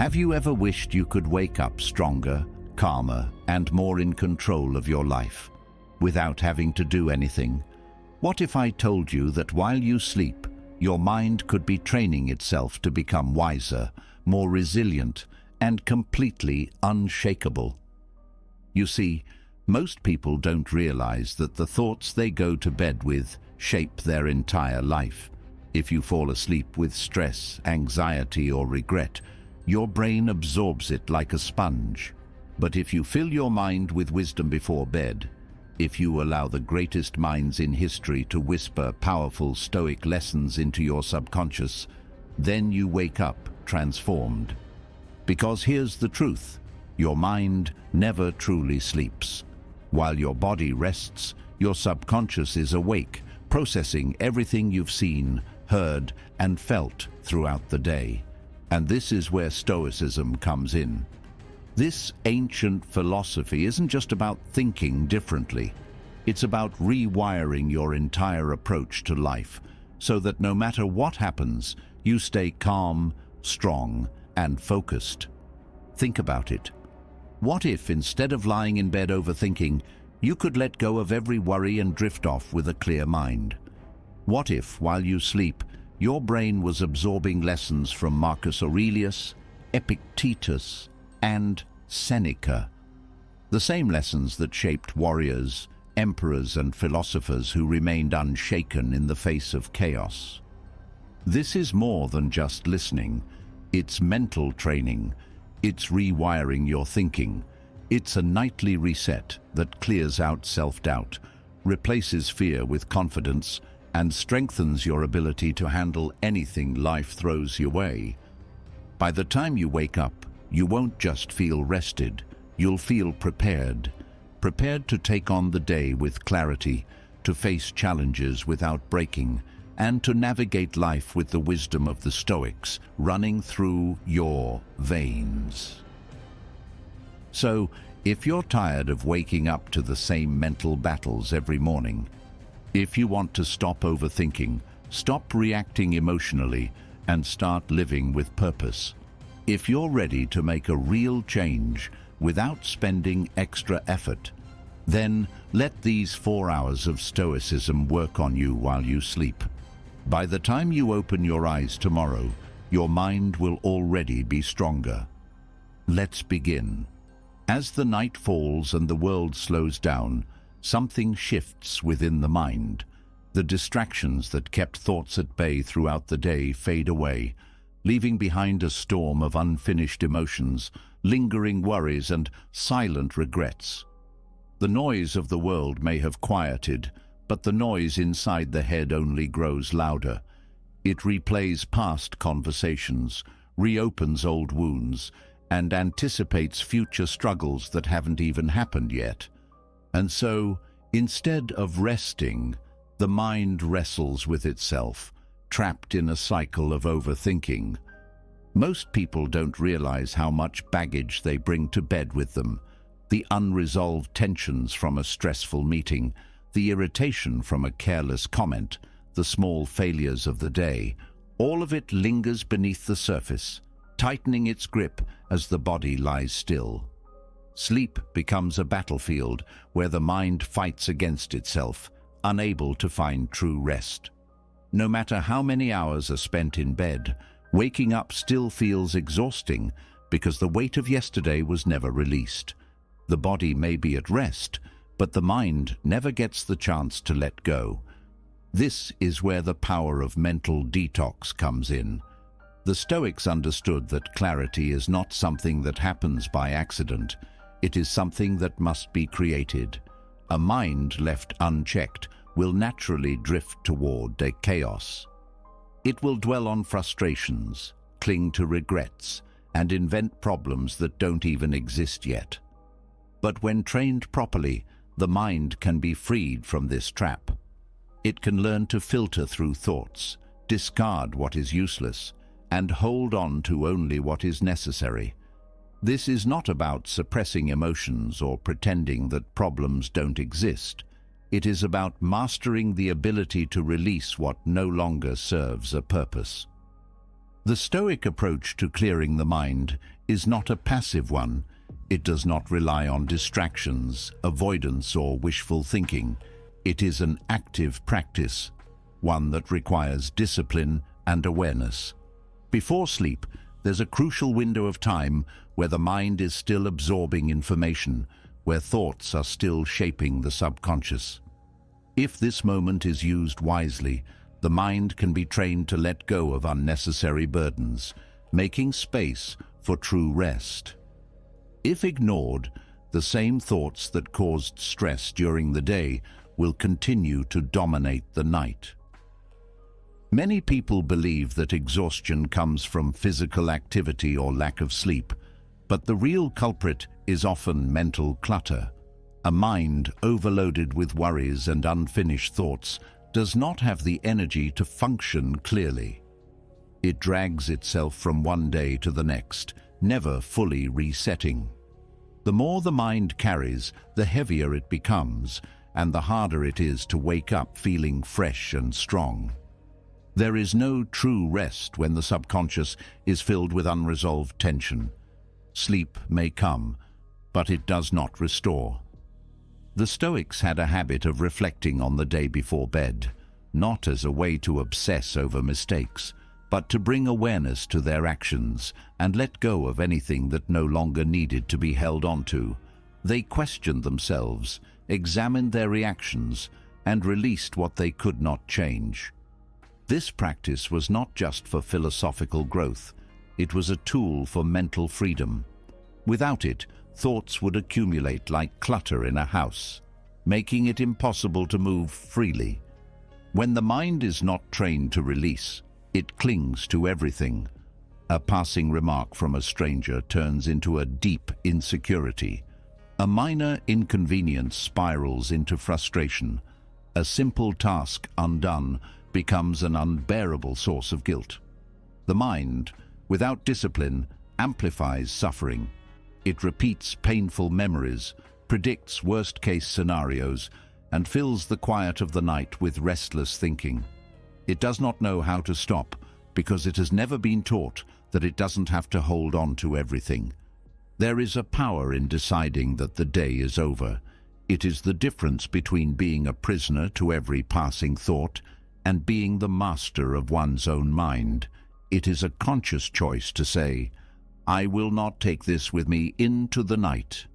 Have you ever wished you could wake up stronger, calmer, and more in control of your life, without having to do anything? What if I told you that while you sleep, your mind could be training itself to become wiser, more resilient, and completely unshakable? You see, most people don't realize that the thoughts they go to bed with shape their entire life. If you fall asleep with stress, anxiety, or regret, your brain absorbs it like a sponge. But if you fill your mind with wisdom before bed, if you allow the greatest minds in history to whisper powerful Stoic lessons into your subconscious, then you wake up transformed. Because here's the truth: your mind never truly sleeps. While your body rests, your subconscious is awake, processing everything you've seen, heard, and felt throughout the day. And this is where Stoicism comes in. This ancient philosophy isn't just about thinking differently. It's about rewiring your entire approach to life, so that no matter what happens, you stay calm, strong, and focused. Think about it. What if, instead of lying in bed overthinking, you could let go of every worry and drift off with a clear mind? What if, while you sleep, your brain was absorbing lessons from Marcus Aurelius, Epictetus, and Seneca? The same lessons that shaped warriors, emperors, and philosophers who remained unshaken in the face of chaos. This is more than just listening. It's mental training. It's rewiring your thinking. It's a nightly reset that clears out self-doubt, replaces fear with confidence, and strengthens your ability to handle anything life throws your way. By the time you wake up, you won't just feel rested, you'll feel prepared. Prepared to take on the day with clarity, to face challenges without breaking, and to navigate life with the wisdom of the Stoics running through your veins. So, if you're tired of waking up to the same mental battles every morning, if you want to stop overthinking, stop reacting emotionally, and start living with purpose, if you're ready to make a real change without spending extra effort, then let these 4 hours of Stoicism work on you while you sleep. By the time you open your eyes tomorrow, your mind will already be stronger. Let's begin. As the night falls and the world slows down, something shifts within the mind. The distractions that kept thoughts at bay throughout the day fade away, leaving behind a storm of unfinished emotions, lingering worries, and silent regrets. The noise of the world may have quieted, but the noise inside the head only grows louder. It replays past conversations, reopens old wounds, and anticipates future struggles that haven't even happened yet. And so, instead of resting, the mind wrestles with itself, trapped in a cycle of overthinking. Most people don't realize how much baggage they bring to bed with them. The unresolved tensions from a stressful meeting, the irritation from a careless comment, the small failures of the day, all of it lingers beneath the surface, tightening its grip as the body lies still. Sleep becomes a battlefield where the mind fights against itself, unable to find true rest. No matter how many hours are spent in bed, waking up still feels exhausting because the weight of yesterday was never released. The body may be at rest, but the mind never gets the chance to let go. This is where the power of mental detox comes in. The Stoics understood that clarity is not something that happens by accident. It is something that must be created. A mind left unchecked will naturally drift toward a chaos. It will dwell on frustrations, cling to regrets, and invent problems that don't even exist yet. But when trained properly, the mind can be freed from this trap. It can learn to filter through thoughts, discard what is useless, and hold on to only what is necessary. This is not about suppressing emotions or pretending that problems don't exist. It is about mastering the ability to release what no longer serves a purpose. The Stoic approach to clearing the mind is not a passive one. It does not rely on distractions, avoidance, or wishful thinking. It is an active practice, one that requires discipline and awareness. Before sleep, there's a crucial window of time where the mind is still absorbing information, where thoughts are still shaping the subconscious. If this moment is used wisely, the mind can be trained to let go of unnecessary burdens, making space for true rest. If ignored, the same thoughts that caused stress during the day will continue to dominate the night. Many people believe that exhaustion comes from physical activity or lack of sleep, but the real culprit is often mental clutter. A mind overloaded with worries and unfinished thoughts does not have the energy to function clearly. It drags itself from one day to the next, never fully resetting. The more the mind carries, the heavier it becomes, and the harder it is to wake up feeling fresh and strong. There is no true rest when the subconscious is filled with unresolved tension. Sleep may come, but it does not restore. The Stoics had a habit of reflecting on the day before bed, not as a way to obsess over mistakes, but to bring awareness to their actions and let go of anything that no longer needed to be held onto. They questioned themselves, examined their reactions, and released what they could not change. This practice was not just for philosophical growth, it was a tool for mental freedom. Without it, thoughts would accumulate like clutter in a house, making it impossible to move freely. When the mind is not trained to release, it clings to everything. A passing remark from a stranger turns into a deep insecurity. A minor inconvenience spirals into frustration. A simple task undone becomes an unbearable source of guilt. The mind, without discipline, amplifies suffering. It repeats painful memories, predicts worst-case scenarios, and fills the quiet of the night with restless thinking. It does not know how to stop because it has never been taught that it doesn't have to hold on to everything. There is a power in deciding that the day is over. It is the difference between being a prisoner to every passing thought and being the master of one's own mind. It is a conscious choice to say, "I will not take this with me into the night."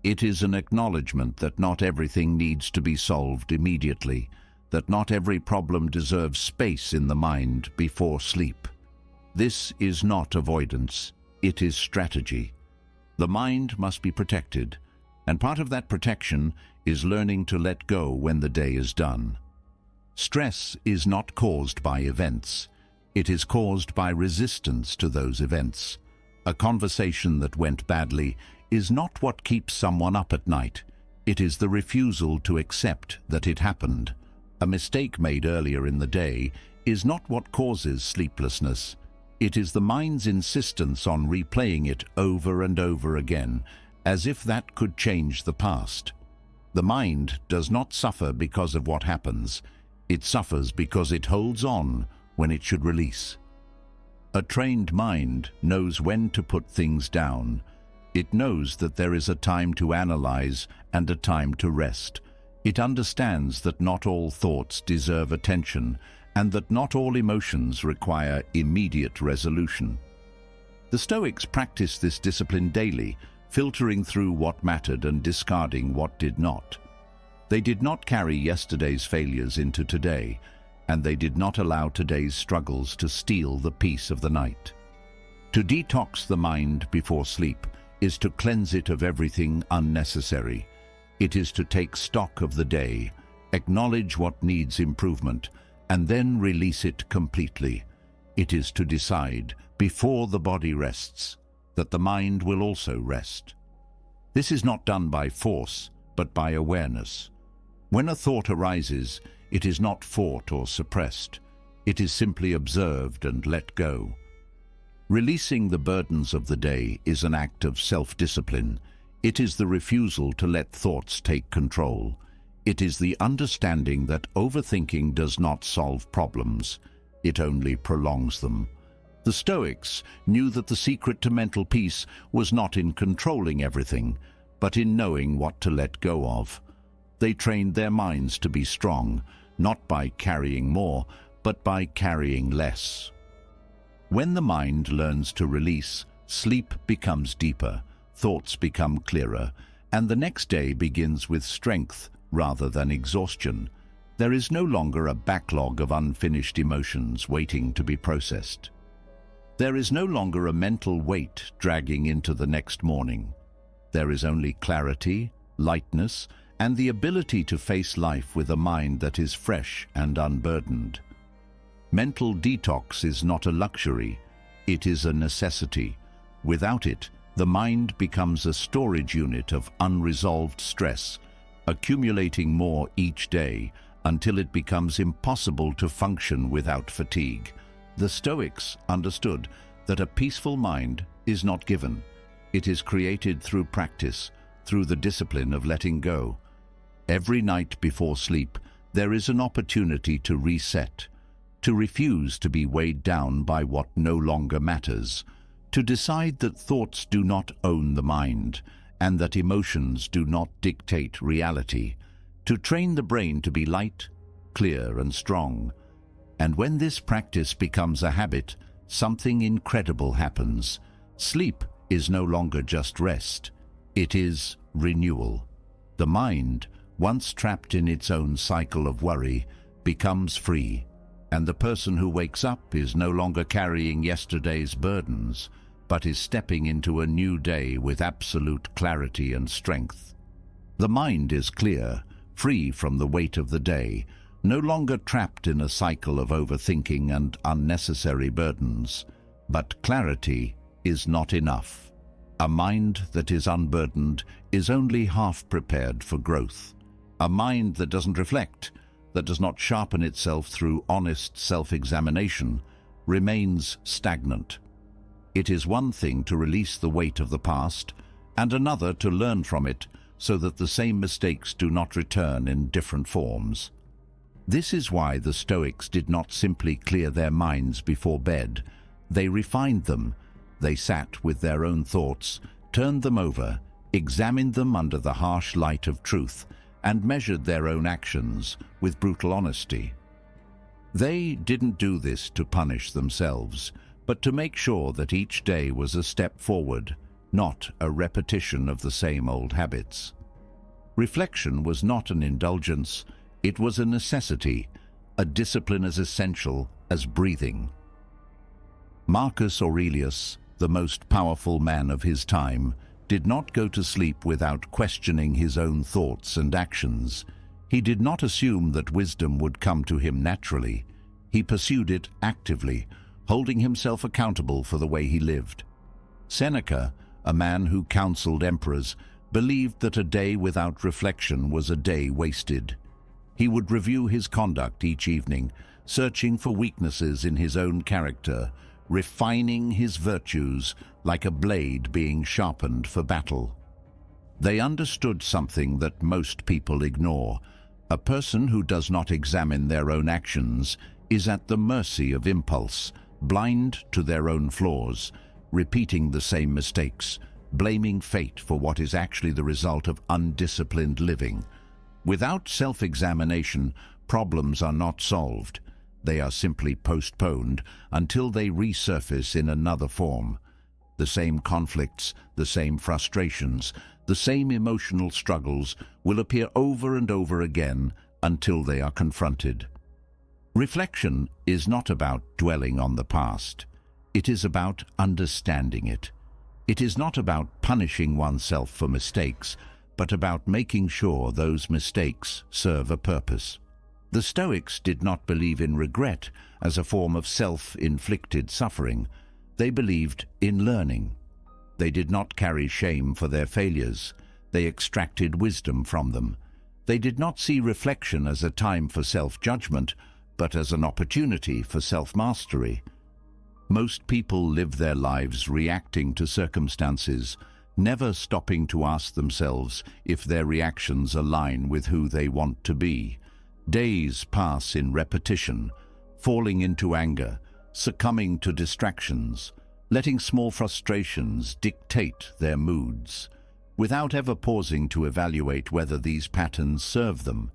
It is an acknowledgement that not everything needs to be solved immediately, that not every problem deserves space in the mind before sleep. This is not avoidance, it is strategy. The mind must be protected, and part of that protection is learning to let go when the day is done. Stress is not caused by events. It is caused by resistance to those events. A conversation that went badly is not what keeps someone up at night. It is the refusal to accept that it happened. A mistake made earlier in the day is not what causes sleeplessness. It is the mind's insistence on replaying it over and over again, as if that could change the past. The mind does not suffer because of what happens. It suffers because it holds on when it should release. A trained mind knows when to put things down. It knows that there is a time to analyze and a time to rest. It understands that not all thoughts deserve attention and that not all emotions require immediate resolution. The Stoics practiced this discipline daily, filtering through what mattered and discarding what did not. They did not carry yesterday's failures into today, and they did not allow today's struggles to steal the peace of the night. To detox the mind before sleep is to cleanse it of everything unnecessary. It is to take stock of the day, acknowledge what needs improvement, and then release it completely. It is to decide, before the body rests, that the mind will also rest. This is not done by force, but by awareness. When a thought arises, it is not fought or suppressed. It is simply observed and let go. Releasing the burdens of the day is an act of self-discipline. It is the refusal to let thoughts take control. It is the understanding that overthinking does not solve problems. It only prolongs them. The Stoics knew that the secret to mental peace was not in controlling everything, but in knowing what to let go of. They trained their minds to be strong, not by carrying more, but by carrying less. When the mind learns to release, sleep becomes deeper, thoughts become clearer, and the next day begins with strength rather than exhaustion. There is no longer a backlog of unfinished emotions waiting to be processed. There is no longer a mental weight dragging into the next morning. There is only clarity, lightness, and the ability to face life with a mind that is fresh and unburdened. Mental detox is not a luxury, it is a necessity. Without it, the mind becomes a storage unit of unresolved stress, accumulating more each day until it becomes impossible to function without fatigue. The Stoics understood that a peaceful mind is not given. It is created through practice, through the discipline of letting go. Every night before sleep, there is an opportunity to reset, to refuse to be weighed down by what no longer matters, to decide that thoughts do not own the mind, and that emotions do not dictate reality, to train the brain to be light, clear, and strong. And when this practice becomes a habit, something incredible happens. Sleep is no longer just rest, it is renewal. The mind, once trapped in its own cycle of worry, becomes free, and the person who wakes up is no longer carrying yesterday's burdens, but is stepping into a new day with absolute clarity and strength. The mind is clear, free from the weight of the day, no longer trapped in a cycle of overthinking and unnecessary burdens. But clarity is not enough. A mind that is unburdened is only half prepared for growth. A mind that doesn't reflect, that does not sharpen itself through honest self-examination, remains stagnant. It is one thing to release the weight of the past, and another to learn from it so that the same mistakes do not return in different forms. This is why the Stoics did not simply clear their minds before bed. They refined them. They sat with their own thoughts, turned them over, examined them under the harsh light of truth, and measured their own actions with brutal honesty. They didn't do this to punish themselves, but to make sure that each day was a step forward, not a repetition of the same old habits. Reflection was not an indulgence, it was a necessity, a discipline as essential as breathing. Marcus Aurelius, the most powerful man of his time, did not go to sleep without questioning his own thoughts and actions. He did not assume that wisdom would come to him naturally. He pursued it actively, holding himself accountable for the way he lived. Seneca, a man who counseled emperors, believed that a day without reflection was a day wasted. He would review his conduct each evening, searching for weaknesses in his own character, refining his virtues like a blade being sharpened for battle. They understood something that most people ignore. A person who does not examine their own actions is at the mercy of impulse, blind to their own flaws, repeating the same mistakes, blaming fate for what is actually the result of undisciplined living. Without self-examination, problems are not solved. They are simply postponed until they resurface in another form. The same conflicts, the same frustrations, the same emotional struggles will appear over and over again until they are confronted. Reflection is not about dwelling on the past. It is about understanding it. It is not about punishing oneself for mistakes, but about making sure those mistakes serve a purpose. The Stoics did not believe in regret as a form of self-inflicted suffering. They believed in learning. They did not carry shame for their failures. They extracted wisdom from them. They did not see reflection as a time for self-judgment, but as an opportunity for self-mastery. Most people live their lives reacting to circumstances, never stopping to ask themselves if their reactions align with who they want to be. Days pass in repetition, falling into anger, succumbing to distractions, letting small frustrations dictate their moods, without ever pausing to evaluate whether these patterns serve them.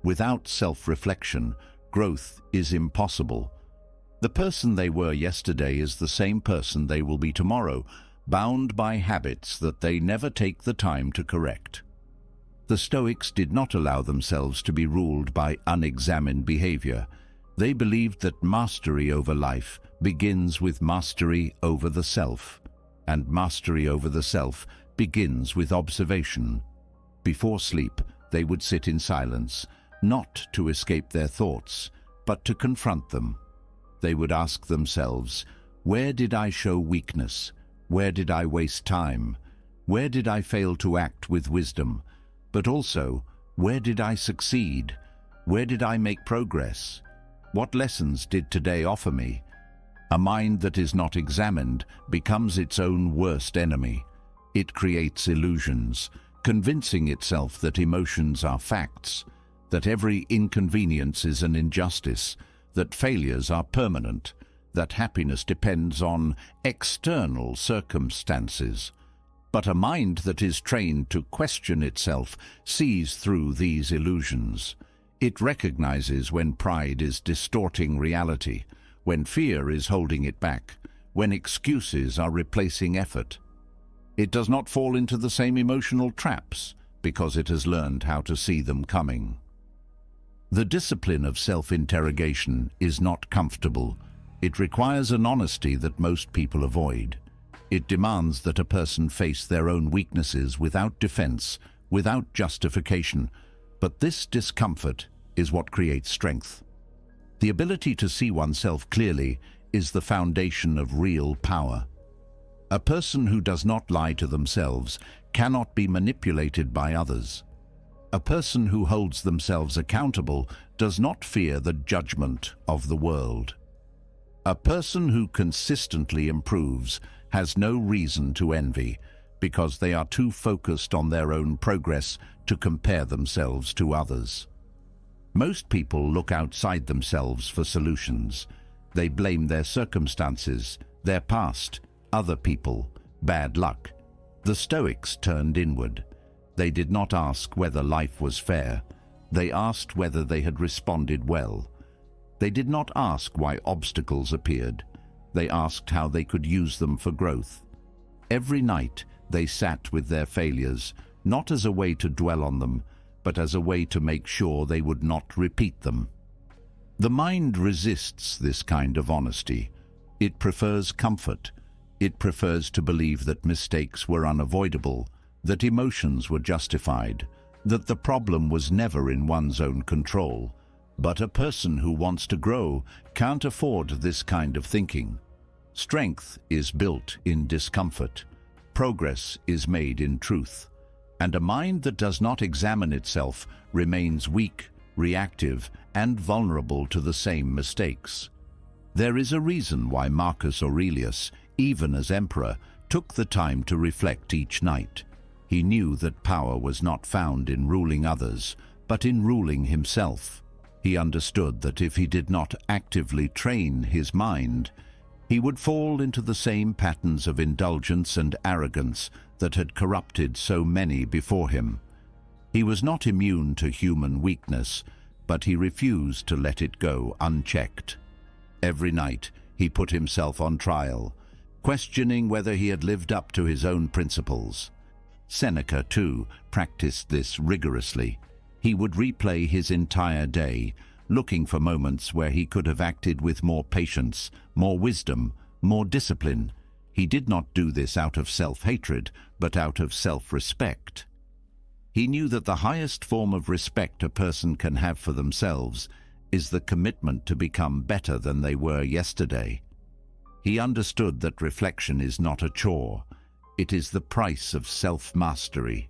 Without self-reflection, growth is impossible. The person they were yesterday is the same person they will be tomorrow, bound by habits that they never take the time to correct. The Stoics did not allow themselves to be ruled by unexamined behavior. They believed that mastery over life begins with mastery over the self, and mastery over the self begins with observation. Before sleep, they would sit in silence, not to escape their thoughts, but to confront them. They would ask themselves, where did I show weakness? Where did I waste time? Where did I fail to act with wisdom? But also, where did I succeed? Where did I make progress? What lessons did today offer me? A mind that is not examined becomes its own worst enemy. It creates illusions, convincing itself that emotions are facts, that every inconvenience is an injustice, that failures are permanent, that happiness depends on external circumstances. But a mind that is trained to question itself sees through these illusions. It recognizes when pride is distorting reality, when fear is holding it back, when excuses are replacing effort. It does not fall into the same emotional traps because it has learned how to see them coming. The discipline of self-interrogation is not comfortable. It requires an honesty that most people avoid. It demands that a person face their own weaknesses without defense, without justification. But this discomfort is what creates strength. The ability to see oneself clearly is the foundation of real power. A person who does not lie to themselves cannot be manipulated by others. A person who holds themselves accountable does not fear the judgment of the world. A person who consistently improves has no reason to envy, because they are too focused on their own progress to compare themselves to others. Most people look outside themselves for solutions. They blame their circumstances, their past, other people, bad luck. The Stoics turned inward. They did not ask whether life was fair. They asked whether they had responded well. They did not ask why obstacles appeared. They asked how they could use them for growth. Every night they sat with their failures, not as a way to dwell on them, but as a way to make sure they would not repeat them. The mind resists this kind of honesty. It prefers comfort. It prefers to believe that mistakes were unavoidable, that emotions were justified, that the problem was never in one's own control. But a person who wants to grow can't afford this kind of thinking. Strength is built in discomfort. Progress is made in truth. And a mind that does not examine itself remains weak, reactive, and vulnerable to the same mistakes. There is a reason why Marcus Aurelius, even as emperor, took the time to reflect each night. He knew that power was not found in ruling others, but in ruling himself. He understood that if he did not actively train his mind, he would fall into the same patterns of indulgence and arrogance that had corrupted so many before him. He was not immune to human weakness, but he refused to let it go unchecked. Every night he put himself on trial, questioning whether he had lived up to his own principles. Seneca, too, practiced this rigorously. He would replay his entire day, looking for moments where he could have acted with more patience, more wisdom, more discipline. He did not do this out of self-hatred, but out of self-respect. He knew that the highest form of respect a person can have for themselves is the commitment to become better than they were yesterday. He understood that reflection is not a chore. It is the price of self-mastery.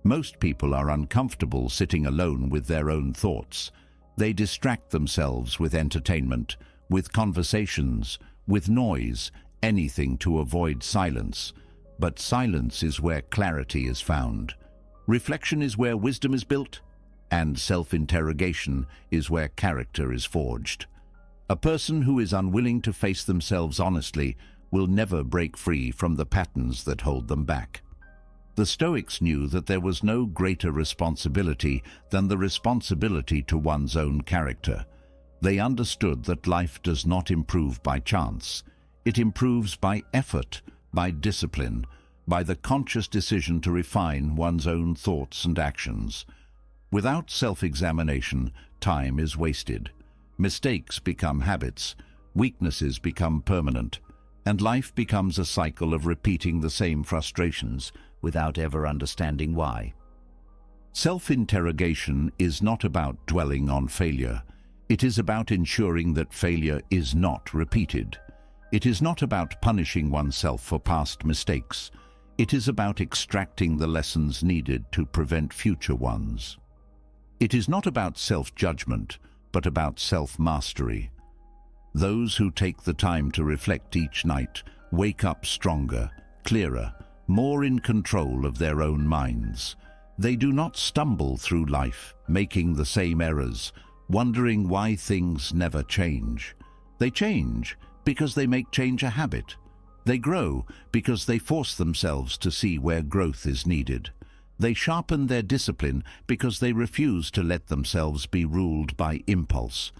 Most people are uncomfortable sitting alone with their own thoughts. They distract themselves with entertainment, with conversations, with noise, anything to avoid silence. But silence is where clarity is found. Reflection is where wisdom is built, and self-interrogation is where character is forged. A person who is unwilling to face themselves honestly will never break free from the patterns that hold them back. The Stoics knew that there was no greater responsibility than the responsibility to one's own character. They understood that life does not improve by chance. It improves by effort, by discipline, by the conscious decision to refine one's own thoughts and actions. Without self-examination, time is wasted. Mistakes become habits, weaknesses become permanent, and life becomes a cycle of repeating the same frustrations without ever understanding why. Self-interrogation is not about dwelling on failure. It is about ensuring that failure is not repeated. It is not about punishing oneself for past mistakes. It is about extracting the lessons needed to prevent future ones. It is not about self-judgment, but about self-mastery. Those who take the time to reflect each night wake up stronger, clearer, more in control of their own minds. They do not stumble through life, making the same errors, wondering why things never change. They change because they make change a habit. They grow because they force themselves to see where growth is needed. They sharpen their discipline because they refuse to let themselves be ruled by impulse.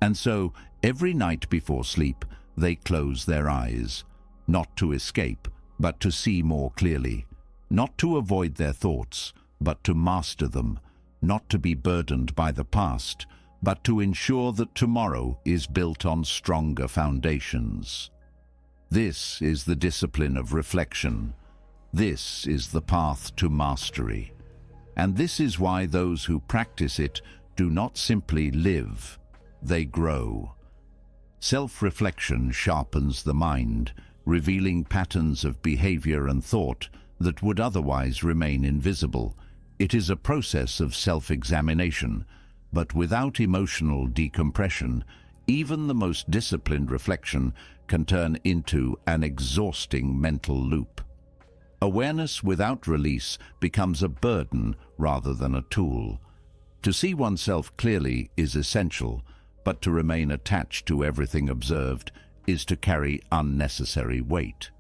And so, every night before sleep, they close their eyes, not to escape, but to see more clearly, not to avoid their thoughts, but to master them, not to be burdened by the past, but to ensure that tomorrow is built on stronger foundations. This is the discipline of reflection. This is the path to mastery. And this is why those who practice it do not simply live, they grow. Self-reflection sharpens the mind, revealing patterns of behavior and thought that would otherwise remain invisible. It is a process of self-examination, but without emotional decompression, even the most disciplined reflection can turn into an exhausting mental loop. Awareness without release becomes a burden rather than a tool. To see oneself clearly is essential, but to remain attached to everything observed is to carry unnecessary weight.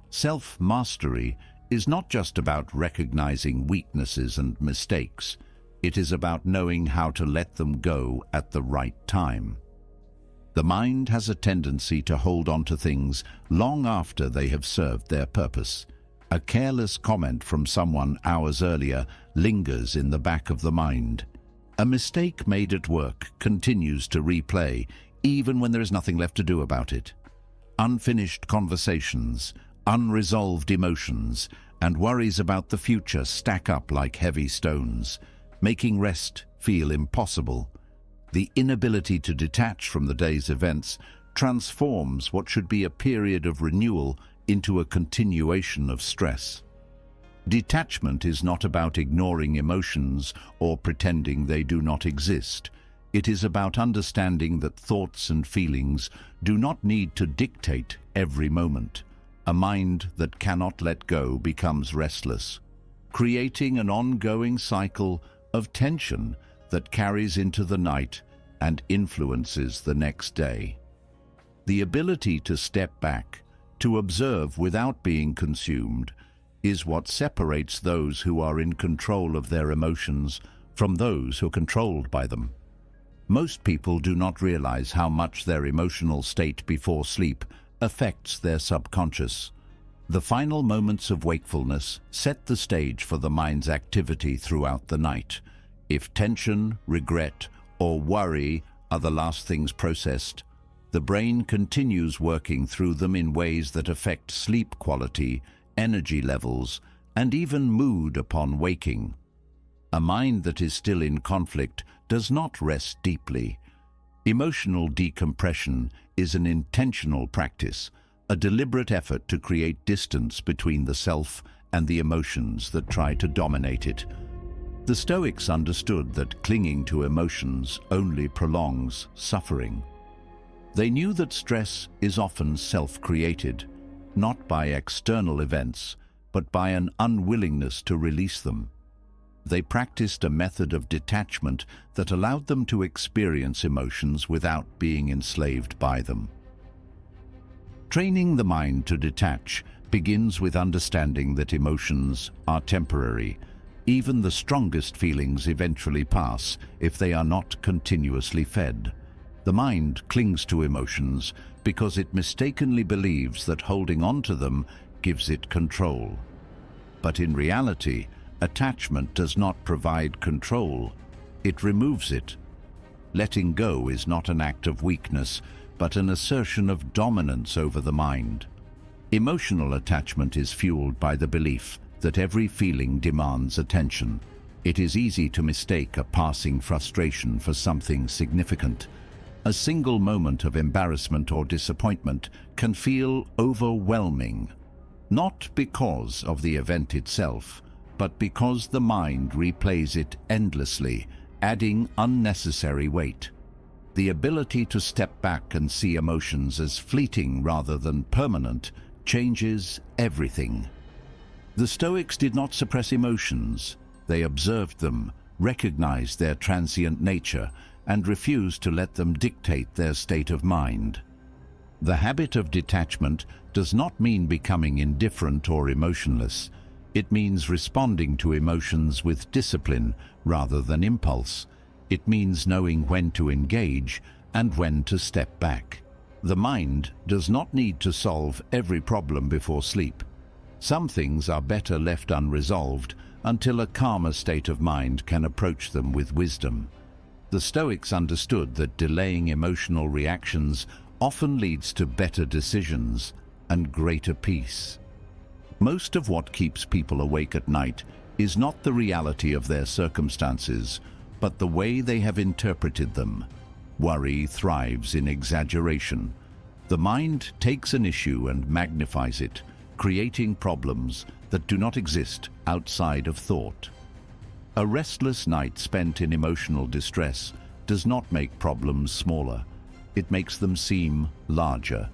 Self-mastery is not just about recognizing weaknesses and mistakes. It is about knowing how to let them go at the right time. The mind has a tendency to hold on to things long after they have served their purpose. A careless comment from someone hours earlier lingers in the back of the mind. A mistake made at work continues to replay, even when there is nothing left to do about it. Unfinished conversations, unresolved emotions, and worries about the future stack up like heavy stones, making rest feel impossible. The inability to detach from the day's events transforms what should be a period of renewal into a continuation of stress. Detachment is not about ignoring emotions or pretending they do not exist. It is about understanding that thoughts and feelings do not need to dictate every moment. A mind that cannot let go becomes restless, creating an ongoing cycle of tension that carries into the night and influences the next day. The ability to step back, to observe without being consumed, is what separates those who are in control of their emotions from those who are controlled by them. Most people do not realize how much their emotional state before sleep affects their subconscious. The final moments of wakefulness set the stage for the mind's activity throughout the night. If tension, regret, or worry are the last things processed, the brain continues working through them in ways that affect sleep quality, energy levels, and even mood upon waking. A mind that is still in conflict does not rest deeply. Emotional decompression is an intentional practice, a deliberate effort to create distance between the self and the emotions that try to dominate it. The Stoics understood that clinging to emotions only prolongs suffering. They knew that stress is often self-created, not by external events, but by an unwillingness to release them. They practiced a method of detachment that allowed them to experience emotions without being enslaved by them. Training the mind to detach begins with understanding that emotions are temporary. Even the strongest feelings eventually pass if they are not continuously fed. The mind clings to emotions because it mistakenly believes that holding on to them gives it control. But in reality, attachment does not provide control, it removes it. Letting go is not an act of weakness, but an assertion of dominance over the mind. Emotional attachment is fueled by the belief that every feeling demands attention. It is easy to mistake a passing frustration for something significant. A single moment of embarrassment or disappointment can feel overwhelming, not because of the event itself, but because the mind replays it endlessly, adding unnecessary weight. The ability to step back and see emotions as fleeting rather than permanent changes everything. The Stoics did not suppress emotions. They observed them, recognized their transient nature, and refused to let them dictate their state of mind. The habit of detachment does not mean becoming indifferent or emotionless. It means responding to emotions with discipline rather than impulse. It means knowing when to engage and when to step back. The mind does not need to solve every problem before sleep. Some things are better left unresolved until a calmer state of mind can approach them with wisdom. The Stoics understood that delaying emotional reactions often leads to better decisions and greater peace. Most of what keeps people awake at night is not the reality of their circumstances, but the way they have interpreted them. Worry thrives in exaggeration. The mind takes an issue and magnifies it, creating problems that do not exist outside of thought. A restless night spent in emotional distress does not make problems smaller. It makes them seem larger.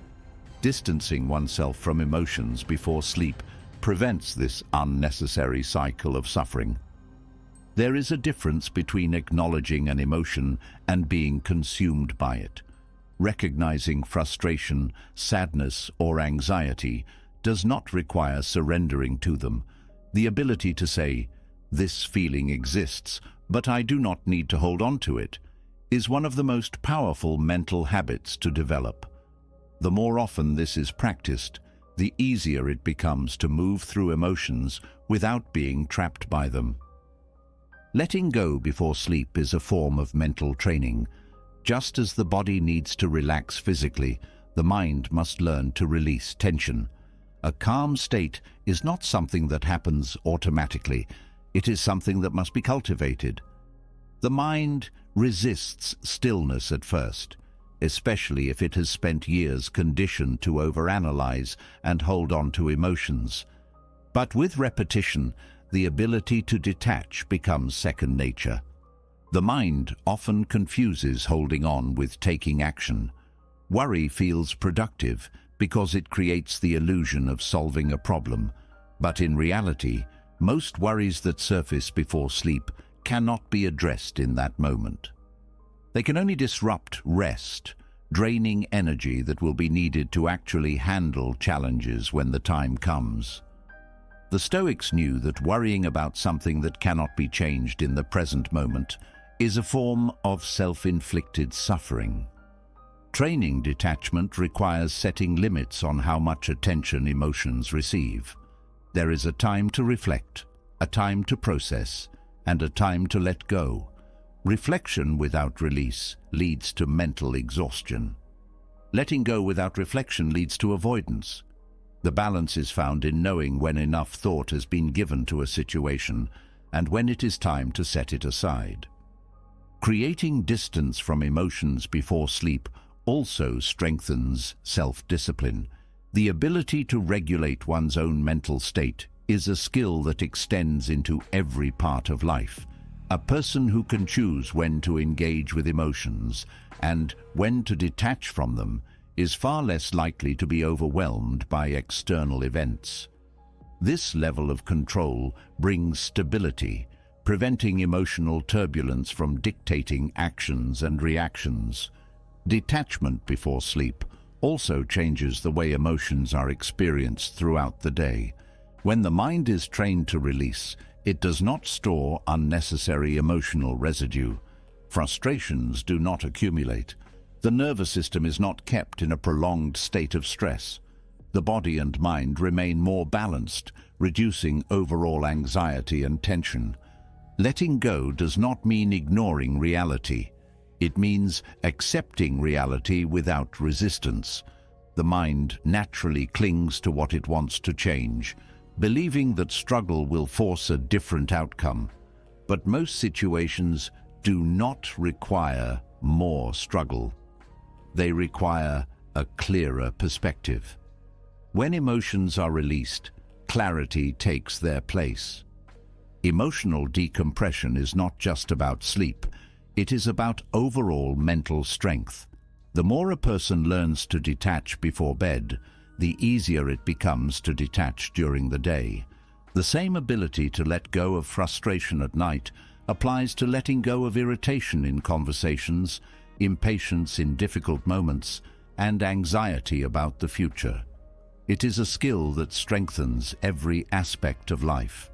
Distancing oneself from emotions before sleep prevents this unnecessary cycle of suffering. There is a difference between acknowledging an emotion and being consumed by it. Recognizing frustration, sadness, or anxiety does not require surrendering to them. The ability to say, "This feeling exists, but I do not need to hold on to it," is one of the most powerful mental habits to develop. The more often this is practiced, the easier it becomes to move through emotions without being trapped by them. Letting go before sleep is a form of mental training. Just as the body needs to relax physically, the mind must learn to release tension. A calm state is not something that happens automatically. It is something that must be cultivated. The mind resists stillness at first, especially if it has spent years conditioned to overanalyze and hold on to emotions. But with repetition, the ability to detach becomes second nature. The mind often confuses holding on with taking action. Worry feels productive because it creates the illusion of solving a problem. But in reality, most worries that surface before sleep cannot be addressed in that moment. They can only disrupt rest, draining energy that will be needed to actually handle challenges when the time comes. The Stoics knew that worrying about something that cannot be changed in the present moment is a form of self-inflicted suffering. Training detachment requires setting limits on how much attention emotions receive. There is a time to reflect, a time to process, and a time to let go. Reflection without release leads to mental exhaustion. Letting go without reflection leads to avoidance. The balance is found in knowing when enough thought has been given to a situation and when it is time to set it aside. Creating distance from emotions before sleep also strengthens self-discipline. The ability to regulate one's own mental state is a skill that extends into every part of life. A person who can choose when to engage with emotions and when to detach from them is far less likely to be overwhelmed by external events. This level of control brings stability, preventing emotional turbulence from dictating actions and reactions. Detachment before sleep also changes the way emotions are experienced throughout the day. When the mind is trained to release, it does not store unnecessary emotional residue. Frustrations do not accumulate. The nervous system is not kept in a prolonged state of stress. The body and mind remain more balanced, reducing overall anxiety and tension. Letting go does not mean ignoring reality. It means accepting reality without resistance. The mind naturally clings to what it wants to change, believing that struggle will force a different outcome. But most situations do not require more struggle. They require a clearer perspective. When emotions are released, clarity takes their place. Emotional decompression is not just about sleep. It is about overall mental strength. The more a person learns to detach before bed, the easier it becomes to detach during the day. The same ability to let go of frustration at night applies to letting go of irritation in conversations, impatience in difficult moments, and anxiety about the future. It is a skill that strengthens every aspect of life.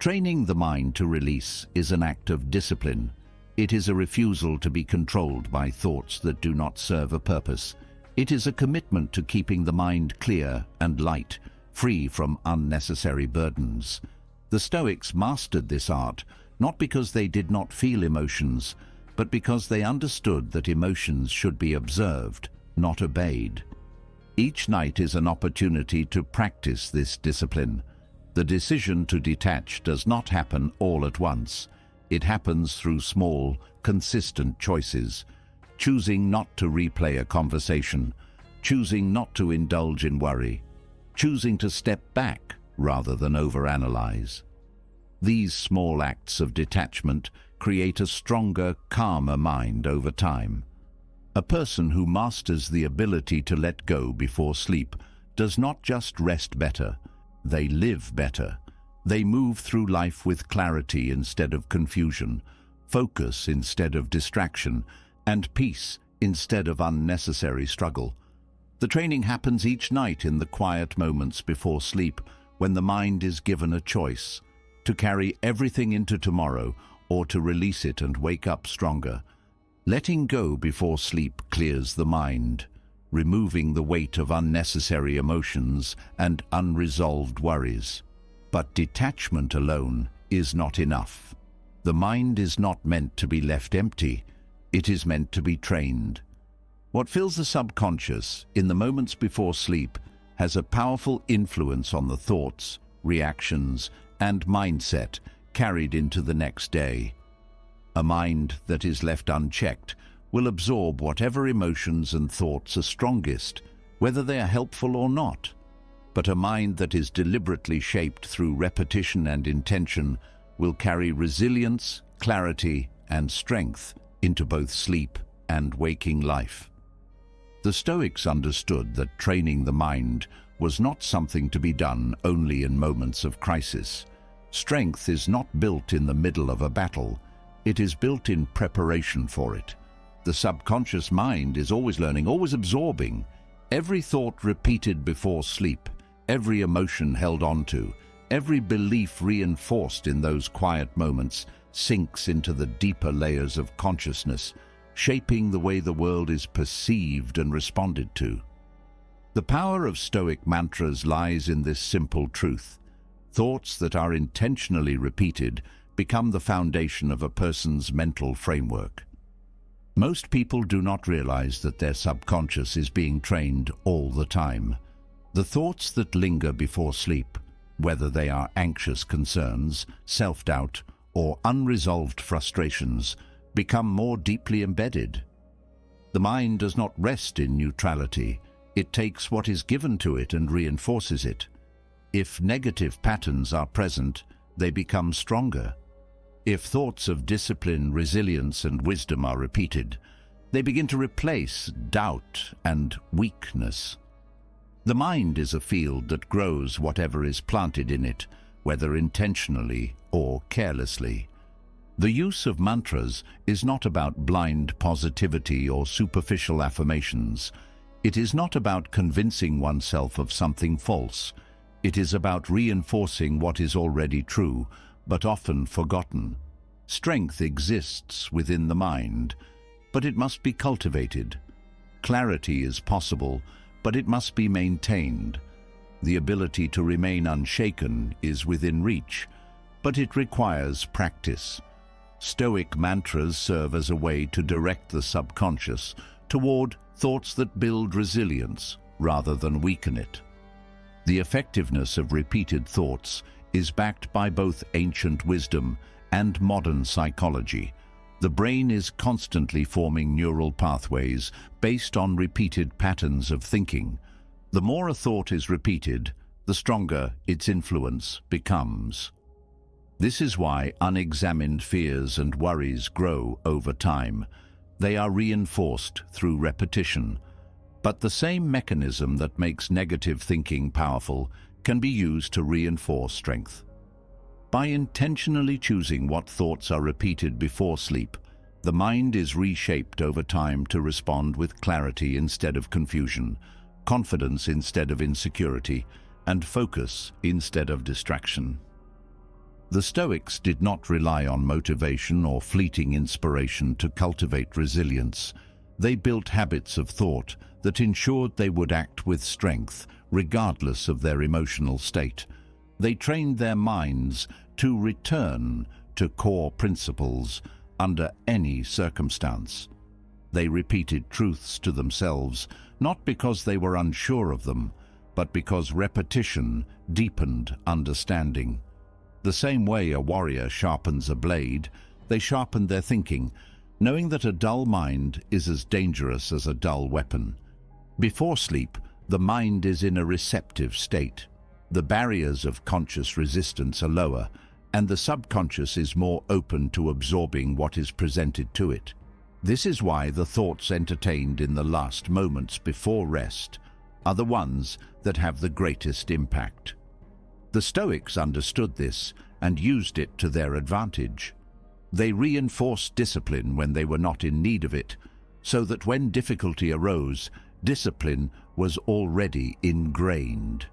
Training the mind to release is an act of discipline. It is a refusal to be controlled by thoughts that do not serve a purpose. It is a commitment to keeping the mind clear and light, free from unnecessary burdens. The Stoics mastered this art, not because they did not feel emotions, but because they understood that emotions should be observed, not obeyed. Each night is an opportunity to practice this discipline. The decision to detach does not happen all at once. It happens through small, consistent choices. Choosing not to replay a conversation, choosing not to indulge in worry, choosing to step back rather than overanalyze. These small acts of detachment create a stronger, calmer mind over time. A person who masters the ability to let go before sleep does not just rest better, they live better. They move through life with clarity instead of confusion, focus instead of distraction, and peace instead of unnecessary struggle. The training happens each night in the quiet moments before sleep, when the mind is given a choice: to carry everything into tomorrow or to release it and wake up stronger. Letting go before sleep clears the mind, removing the weight of unnecessary emotions and unresolved worries. But detachment alone is not enough. The mind is not meant to be left empty. It is meant to be trained. What fills the subconscious in the moments before sleep has a powerful influence on the thoughts, reactions, and mindset carried into the next day. A mind that is left unchecked will absorb whatever emotions and thoughts are strongest, whether they are helpful or not. But a mind that is deliberately shaped through repetition and intention will carry resilience, clarity, and strength into both sleep and waking life. The Stoics understood that training the mind was not something to be done only in moments of crisis. Strength is not built in the middle of a battle. It is built in preparation for it. The subconscious mind is always learning, always absorbing. Every thought repeated before sleep, every emotion held onto, every belief reinforced in those quiet moments sinks into the deeper layers of consciousness, shaping the way the world is perceived and responded to. The power of Stoic mantras lies in this simple truth. Thoughts that are intentionally repeated become the foundation of a person's mental framework. Most people do not realize that their subconscious is being trained all the time. The thoughts that linger before sleep, whether they are anxious concerns, self-doubt, or unresolved frustrations, become more deeply embedded. The mind does not rest in neutrality. It takes what is given to it and reinforces it. If negative patterns are present, they become stronger. If thoughts of discipline, resilience, and wisdom are repeated, they begin to replace doubt and weakness. The mind is a field that grows whatever is planted in it, whether intentionally or carelessly. The use of mantras is not about blind positivity or superficial affirmations. It is not about convincing oneself of something false. It is about reinforcing what is already true, but often forgotten. Strength exists within the mind, but it must be cultivated. Clarity is possible, but it must be maintained. The ability to remain unshaken is within reach, but it requires practice. Stoic mantras serve as a way to direct the subconscious toward thoughts that build resilience rather than weaken it. The effectiveness of repeated thoughts is backed by both ancient wisdom and modern psychology. The brain is constantly forming neural pathways based on repeated patterns of thinking. The more a thought is repeated, the stronger its influence becomes. This is why unexamined fears and worries grow over time. They are reinforced through repetition. But the same mechanism that makes negative thinking powerful can be used to reinforce strength. By intentionally choosing what thoughts are repeated before sleep, the mind is reshaped over time to respond with clarity instead of confusion, confidence instead of insecurity, and focus instead of distraction. The Stoics did not rely on motivation or fleeting inspiration to cultivate resilience. They built habits of thought that ensured they would act with strength, regardless of their emotional state. They trained their minds to return to core principles under any circumstance. They repeated truths to themselves, not because they were unsure of them, but because repetition deepened understanding. The same way a warrior sharpens a blade, they sharpened their thinking, knowing that a dull mind is as dangerous as a dull weapon. Before sleep, the mind is in a receptive state. The barriers of conscious resistance are lower, and the subconscious is more open to absorbing what is presented to it. This is why the thoughts entertained in the last moments before rest are the ones that have the greatest impact. The Stoics understood this and used it to their advantage. They reinforced discipline when they were not in need of it, so that when difficulty arose, discipline was already ingrained.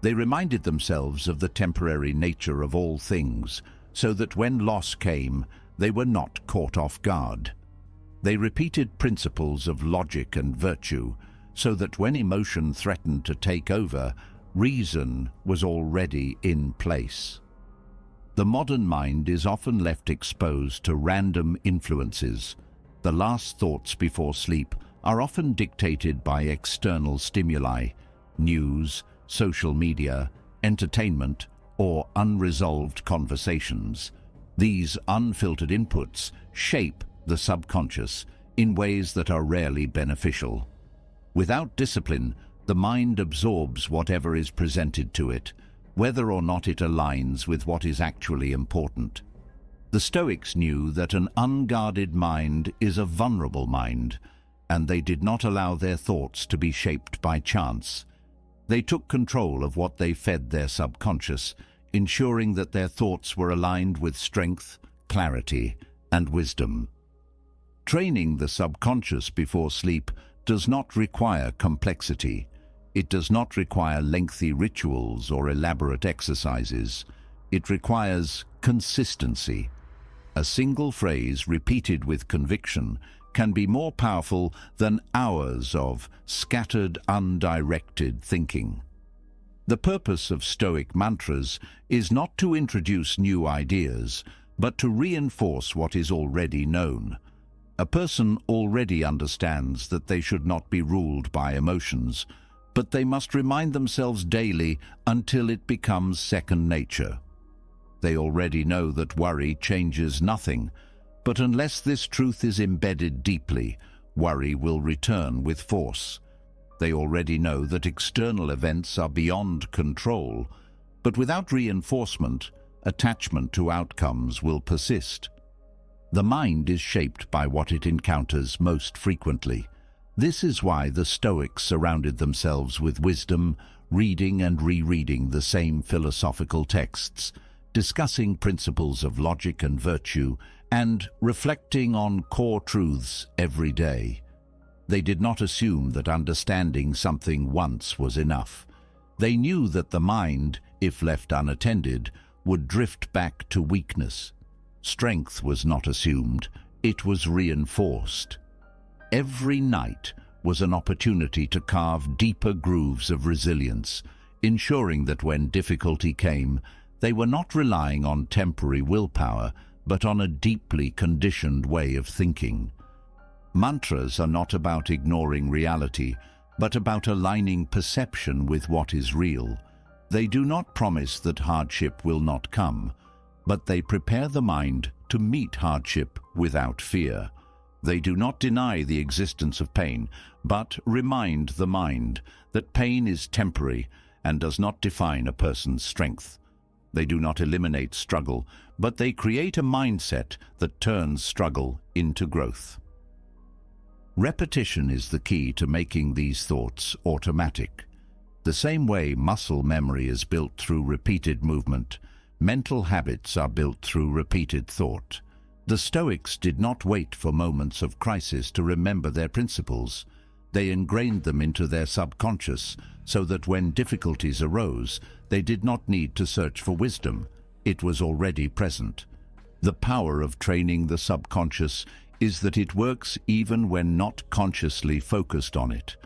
They reminded themselves of the temporary nature of all things, so that when loss came, they were not caught off guard. They repeated principles of logic and virtue, so that when emotion threatened to take over, reason was already in place. The modern mind is often left exposed to random influences. The last thoughts before sleep are often dictated by external stimuli, news, social media, entertainment, or unresolved conversations. These unfiltered inputs shape the subconscious in ways that are rarely beneficial. Without discipline, the mind absorbs whatever is presented to it, whether or not it aligns with what is actually important. The Stoics knew that an unguarded mind is a vulnerable mind, and they did not allow their thoughts to be shaped by chance. They took control of what they fed their subconscious, ensuring that their thoughts were aligned with strength, clarity, and wisdom. Training the subconscious before sleep does not require complexity. It does not require lengthy rituals or elaborate exercises. It requires consistency. A single phrase repeated with conviction can be more powerful than hours of scattered, undirected thinking. The purpose of Stoic mantras is not to introduce new ideas, but to reinforce what is already known. A person already understands that they should not be ruled by emotions, but they must remind themselves daily until it becomes second nature. They already know that worry changes nothing, but unless this truth is embedded deeply, worry will return with force. They already know that external events are beyond control, but without reinforcement, attachment to outcomes will persist. The mind is shaped by what it encounters most frequently. This is why the Stoics surrounded themselves with wisdom, reading and rereading the same philosophical texts, discussing principles of logic and virtue, and reflecting on core truths every day. They did not assume that understanding something once was enough. They knew that the mind, if left unattended, would drift back to weakness. Strength was not assumed, it was reinforced. Every night was an opportunity to carve deeper grooves of resilience, ensuring that when difficulty came, they were not relying on temporary willpower, but on a deeply conditioned way of thinking. Mantras are not about ignoring reality, but about aligning perception with what is real. They do not promise that hardship will not come, but they prepare the mind to meet hardship without fear. They do not deny the existence of pain, but remind the mind that pain is temporary and does not define a person's strength. They do not eliminate struggle, but they create a mindset that turns struggle into growth. Repetition is the key to making these thoughts automatic. The same way muscle memory is built through repeated movement, mental habits are built through repeated thought. The Stoics did not wait for moments of crisis to remember their principles. They ingrained them into their subconscious so that when difficulties arose, they did not need to search for wisdom. It was already present. The power of training the subconscious is that it works even when not consciously focused on it.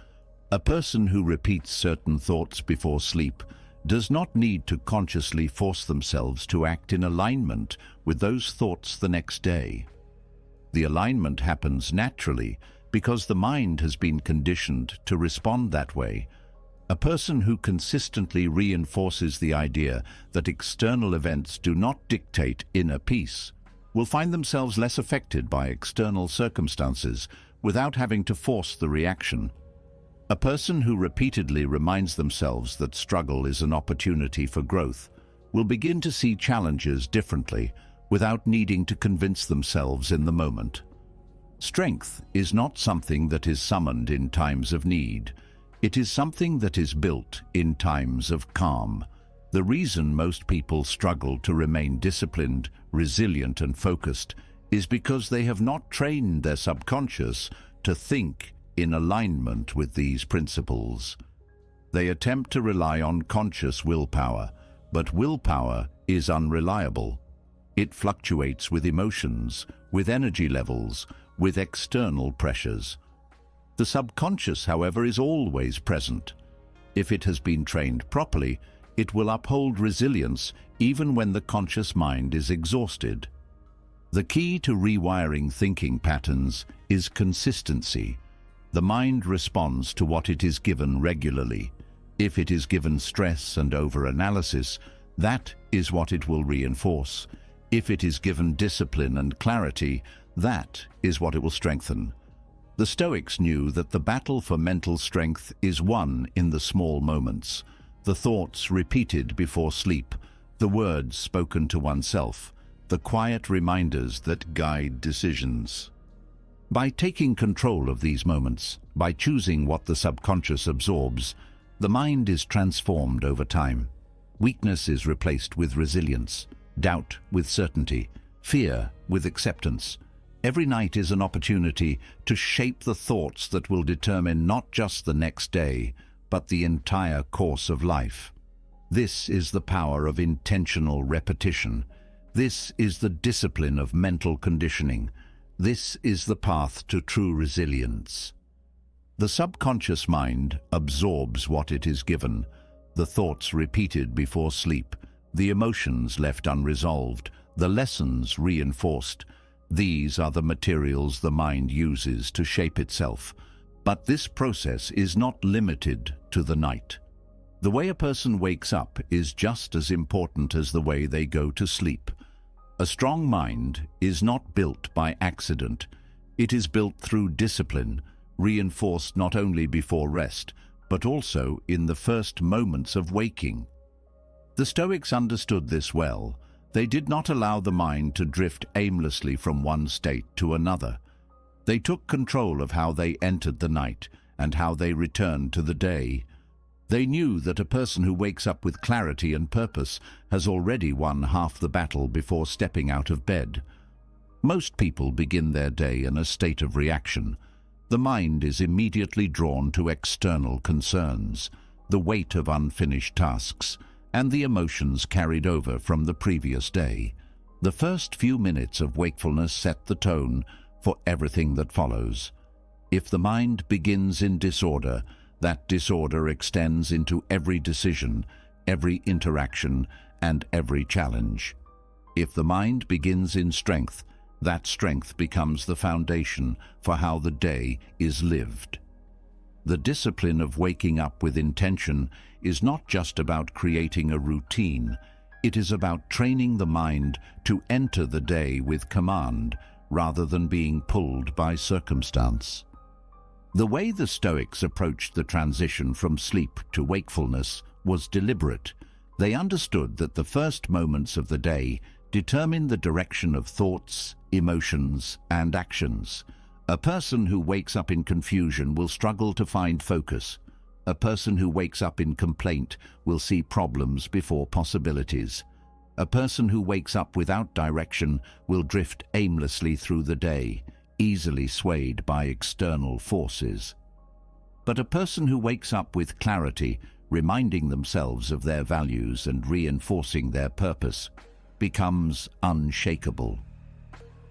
A person who repeats certain thoughts before sleep does not need to consciously force themselves to act in alignment with those thoughts the next day. The alignment happens naturally because the mind has been conditioned to respond that way. A person who consistently reinforces the idea that external events do not dictate inner peace will find themselves less affected by external circumstances without having to force the reaction. A person who repeatedly reminds themselves that struggle is an opportunity for growth will begin to see challenges differently without needing to convince themselves in the moment. Strength is not something that is summoned in times of need. It is something that is built in times of calm. The reason most people struggle to remain disciplined, resilient, and focused is because they have not trained their subconscious to think in alignment with these principles. They attempt to rely on conscious willpower, but willpower is unreliable. It fluctuates with emotions, with energy levels, with external pressures. The subconscious, however, is always present. If it has been trained properly, it will uphold resilience even when the conscious mind is exhausted. The key to rewiring thinking patterns is consistency. The mind responds to what it is given regularly. If it is given stress and over-analysis, that is what it will reinforce. If it is given discipline and clarity, that is what it will strengthen. The Stoics knew that the battle for mental strength is won in the small moments, the thoughts repeated before sleep, the words spoken to oneself, the quiet reminders that guide decisions. By taking control of these moments, by choosing what the subconscious absorbs, the mind is transformed over time. Weakness is replaced with resilience, doubt with certainty, fear with acceptance. Every night is an opportunity to shape the thoughts that will determine not just the next day, but the entire course of life. This is the power of intentional repetition. This is the discipline of mental conditioning. This is the path to true resilience. The subconscious mind absorbs what it is given, the thoughts repeated before sleep, the emotions left unresolved, the lessons reinforced. These are the materials the mind uses to shape itself. But this process is not limited to the night. The way a person wakes up is just as important as the way they go to sleep. A strong mind is not built by accident. It is built through discipline, reinforced not only before rest, but also in the first moments of waking. The Stoics understood this well. They did not allow the mind to drift aimlessly from one state to another. They took control of how they entered the night and how they returned to the day. They knew that a person who wakes up with clarity and purpose has already won half the battle before stepping out of bed. Most people begin their day in a state of reaction. The mind is immediately drawn to external concerns, the weight of unfinished tasks, and the emotions carried over from the previous day. The first few minutes of wakefulness set the tone for everything that follows. If the mind begins in disorder, that disorder extends into every decision, every interaction, and every challenge. If the mind begins in strength, that strength becomes the foundation for how the day is lived. The discipline of waking up with intention is not just about creating a routine. It is about training the mind to enter the day with command rather than being pulled by circumstance. The way the Stoics approached the transition from sleep to wakefulness was deliberate. They understood that the first moments of the day determine the direction of thoughts, emotions, and actions. A person who wakes up in confusion will struggle to find focus. A person who wakes up in complaint will see problems before possibilities. A person who wakes up without direction will drift aimlessly through the day, easily swayed by external forces. But a person who wakes up with clarity, reminding themselves of their values and reinforcing their purpose, becomes unshakable.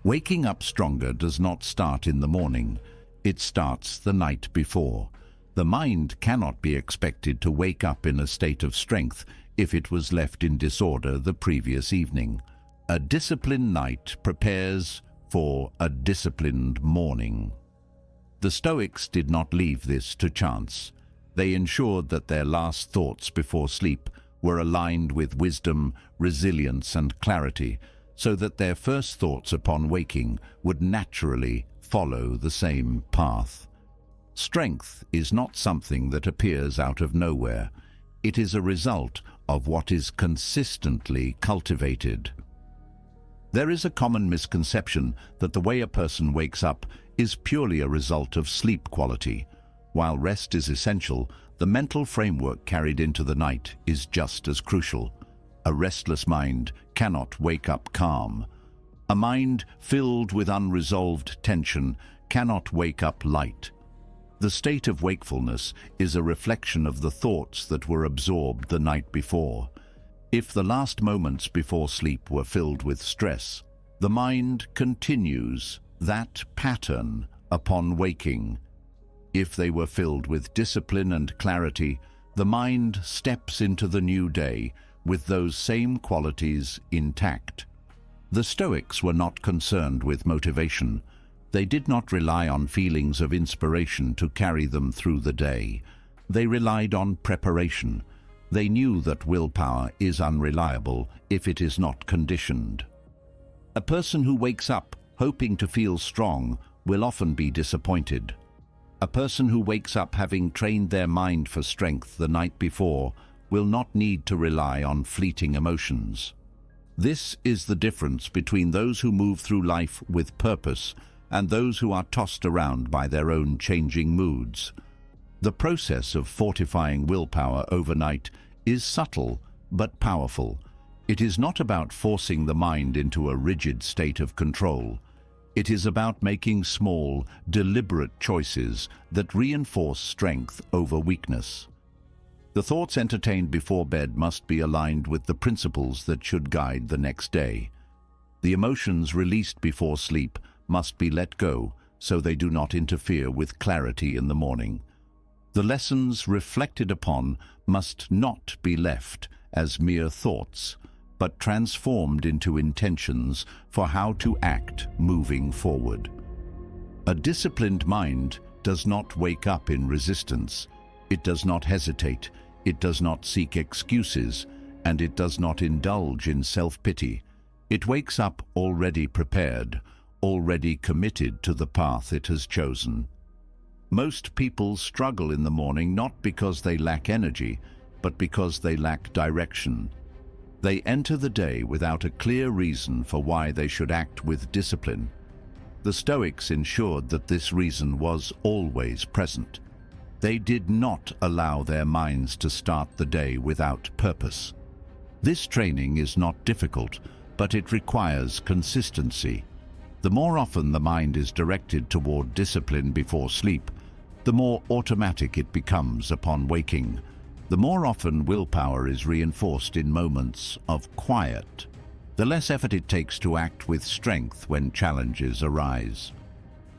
Waking up stronger does not start in the morning. It starts the night before. The mind cannot be expected to wake up in a state of strength if it was left in disorder the previous evening. A disciplined night prepares for a disciplined morning. The Stoics did not leave this to chance. They ensured that their last thoughts before sleep were aligned with wisdom, resilience, and clarity, so that their first thoughts upon waking would naturally follow the same path. Strength is not something that appears out of nowhere. It is a result of what is consistently cultivated. There is a common misconception that the way a person wakes up is purely a result of sleep quality. While rest is essential, the mental framework carried into the night is just as crucial. A restless mind cannot wake up calm. A mind filled with unresolved tension cannot wake up light. The state of wakefulness is a reflection of the thoughts that were absorbed the night before. If the last moments before sleep were filled with stress, the mind continues that pattern upon waking. If they were filled with discipline and clarity, the mind steps into the new day with those same qualities intact. The Stoics were not concerned with motivation. They did not rely on feelings of inspiration to carry them through the day. They relied on preparation. They knew that willpower is unreliable if it is not conditioned. A person who wakes up hoping to feel strong will often be disappointed. A person who wakes up having trained their mind for strength the night before will not need to rely on fleeting emotions. This is the difference between those who move through life with purpose and those who are tossed around by their own changing moods. The process of fortifying willpower overnight is subtle but powerful. It is not about forcing the mind into a rigid state of control. It is about making small, deliberate choices that reinforce strength over weakness. The thoughts entertained before bed must be aligned with the principles that should guide the next day. The emotions released before sleep must be let go so they do not interfere with clarity in the morning. The lessons reflected upon must not be left as mere thoughts, but transformed into intentions for how to act moving forward. A disciplined mind does not wake up in resistance. It does not hesitate, it does not seek excuses, and it does not indulge in self-pity. It wakes up already prepared, already committed to the path it has chosen. Most people struggle in the morning not because they lack energy, but because they lack direction. They enter the day without a clear reason for why they should act with discipline. The Stoics ensured that this reason was always present. They did not allow their minds to start the day without purpose. This training is not difficult, but it requires consistency. The more often the mind is directed toward discipline before sleep, the more automatic it becomes upon waking. The more often willpower is reinforced in moments of quiet, the less effort it takes to act with strength when challenges arise.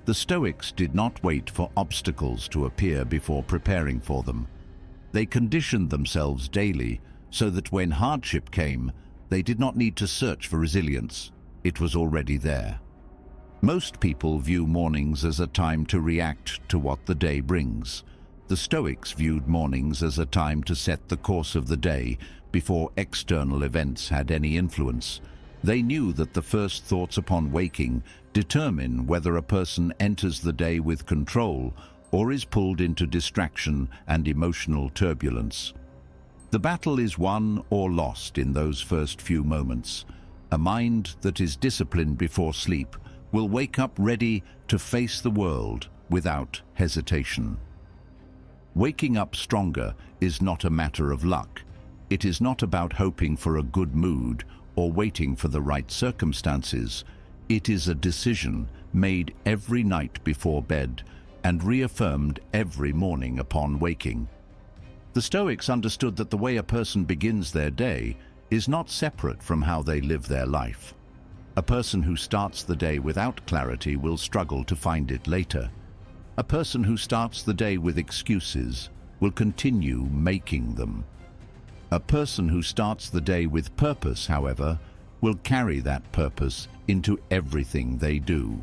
The Stoics did not wait for obstacles to appear before preparing for them. They conditioned themselves daily so that when hardship came, they did not need to search for resilience. It was already there. Most people view mornings as a time to react to what the day brings. The Stoics viewed mornings as a time to set the course of the day before external events had any influence. They knew that the first thoughts upon waking determine whether a person enters the day with control or is pulled into distraction and emotional turbulence. The battle is won or lost in those first few moments. A mind that is disciplined before sleep will wake up ready to face the world without hesitation. Waking up stronger is not a matter of luck. It is not about hoping for a good mood or waiting for the right circumstances. It is a decision made every night before bed and reaffirmed every morning upon waking. The Stoics understood that the way a person begins their day is not separate from how they live their life. A person who starts the day without clarity will struggle to find it later. A person who starts the day with excuses will continue making them. A person who starts the day with purpose, however, will carry that purpose into everything they do.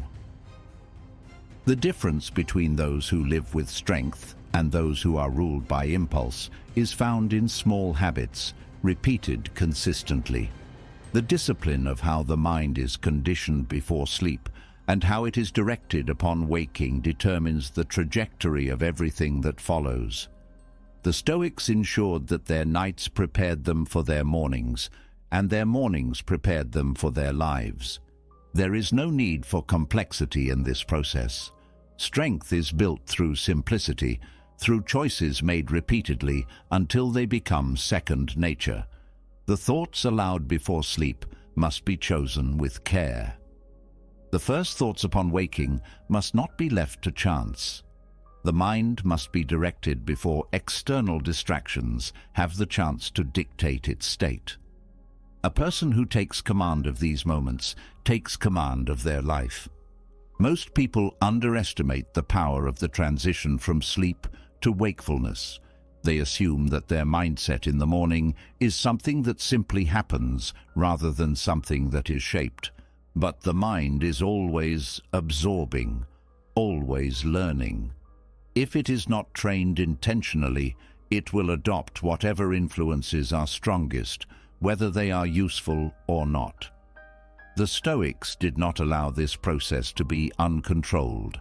The difference between those who live with strength and those who are ruled by impulse is found in small habits, repeated consistently. The discipline of how the mind is conditioned before sleep and how it is directed upon waking determines the trajectory of everything that follows. The Stoics ensured that their nights prepared them for their mornings, and their mornings prepared them for their lives. There is no need for complexity in this process. Strength is built through simplicity, through choices made repeatedly until they become second nature. The thoughts allowed before sleep must be chosen with care. The first thoughts upon waking must not be left to chance. The mind must be directed before external distractions have the chance to dictate its state. A person who takes command of these moments takes command of their life. Most people underestimate the power of the transition from sleep to wakefulness. They assume that their mindset in the morning is something that simply happens rather than something that is shaped. But the mind is always absorbing, always learning. If it is not trained intentionally, it will adopt whatever influences are strongest, whether they are useful or not. The Stoics did not allow this process to be uncontrolled.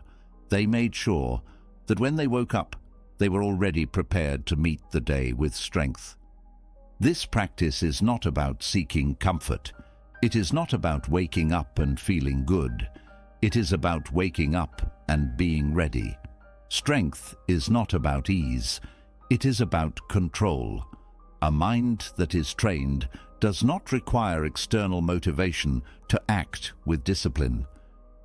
They made sure that when they woke up, they were already prepared to meet the day with strength. This practice is not about seeking comfort. It is not about waking up and feeling good. It is about waking up and being ready. Strength is not about ease. It is about control. A mind that is trained does not require external motivation to act with discipline.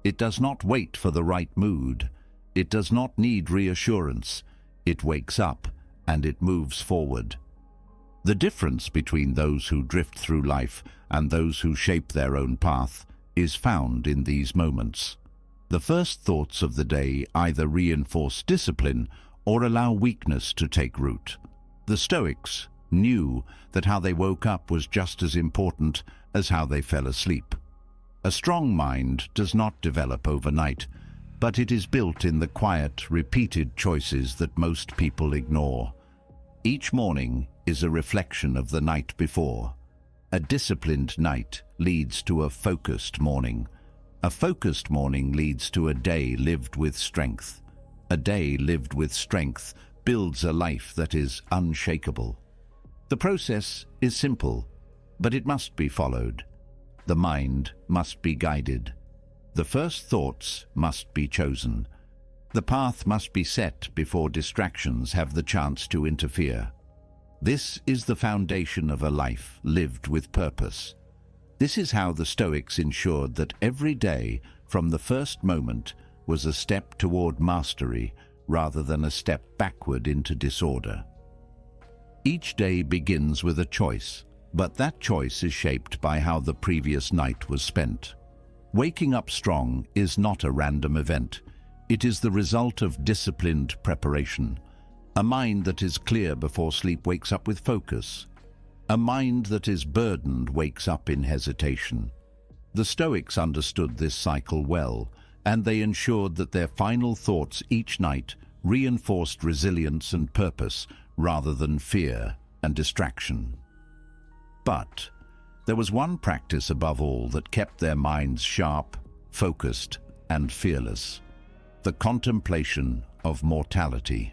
It does not wait for the right mood. It does not need reassurance. It wakes up and it moves forward. The difference between those who drift through life and those who shape their own path is found in these moments. The first thoughts of the day either reinforce discipline or allow weakness to take root. The Stoics knew that how they woke up was just as important as how they fell asleep. A strong mind does not develop overnight, but it is built in the quiet, repeated choices that most people ignore. Each morning is a reflection of the night before. A disciplined night leads to a focused morning. A focused morning leads to a day lived with strength. A day lived with strength builds a life that is unshakable. The process is simple, but it must be followed. The mind must be guided. The first thoughts must be chosen. The path must be set before distractions have the chance to interfere. This is the foundation of a life lived with purpose. This is how the Stoics ensured that every day, from the first moment, was a step toward mastery rather than a step backward into disorder. Each day begins with a choice, but that choice is shaped by how the previous night was spent. Waking up strong is not a random event. It is the result of disciplined preparation. A mind that is clear before sleep wakes up with focus. A mind that is burdened wakes up in hesitation. The Stoics understood this cycle well, and they ensured that their final thoughts each night reinforced resilience and purpose rather than fear and distraction. But there was one practice above all that kept their minds sharp, focused, and fearless: the contemplation of mortality.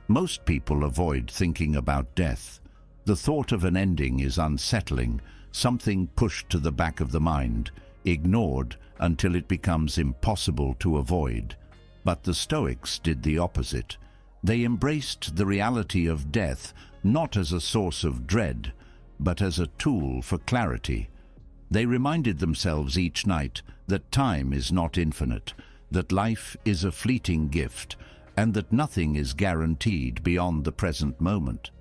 Most people avoid thinking about death. The thought of an ending is unsettling, something pushed to the back of the mind, ignored until it becomes impossible to avoid. But the Stoics did the opposite. They embraced the reality of death not as a source of dread, but as a tool for clarity. They reminded themselves each night that time is not infinite, that life is a fleeting gift, and that nothing is guaranteed beyond the present moment.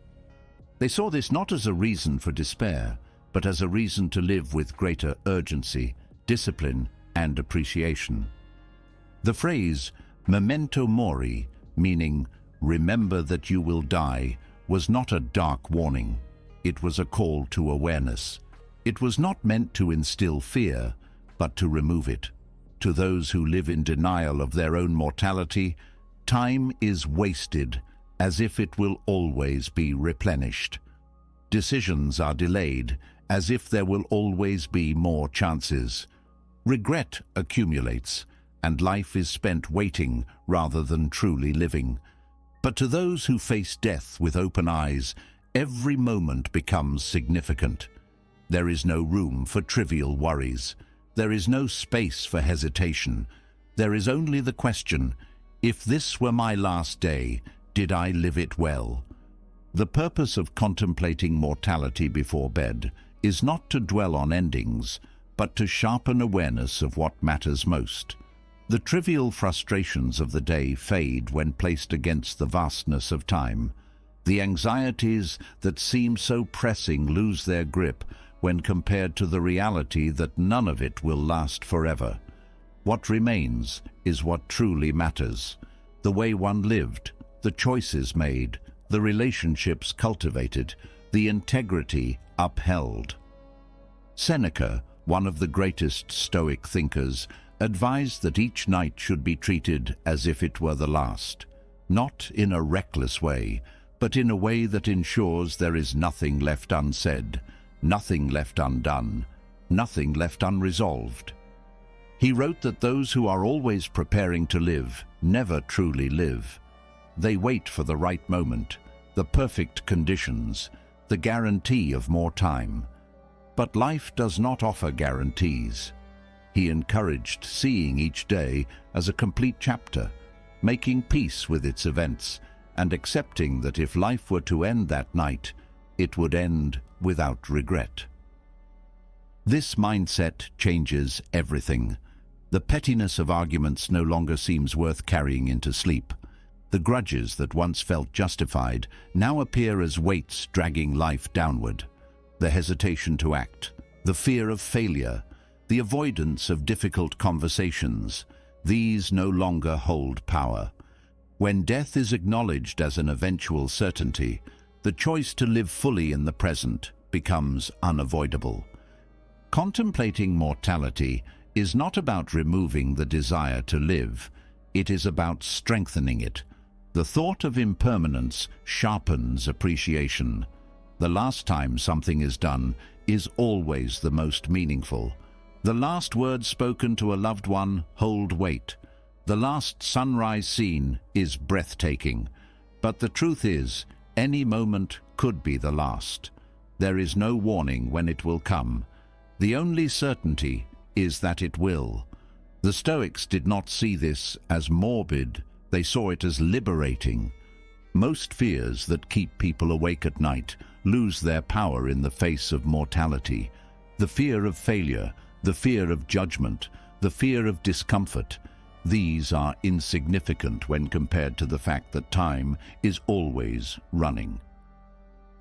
They saw this not as a reason for despair, but as a reason to live with greater urgency, discipline, and appreciation. The phrase memento mori, meaning remember that you will die, was not a dark warning. It was a call to awareness. It was not meant to instill fear, but to remove it. To those who live in denial of their own mortality, time is wasted as if it will always be replenished. Decisions are delayed as if there will always be more chances. Regret accumulates, and life is spent waiting rather than truly living. But to those who face death with open eyes, every moment becomes significant. There is no room for trivial worries. There is no space for hesitation. There is only the question, if this were my last day, did I live it well? The purpose of contemplating mortality before bed is not to dwell on endings, but to sharpen awareness of what matters most. The trivial frustrations of the day fade when placed against the vastness of time. The anxieties that seem so pressing lose their grip when compared to the reality that none of it will last forever. What remains is what truly matters: the way one lived, the choices made, the relationships cultivated, the integrity upheld. Seneca, one of the greatest Stoic thinkers, advised that each night should be treated as if it were the last, not in a reckless way, but in a way that ensures there is nothing left unsaid, nothing left undone, nothing left unresolved. He wrote that those who are always preparing to live never truly live. They wait for the right moment, the perfect conditions, the guarantee of more time. But life does not offer guarantees. He encouraged seeing each day as a complete chapter, making peace with its events, and accepting that if life were to end that night, it would end without regret. This mindset changes everything. The pettiness of arguments no longer seems worth carrying into sleep. The grudges that once felt justified now appear as weights dragging life downward. The hesitation to act, the fear of failure, the avoidance of difficult conversations, these no longer hold power. When death is acknowledged as an eventual certainty, the choice to live fully in the present becomes unavoidable. Contemplating mortality is not about removing the desire to live. It is about strengthening it. The thought of impermanence sharpens appreciation. The last time something is done is always the most meaningful. The last words spoken to a loved one hold weight. The last sunrise seen is breathtaking. But the truth is, any moment could be the last. There is no warning when it will come. The only certainty is that it will. The Stoics did not see this as morbid, they saw it as liberating. Most fears that keep people awake at night lose their power in the face of mortality. The fear of failure, the fear of judgment, the fear of discomfort, these are insignificant when compared to the fact that time is always running.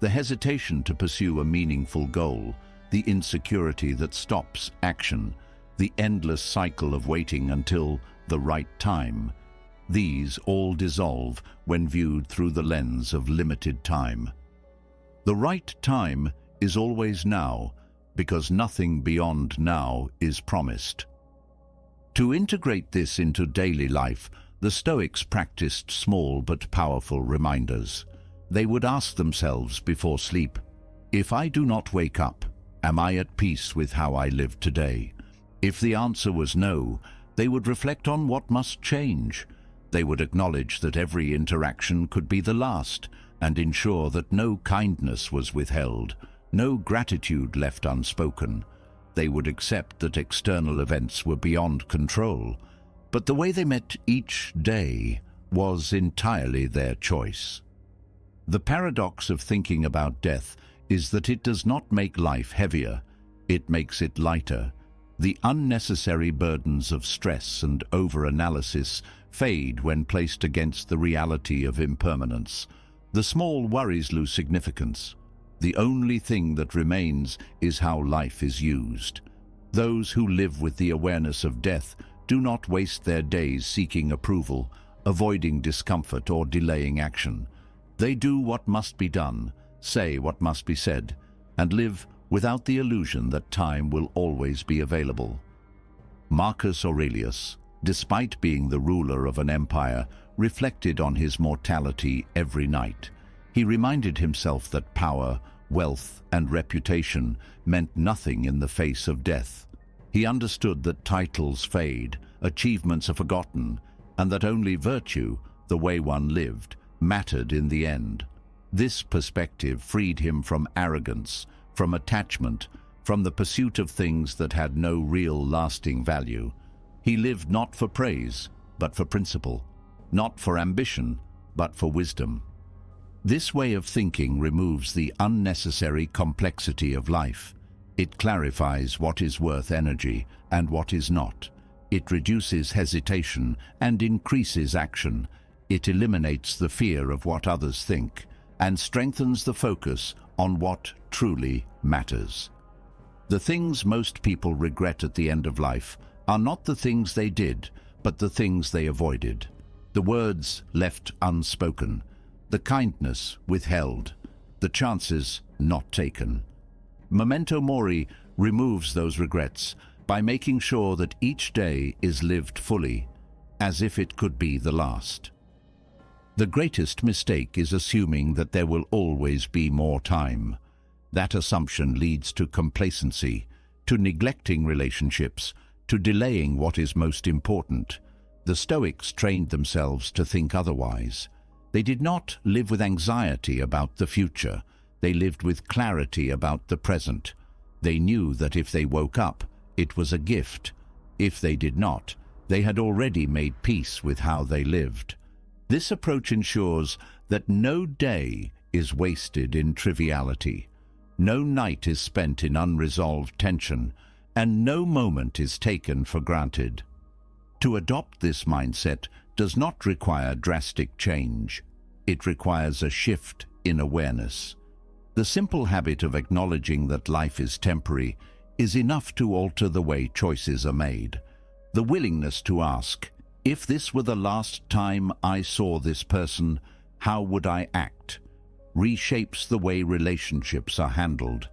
The hesitation to pursue a meaningful goal, the insecurity that stops action, the endless cycle of waiting until the right time, these all dissolve when viewed through the lens of limited time. The right time is always now, because nothing beyond now is promised. To integrate this into daily life, the Stoics practiced small but powerful reminders. They would ask themselves before sleep, "If I do not wake up, am I at peace with how I live today?" If the answer was no, they would reflect on what must change. They would acknowledge that every interaction could be the last and ensure that no kindness was withheld, no gratitude left unspoken. They would accept that external events were beyond control, but the way they met each day was entirely their choice. The paradox of thinking about death is that it does not make life heavier, it makes it lighter. The unnecessary burdens of stress and over-analysis fade when placed against the reality of impermanence. The small worries lose significance. The only thing that remains is how life is used. Those who live with the awareness of death do not waste their days seeking approval, avoiding discomfort or delaying action. They do what must be done, say what must be said, and live without the illusion that time will always be available. Marcus Aurelius, despite being the ruler of an empire, reflected on his mortality every night. He reminded himself that power, wealth, and reputation meant nothing in the face of death. He understood that titles fade, achievements are forgotten, and that only virtue, the way one lived, mattered in the end. This perspective freed him from arrogance, from attachment, from the pursuit of things that had no real lasting value. He lived not for praise, but for principle, not for ambition, but for wisdom. This way of thinking removes the unnecessary complexity of life. It clarifies what is worth energy and what is not. It reduces hesitation and increases action. It eliminates the fear of what others think and strengthens the focus on what truly matters. The things most people regret at the end of life are not the things they did, but the things they avoided. The words left unspoken, the kindness withheld, the chances not taken. Memento Mori removes those regrets by making sure that each day is lived fully, as if it could be the last. The greatest mistake is assuming that there will always be more time. That assumption leads to complacency, to neglecting relationships, to delaying what is most important. The Stoics trained themselves to think otherwise. They did not live with anxiety about the future. They lived with clarity about the present. They knew that if they woke up, it was a gift. If they did not, they had already made peace with how they lived. This approach ensures that no day is wasted in triviality. No night is spent in unresolved tension, and no moment is taken for granted. To adopt this mindset does not require drastic change. It requires a shift in awareness. The simple habit of acknowledging that life is temporary is enough to alter the way choices are made. The willingness to ask, if this were the last time I saw this person, how would I act? Reshapes the way relationships are handled.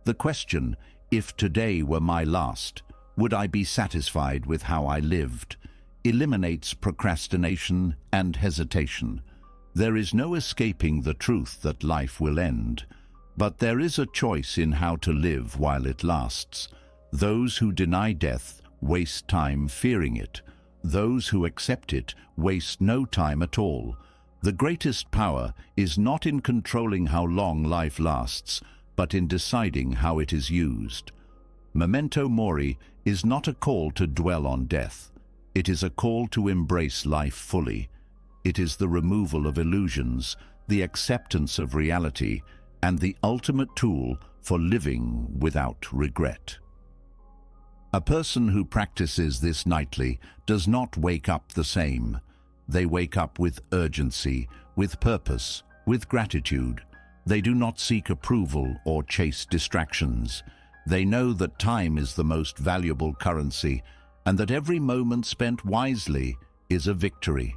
The question, if today were my last, would I be satisfied with how I lived? Eliminates procrastination and hesitation. There is no escaping the truth that life will end, but there is a choice in how to live while it lasts. Those who deny death waste time fearing it. Those who accept it waste no time at all. The greatest power is not in controlling how long life lasts, but in deciding how it is used. Memento Mori is not a call to dwell on death, It is a call to embrace life fully. It is the removal of illusions, the acceptance of reality, and the ultimate tool for living without regret. A person who practices this nightly does not wake up the same. They wake up with urgency, with purpose, with gratitude. They do not seek approval or chase distractions. They know that time is the most valuable currency and that every moment spent wisely is a victory.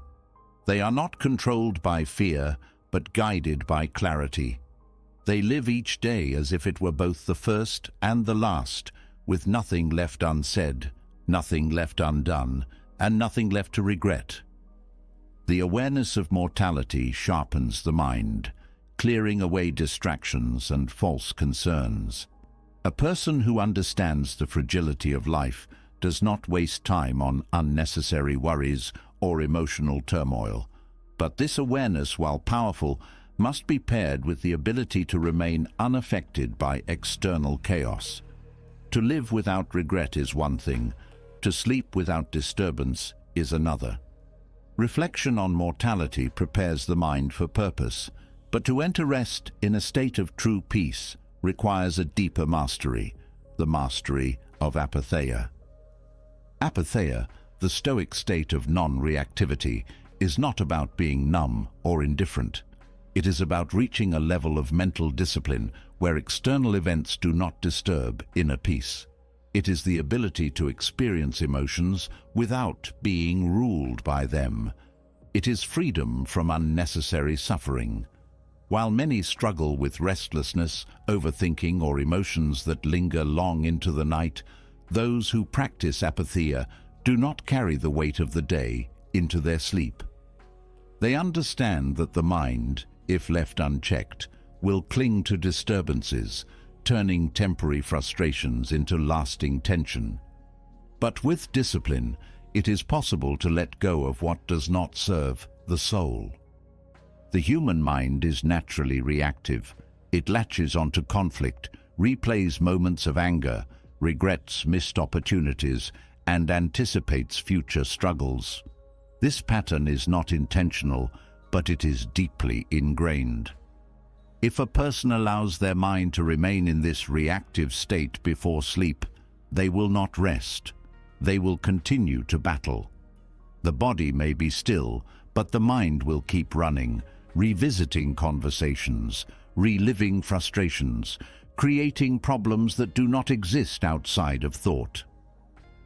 They are not controlled by fear, but guided by clarity. They live each day as if it were both the first and the last, with nothing left unsaid, nothing left undone, and nothing left to regret. The awareness of mortality sharpens the mind, clearing away distractions and false concerns. A person who understands the fragility of life does not waste time on unnecessary worries or emotional turmoil. But this awareness, while powerful, must be paired with the ability to remain unaffected by external chaos. To live without regret is one thing, to sleep without disturbance is another. Reflection on mortality prepares the mind for purpose, but to enter rest in a state of true peace requires a deeper mastery, the mastery of apatheia. Apatheia, the Stoic state of non-reactivity, is not about being numb or indifferent. It is about reaching a level of mental discipline where external events do not disturb inner peace. It is the ability to experience emotions without being ruled by them. It is freedom from unnecessary suffering. While many struggle with restlessness, overthinking, or emotions that linger long into the night, those who practice apatheia do not carry the weight of the day into their sleep. They understand that the mind, if left unchecked, will cling to disturbances, turning temporary frustrations into lasting tension. But with discipline, it is possible to let go of what does not serve the soul. The human mind is naturally reactive. It latches onto conflict, replays moments of anger, regrets missed opportunities, and anticipates future struggles. This pattern is not intentional, but it is deeply ingrained. If a person allows their mind to remain in this reactive state before sleep, they will not rest. They will continue to battle. The body may be still, but the mind will keep running, revisiting conversations, reliving frustrations, creating problems that do not exist outside of thought.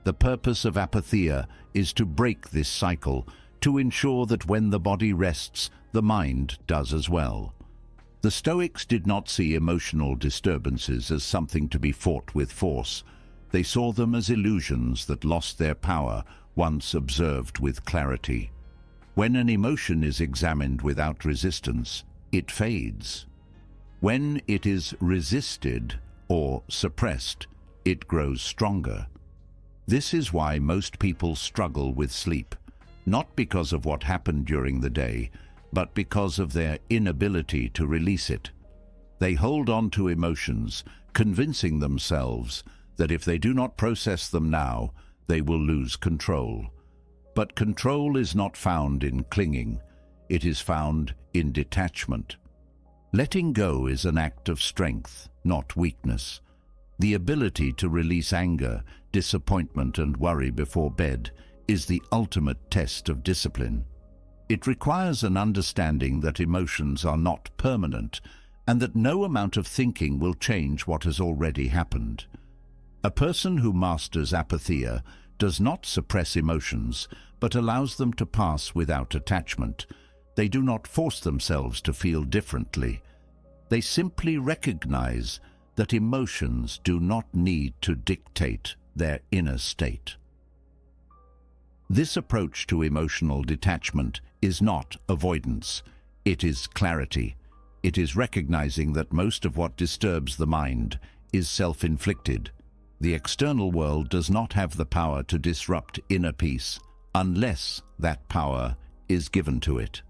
The purpose of apatheia is to break this cycle, to ensure that when the body rests, the mind does as well. The Stoics did not see emotional disturbances as something to be fought with force. They saw them as illusions that lost their power once observed with clarity. When an emotion is examined without resistance, it fades. When it is resisted or suppressed, it grows stronger. This is why most people struggle with sleep, not because of what happened during the day, but because of their inability to release it. They hold on to emotions, convincing themselves that if they do not process them now, they will lose control. But control is not found in clinging, it is found in detachment. Letting go is an act of strength, not weakness. The ability to release anger, disappointment, and worry before bed is the ultimate test of discipline. It requires an understanding that emotions are not permanent and that no amount of thinking will change what has already happened. A person who masters apatheia does not suppress emotions, but allows them to pass without attachment. They do not force themselves to feel differently. They simply recognize that emotions do not need to dictate their inner state. This approach to emotional detachment is not avoidance, it is clarity. It is recognizing that most of what disturbs the mind is self-inflicted. The external world does not have the power to disrupt inner peace unless that power is given to it.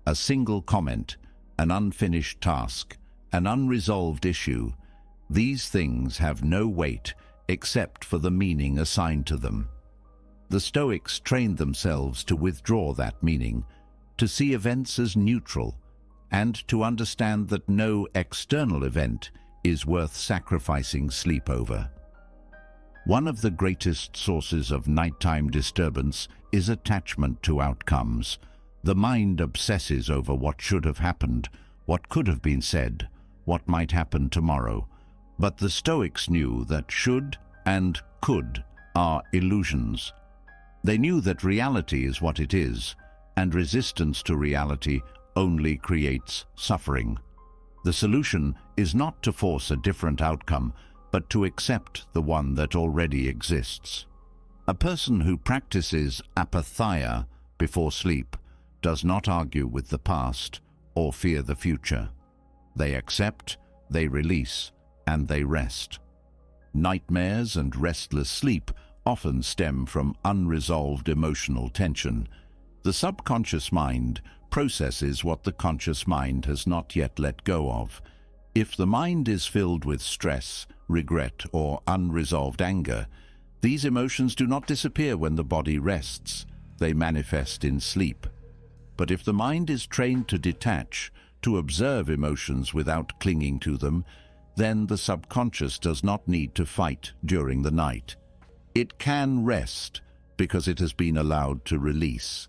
A single comment, an unfinished task, an unresolved issue, these things have no weight except for the meaning assigned to them. The Stoics trained themselves to withdraw that meaning, to see events as neutral, and to understand that no external event is worth sacrificing sleep over. One of the greatest sources of nighttime disturbance is attachment to outcomes. The mind obsesses over what should have happened, what could have been said, what might happen tomorrow. But the Stoics knew that should and could are illusions. They knew that reality is what it is, and resistance to reality only creates suffering. The solution is not to force a different outcome, but to accept the one that already exists. A person who practices apatheia before sleep does not argue with the past or fear the future. They accept, they release, and they rest. Nightmares and restless sleep often stem from unresolved emotional tension. The subconscious mind processes what the conscious mind has not yet let go of. If the mind is filled with stress, regret, or unresolved anger, these emotions do not disappear when the body rests. They manifest in sleep. But if the mind is trained to detach, to observe emotions without clinging to them, then the subconscious does not need to fight during the night. It can rest because it has been allowed to release.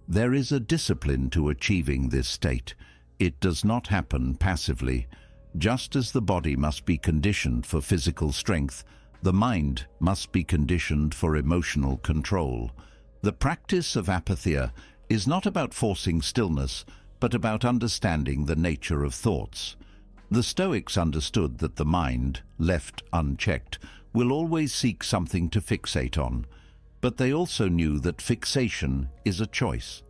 There is a discipline to achieving this state. It does not happen passively. Just as the body must be conditioned for physical strength, the mind must be conditioned for emotional control. The practice of apatheia is not about forcing stillness, but about understanding the nature of thoughts. The Stoics understood that the mind, left unchecked, will always seek something to fixate on, but they also knew that fixation is a choice.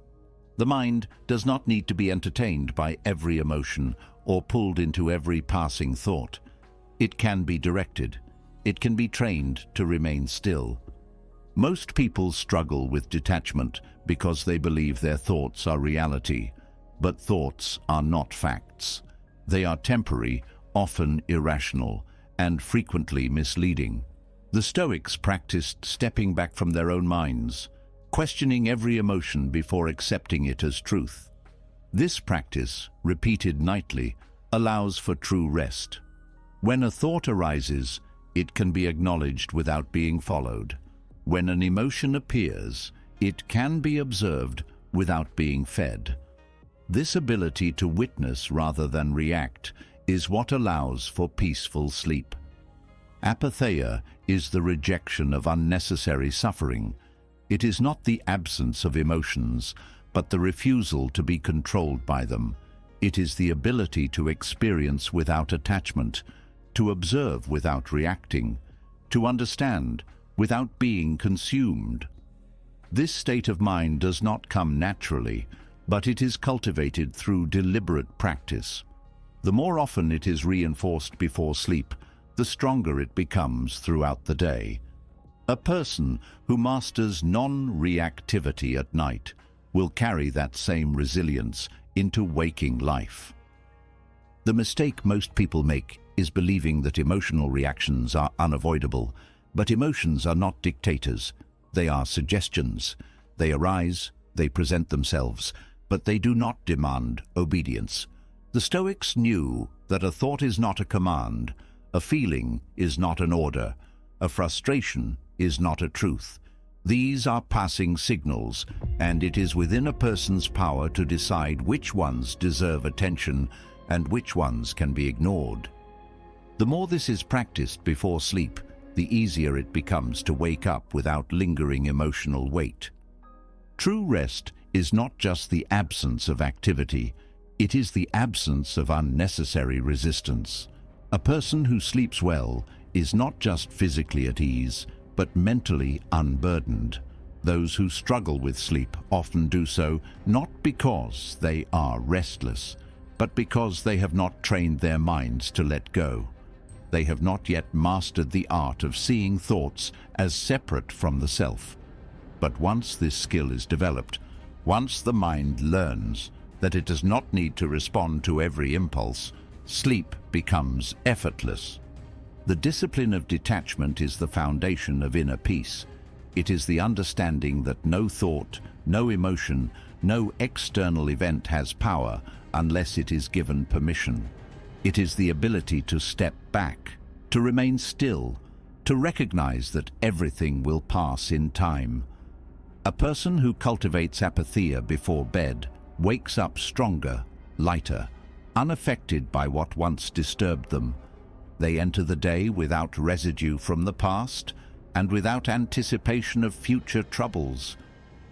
The mind does not need to be entertained by every emotion or pulled into every passing thought. It can be directed. It can be trained to remain still. Most people struggle with detachment because they believe their thoughts are reality, but thoughts are not facts. They are temporary, often irrational, and frequently misleading. The Stoics practiced stepping back from their own minds, questioning every emotion before accepting it as truth. This practice, repeated nightly, allows for true rest. When a thought arises, it can be acknowledged without being followed. When an emotion appears, it can be observed without being fed. This ability to witness rather than react is what allows for peaceful sleep. Apatheia is the rejection of unnecessary suffering. It is not the absence of emotions, but the refusal to be controlled by them. It is the ability to experience without attachment, to observe without reacting, to understand without being consumed. This state of mind does not come naturally, but it is cultivated through deliberate practice. The more often it is reinforced before sleep, the stronger it becomes throughout the day. A person who masters non-reactivity at night will carry that same resilience into waking life. The mistake most people make is believing that emotional reactions are unavoidable, but emotions are not dictators. They are suggestions. They arise, they present themselves, but they do not demand obedience. The Stoics knew that a thought is not a command, a feeling is not an order, a frustration is not a truth. These are passing signals, and it is within a person's power to decide which ones deserve attention and which ones can be ignored. The more this is practiced before sleep, the easier it becomes to wake up without lingering emotional weight. True rest is not just the absence of activity, it is the absence of unnecessary resistance. A person who sleeps well is not just physically at ease, but mentally unburdened. Those who struggle with sleep often do so not because they are restless, but because they have not trained their minds to let go. They have not yet mastered the art of seeing thoughts as separate from the self. But once this skill is developed, once the mind learns that it does not need to respond to every impulse, sleep becomes effortless. The discipline of detachment is the foundation of inner peace. It is the understanding that no thought, no emotion, no external event has power unless it is given permission. It is the ability to step back, to remain still, to recognize that everything will pass in time. A person who cultivates apatheia before bed wakes up stronger, lighter, unaffected by what once disturbed them. They enter the day without residue from the past and without anticipation of future troubles.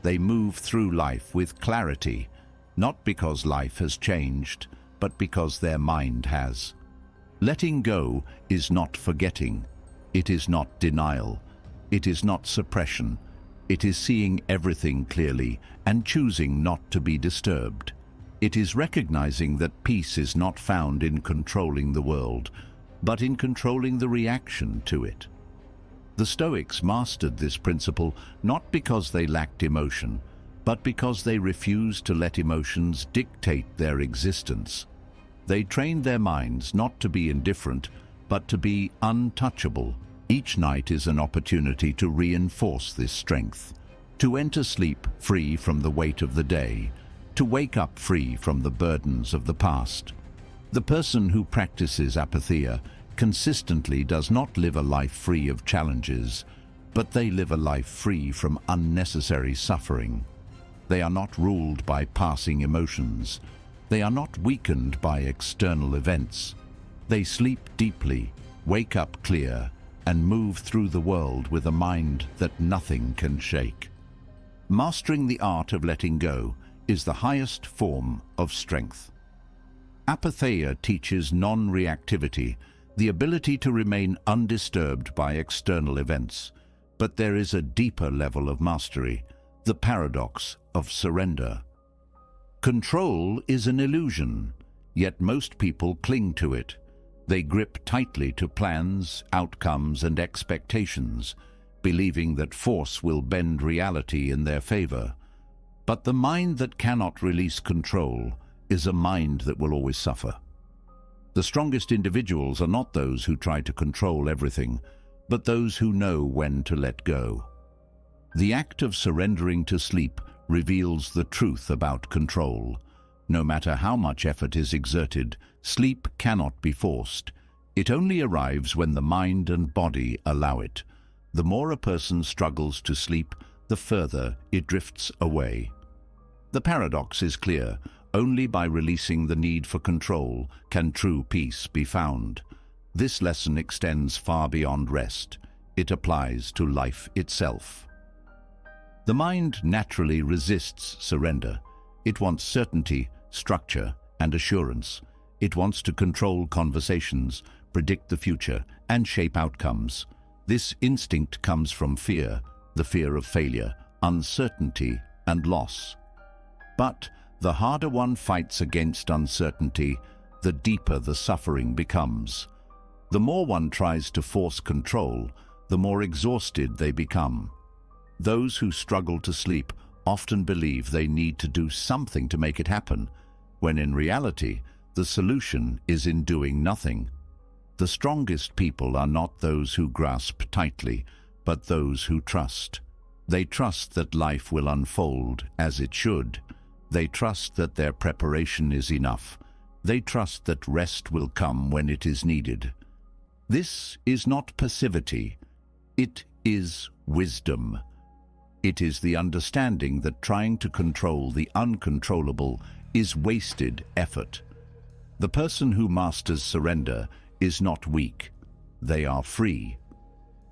They move through life with clarity, not because life has changed, but because their mind has. Letting go is not forgetting. It is not denial. It is not suppression. It is seeing everything clearly and choosing not to be disturbed. It is recognizing that peace is not found in controlling the world, but in controlling the reaction to it. The Stoics mastered this principle not because they lacked emotion, but because they refused to let emotions dictate their existence. They trained their minds not to be indifferent, but to be untouchable. Each night is an opportunity to reinforce this strength, to enter sleep free from the weight of the day, to wake up free from the burdens of the past. The person who practices apatheia consistently does not live a life free of challenges, but they live a life free from unnecessary suffering. They are not ruled by passing emotions. They are not weakened by external events. They sleep deeply, wake up clear, and move through the world with a mind that nothing can shake. Mastering the art of letting go is the highest form of strength. Apatheia teaches non-reactivity, the ability to remain undisturbed by external events. But there is a deeper level of mastery, the paradox of surrender. Control is an illusion, yet most people cling to it. They grip tightly to plans, outcomes, and expectations, believing that force will bend reality in their favor. But the mind that cannot release control is a mind that will always suffer. The strongest individuals are not those who try to control everything, but those who know when to let go. The act of surrendering to sleep reveals the truth about control. No matter how much effort is exerted, sleep cannot be forced. It only arrives when the mind and body allow it. The more a person struggles to sleep, the further it drifts away. The paradox is clear. Only by releasing the need for control can true peace be found. This lesson extends far beyond rest. It applies to life itself. The mind naturally resists surrender. It wants certainty, structure, and assurance. It wants to control conversations, predict the future, and shape outcomes. This instinct comes from fear, the fear of failure, uncertainty, and loss. But the harder one fights against uncertainty, the deeper the suffering becomes. The more one tries to force control, the more exhausted they become. Those who struggle to sleep often believe they need to do something to make it happen, when in reality, the solution is in doing nothing. The strongest people are not those who grasp tightly, but those who trust. They trust that life will unfold as it should. They trust that their preparation is enough. They trust that rest will come when it is needed. This is not passivity. It is wisdom. It is the understanding that trying to control the uncontrollable is wasted effort. The person who masters surrender is not weak. They are free.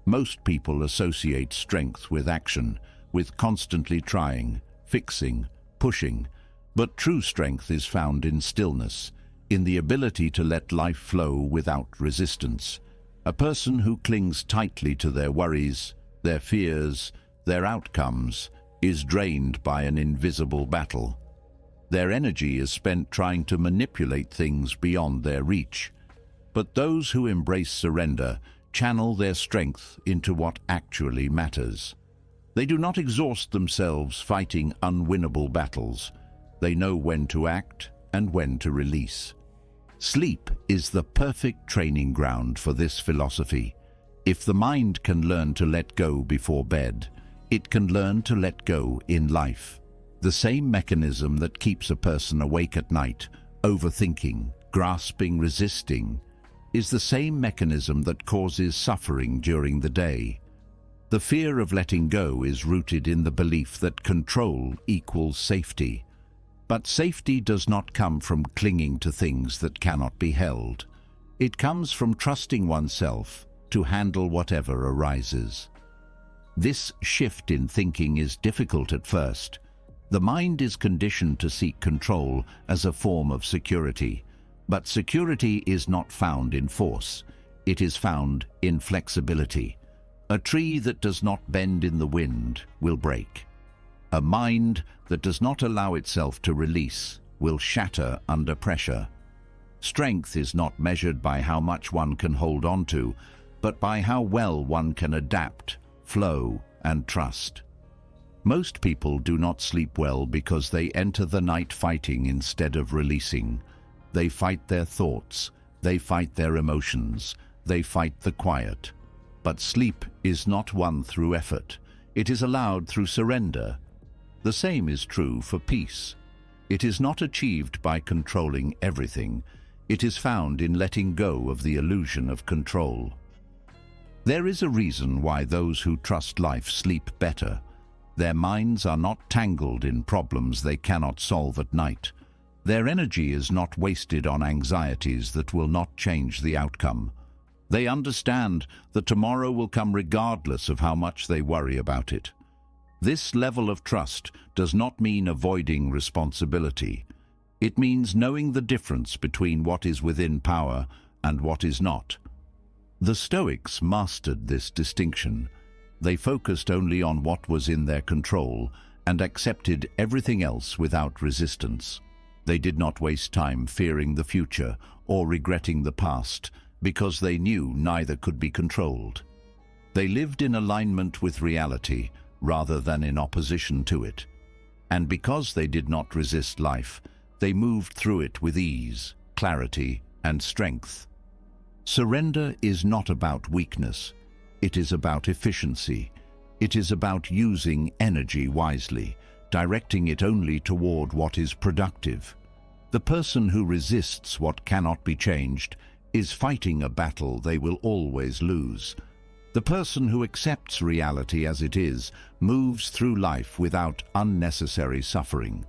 Most people associate strength with action, with constantly trying, fixing, pushing. But true strength is found in stillness, in the ability to let life flow without resistance. A person who clings tightly to their worries, their fears, their outcomes, is drained by an invisible battle. Their energy is spent trying to manipulate things beyond their reach. But those who embrace surrender channel their strength into what actually matters. They do not exhaust themselves fighting unwinnable battles. They know when to act and when to release. Sleep is the perfect training ground for this philosophy. If the mind can learn to let go before bed, it can learn to let go in life. The same mechanism that keeps a person awake at night, overthinking, grasping, resisting, is the same mechanism that causes suffering during the day. The fear of letting go is rooted in the belief that control equals safety. But safety does not come from clinging to things that cannot be held. It comes from trusting oneself to handle whatever arises. This shift in thinking is difficult at first. The mind is conditioned to seek control as a form of security. But security is not found in force. It is found in flexibility. A tree that does not bend in the wind will break. A mind that does not allow itself to release will shatter under pressure. Strength is not measured by how much one can hold on to, but by how well one can adapt, flow, and trust. Most people do not sleep well because they enter the night fighting instead of releasing. They fight their thoughts, they fight their emotions, they fight the quiet. But sleep is not won through effort. It is allowed through surrender. The same is true for peace. It is not achieved by controlling everything. It is found in letting go of the illusion of control. There is a reason why those who trust life sleep better. Their minds are not tangled in problems they cannot solve at night. Their energy is not wasted on anxieties that will not change the outcome. They understand that tomorrow will come regardless of how much they worry about it. This level of trust does not mean avoiding responsibility. It means knowing the difference between what is within power and what is not. The Stoics mastered this distinction. They focused only on what was in their control and accepted everything else without resistance. They did not waste time fearing the future or regretting the past because they knew neither could be controlled. They lived in alignment with reality rather than in opposition to it. And because they did not resist life, they moved through it with ease, clarity, and strength. Surrender is not about weakness. It is about efficiency. It is about using energy wisely, directing it only toward what is productive. The person who resists what cannot be changed is fighting a battle they will always lose. The person who accepts reality as it is moves through life without unnecessary suffering.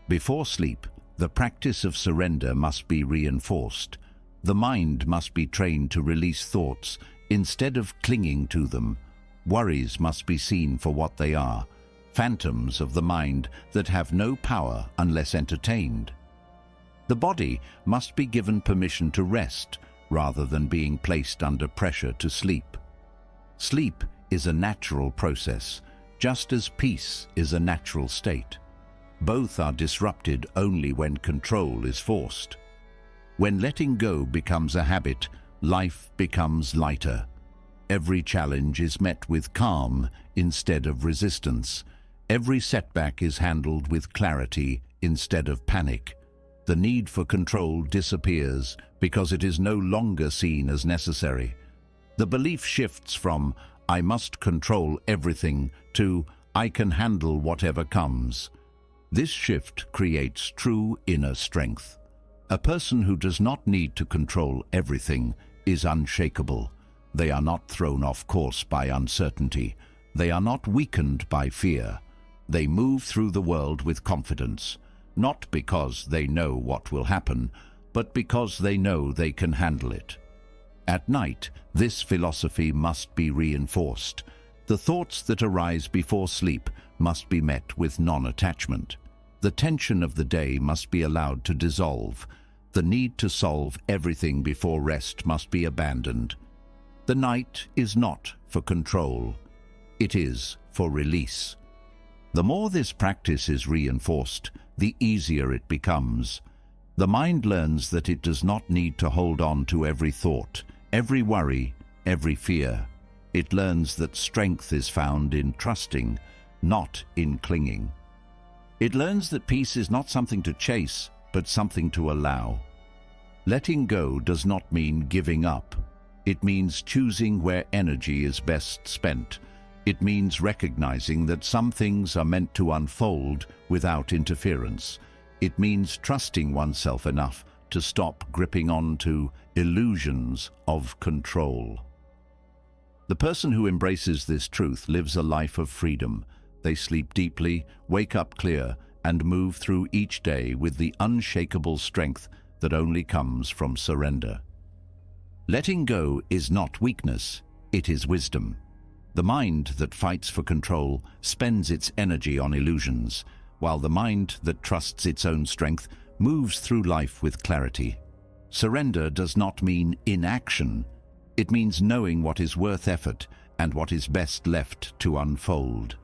Before sleep, the practice of surrender must be reinforced. The mind must be trained to release thoughts instead of clinging to them. Worries must be seen for what they are, phantoms of the mind that have no power unless entertained. The body must be given permission to rest rather than being placed under pressure to sleep. Sleep is a natural process, just as peace is a natural state. Both are disrupted only when control is forced. When letting go becomes a habit, life becomes lighter. Every challenge is met with calm instead of resistance. Every setback is handled with clarity instead of panic. The need for control disappears because it is no longer seen as necessary. The belief shifts from "I must control everything" to "I can handle whatever comes." This shift creates true inner strength. A person who does not need to control everything is unshakable. They are not thrown off course by uncertainty. They are not weakened by fear. They move through the world with confidence, not because they know what will happen, but because they know they can handle it. At night, this philosophy must be reinforced. The thoughts that arise before sleep must be met with non-attachment. The tension of the day must be allowed to dissolve. The need to solve everything before rest must be abandoned. The night is not for control. It is for release. The more this practice is reinforced, the easier it becomes. The mind learns that it does not need to hold on to every thought, every worry, every fear. It learns that strength is found in trusting, not in clinging. It learns that peace is not something to chase, but something to allow. Letting go does not mean giving up. It means choosing where energy is best spent. It means recognizing that some things are meant to unfold without interference. It means trusting oneself enough to stop gripping on to illusions of control. The person who embraces this truth lives a life of freedom. They sleep deeply, wake up clear, and move through each day with the unshakable strength that only comes from surrender. Letting go is not weakness, it is wisdom. The mind that fights for control spends its energy on illusions, while the mind that trusts its own strength moves through life with clarity. Surrender does not mean inaction. It means knowing what is worth effort and what is best left to unfold.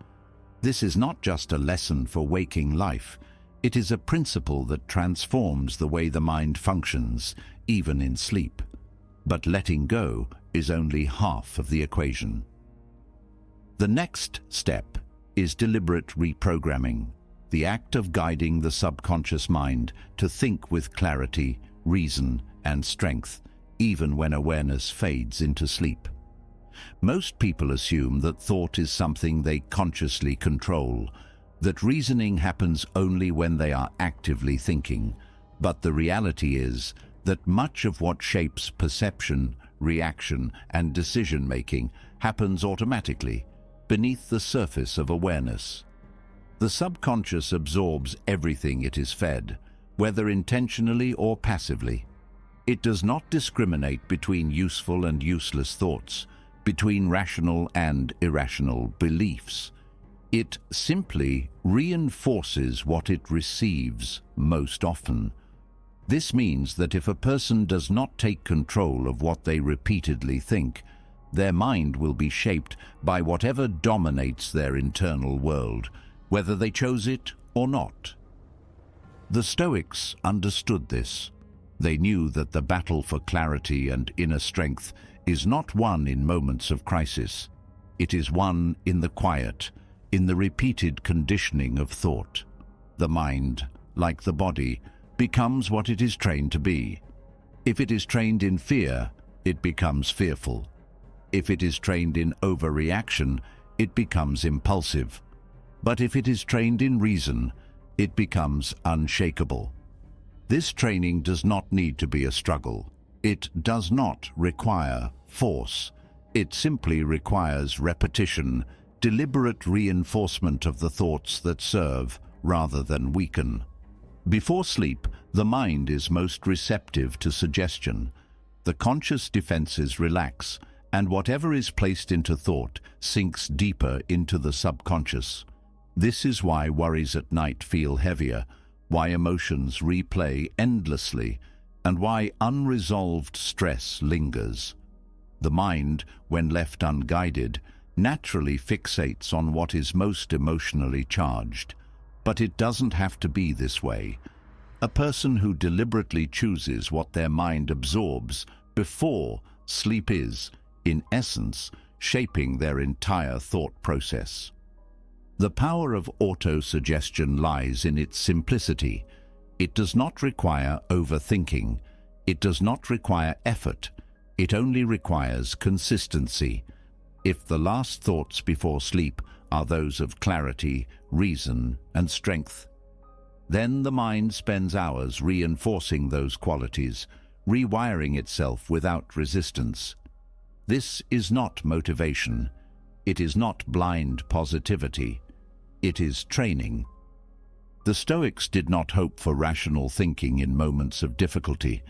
This is not just a lesson for waking life. It is a principle that transforms the way the mind functions, even in sleep. But letting go is only half of the equation. The next step is deliberate reprogramming, the act of guiding the subconscious mind to think with clarity, reason, and strength, even when awareness fades into sleep. Most people assume that thought is something they consciously control, that reasoning happens only when they are actively thinking. But the reality is that much of what shapes perception, reaction, and decision-making happens automatically, beneath the surface of awareness. The subconscious absorbs everything it is fed, whether intentionally or passively. It does not discriminate between useful and useless thoughts, between rational and irrational beliefs. It simply reinforces what it receives most often. This means that if a person does not take control of what they repeatedly think, their mind will be shaped by whatever dominates their internal world, whether they chose it or not. The Stoics understood this. They knew that the battle for clarity and inner strength is not won in moments of crisis. It is won in the quiet, in the repeated conditioning of thought. The mind, like the body, becomes what it is trained to be. If it is trained in fear, it becomes fearful. If it is trained in overreaction, it becomes impulsive. But if it is trained in reason, it becomes unshakable. This training does not need to be a struggle. It does not require force. It simply requires repetition, deliberate reinforcement of the thoughts that serve rather than weaken. Before sleep, the mind is most receptive to suggestion. The conscious defenses relax, and whatever is placed into thought sinks deeper into the subconscious. This is why worries at night feel heavier, why emotions replay endlessly, and why unresolved stress lingers. The mind, when left unguided, naturally fixates on what is most emotionally charged. But it doesn't have to be this way. A person who deliberately chooses what their mind absorbs before sleep is, in essence, shaping their entire thought process. The power of auto-suggestion lies in its simplicity. It does not require overthinking. It does not require effort. It only requires consistency. If the last thoughts before sleep are those of clarity, reason, and strength, then the mind spends hours reinforcing those qualities, rewiring itself without resistance. This is not motivation. It is not blind positivity. It is training. The Stoics did not hope for rational thinking in moments of difficulty.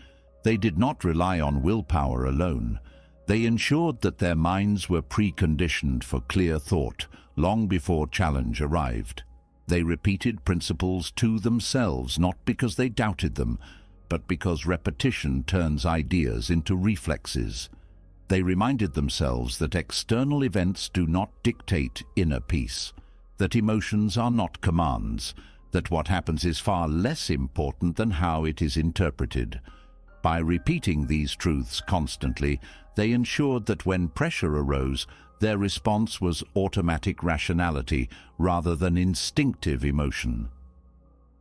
They did not rely on willpower alone. They ensured that their minds were preconditioned for clear thought long before challenge arrived. They repeated principles to themselves, not because they doubted them, but because repetition turns ideas into reflexes. They reminded themselves that external events do not dictate inner peace, that emotions are not commands, that what happens is far less important than how it is interpreted. By repeating these truths constantly, they ensured that when pressure arose, their response was automatic rationality rather than instinctive emotion.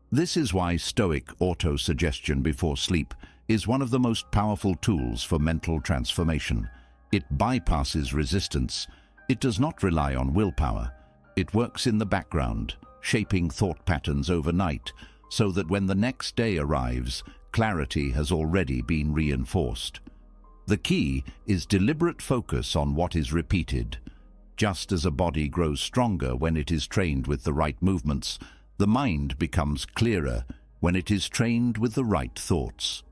This is why Stoic auto-suggestion before sleep is one of the most powerful tools for mental transformation. It bypasses resistance. It does not rely on willpower. It works in the background, shaping thought patterns overnight, so that when the next day arrives, clarity has already been reinforced. The key is deliberate focus on what is repeated. Just as a body grows stronger when it is trained with the right movements, the mind becomes clearer when it is trained with the right thoughts.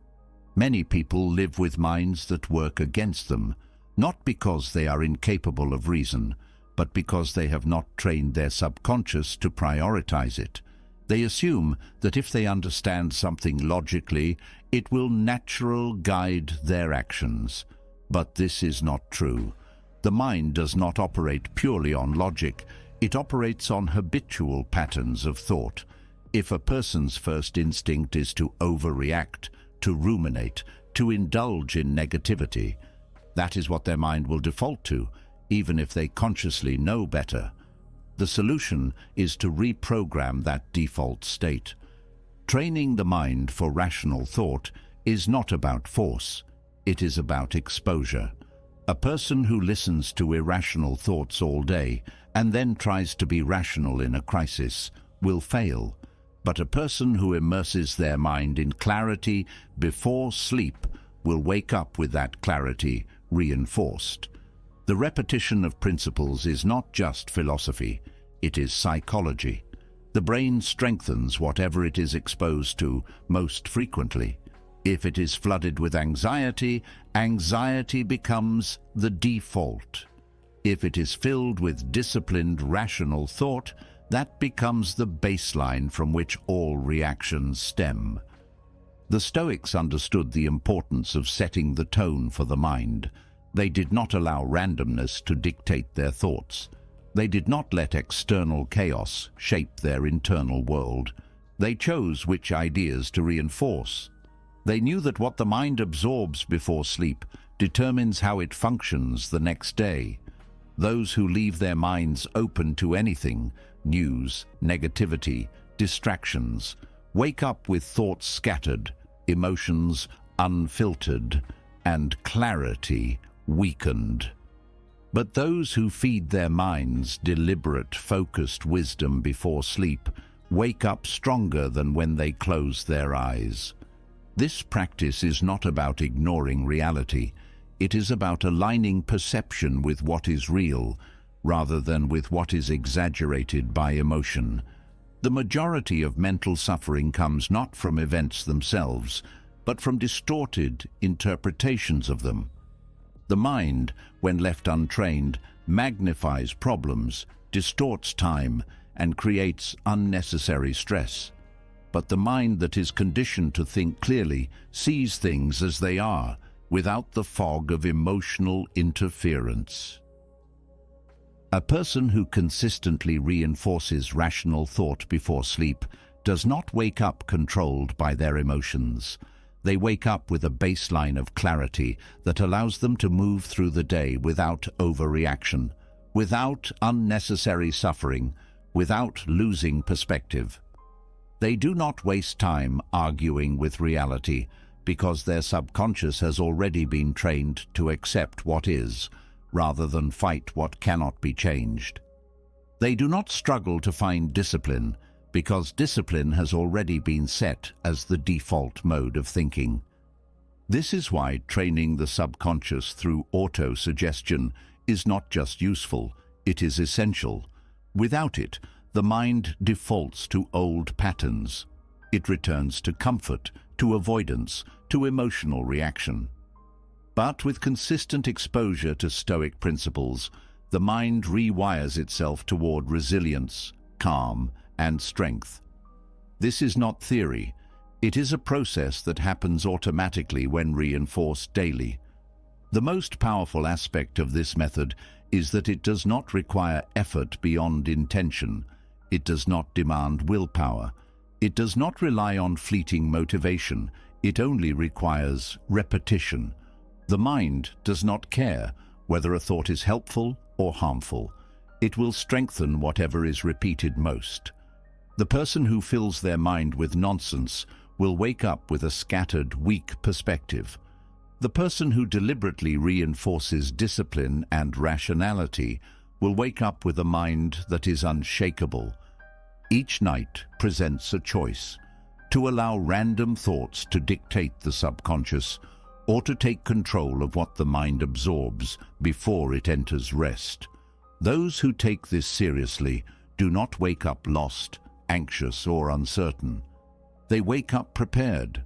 Many people live with minds that work against them, not because they are incapable of reason, but because they have not trained their subconscious to prioritize it. They assume that if they understand something logically, it will naturally guide their actions. But this is not true. The mind does not operate purely on logic. It operates on habitual patterns of thought. If a person's first instinct is to overreact, to ruminate, to indulge in negativity, that is what their mind will default to, even if they consciously know better. The solution is to reprogram that default state. Training the mind for rational thought is not about force. It is about exposure. A person who listens to irrational thoughts all day and then tries to be rational in a crisis will fail. But a person who immerses their mind in clarity before sleep will wake up with that clarity reinforced. The repetition of principles is not just philosophy, it is psychology. The brain strengthens whatever it is exposed to most frequently. If it is flooded with anxiety, anxiety becomes the default. If it is filled with disciplined, rational thought, that becomes the baseline from which all reactions stem. The Stoics understood the importance of setting the tone for the mind. They did not allow randomness to dictate their thoughts. They did not let external chaos shape their internal world. They chose which ideas to reinforce. They knew that what the mind absorbs before sleep determines how it functions the next day. Those who leave their minds open to anything, news, negativity, distractions, wake up with thoughts scattered, emotions unfiltered, and clarity weakened. But those who feed their minds deliberate, focused wisdom before sleep wake up stronger than when they close their eyes. This practice is not about ignoring reality. It is about aligning perception with what is real, rather than with what is exaggerated by emotion. The majority of mental suffering comes not from events themselves, but from distorted interpretations of them. The mind, when left untrained, magnifies problems, distorts time, and creates unnecessary stress. But the mind that is conditioned to think clearly sees things as they are, without the fog of emotional interference. A person who consistently reinforces rational thought before sleep does not wake up controlled by their emotions. They wake up with a baseline of clarity that allows them to move through the day without overreaction, without unnecessary suffering, without losing perspective. They do not waste time arguing with reality because their subconscious has already been trained to accept what is, rather than fight what cannot be changed. They do not struggle to find discipline because discipline has already been set as the default mode of thinking. This is why training the subconscious through auto-suggestion is not just useful, it is essential. Without it, the mind defaults to old patterns. It returns to comfort, to avoidance, to emotional reaction. But with consistent exposure to Stoic principles, the mind rewires itself toward resilience, calm, and strength. This is not theory. It is a process that happens automatically when reinforced daily. The most powerful aspect of this method is that it does not require effort beyond intention. It does not demand willpower. It does not rely on fleeting motivation. It only requires repetition. The mind does not care whether a thought is helpful or harmful. It will strengthen whatever is repeated most. The person who fills their mind with nonsense will wake up with a scattered, weak perspective. The person who deliberately reinforces discipline and rationality will wake up with a mind that is unshakable. Each night presents a choice: to allow random thoughts to dictate the subconscious, or to take control of what the mind absorbs before it enters rest. Those who take this seriously do not wake up lost, anxious, or uncertain. They wake up prepared.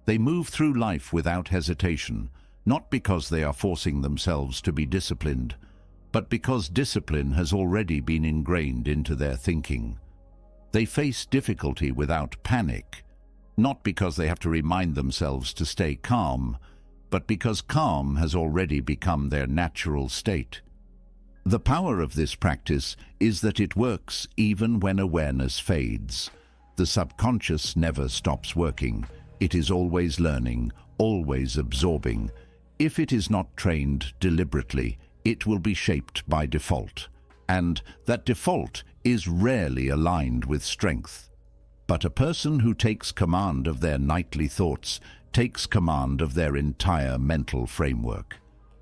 They move through life without hesitation, not because they are forcing themselves to be disciplined, but because discipline has already been ingrained into their thinking. They face difficulty without panic, not because they have to remind themselves to stay calm, but because calm has already become their natural state. The power of this practice is that it works even when awareness fades. The subconscious never stops working. It is always learning, always absorbing. If it is not trained deliberately, it will be shaped by default. And that default is rarely aligned with strength. But a person who takes command of their nightly thoughts takes command of their entire mental framework.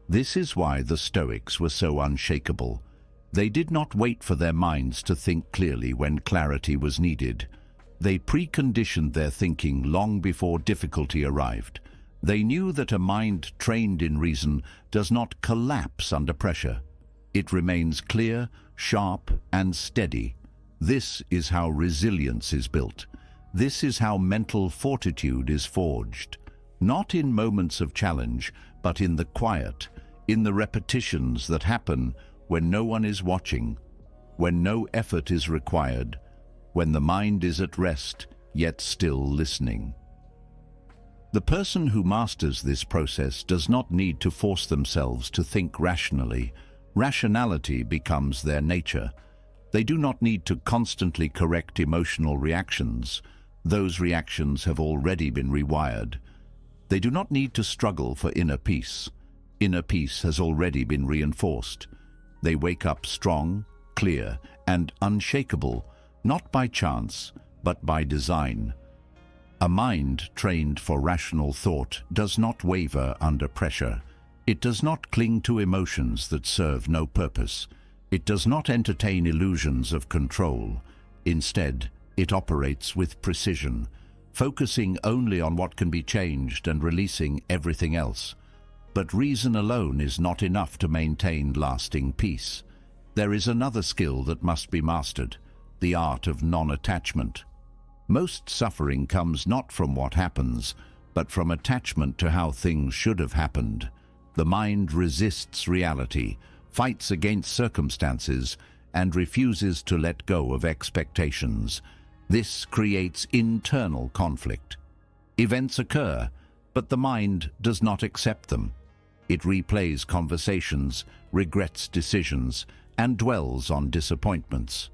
This is why the Stoics were so unshakable. They did not wait for their minds to think clearly when clarity was needed. They preconditioned their thinking long before difficulty arrived. They knew that a mind trained in reason does not collapse under pressure. It remains clear, sharp, and steady. This is how resilience is built. This is how mental fortitude is forged. Not in moments of challenge, but in the quiet, in the repetitions that happen when no one is watching, when no effort is required, when the mind is at rest, yet still listening. The person who masters this process does not need to force themselves to think rationally. Rationality becomes their nature. They do not need to constantly correct emotional reactions. Those reactions have already been rewired. They do not need to struggle for inner peace. Inner peace has already been reinforced. They wake up strong, clear, and unshakable, not by chance, but by design. A mind trained for rational thought does not waver under pressure. It does not cling to emotions that serve no purpose. It does not entertain illusions of control. Instead, it operates with precision, focusing only on what can be changed and releasing everything else. But reason alone is not enough to maintain lasting peace. There is another skill that must be mastered: the art of non-attachment. Most suffering comes not from what happens, but from attachment to how things should have happened. The mind resists reality, fights against circumstances, and refuses to let go of expectations. This creates internal conflict. Events occur, but the mind does not accept them. It replays conversations, regrets decisions, and dwells on disappointments.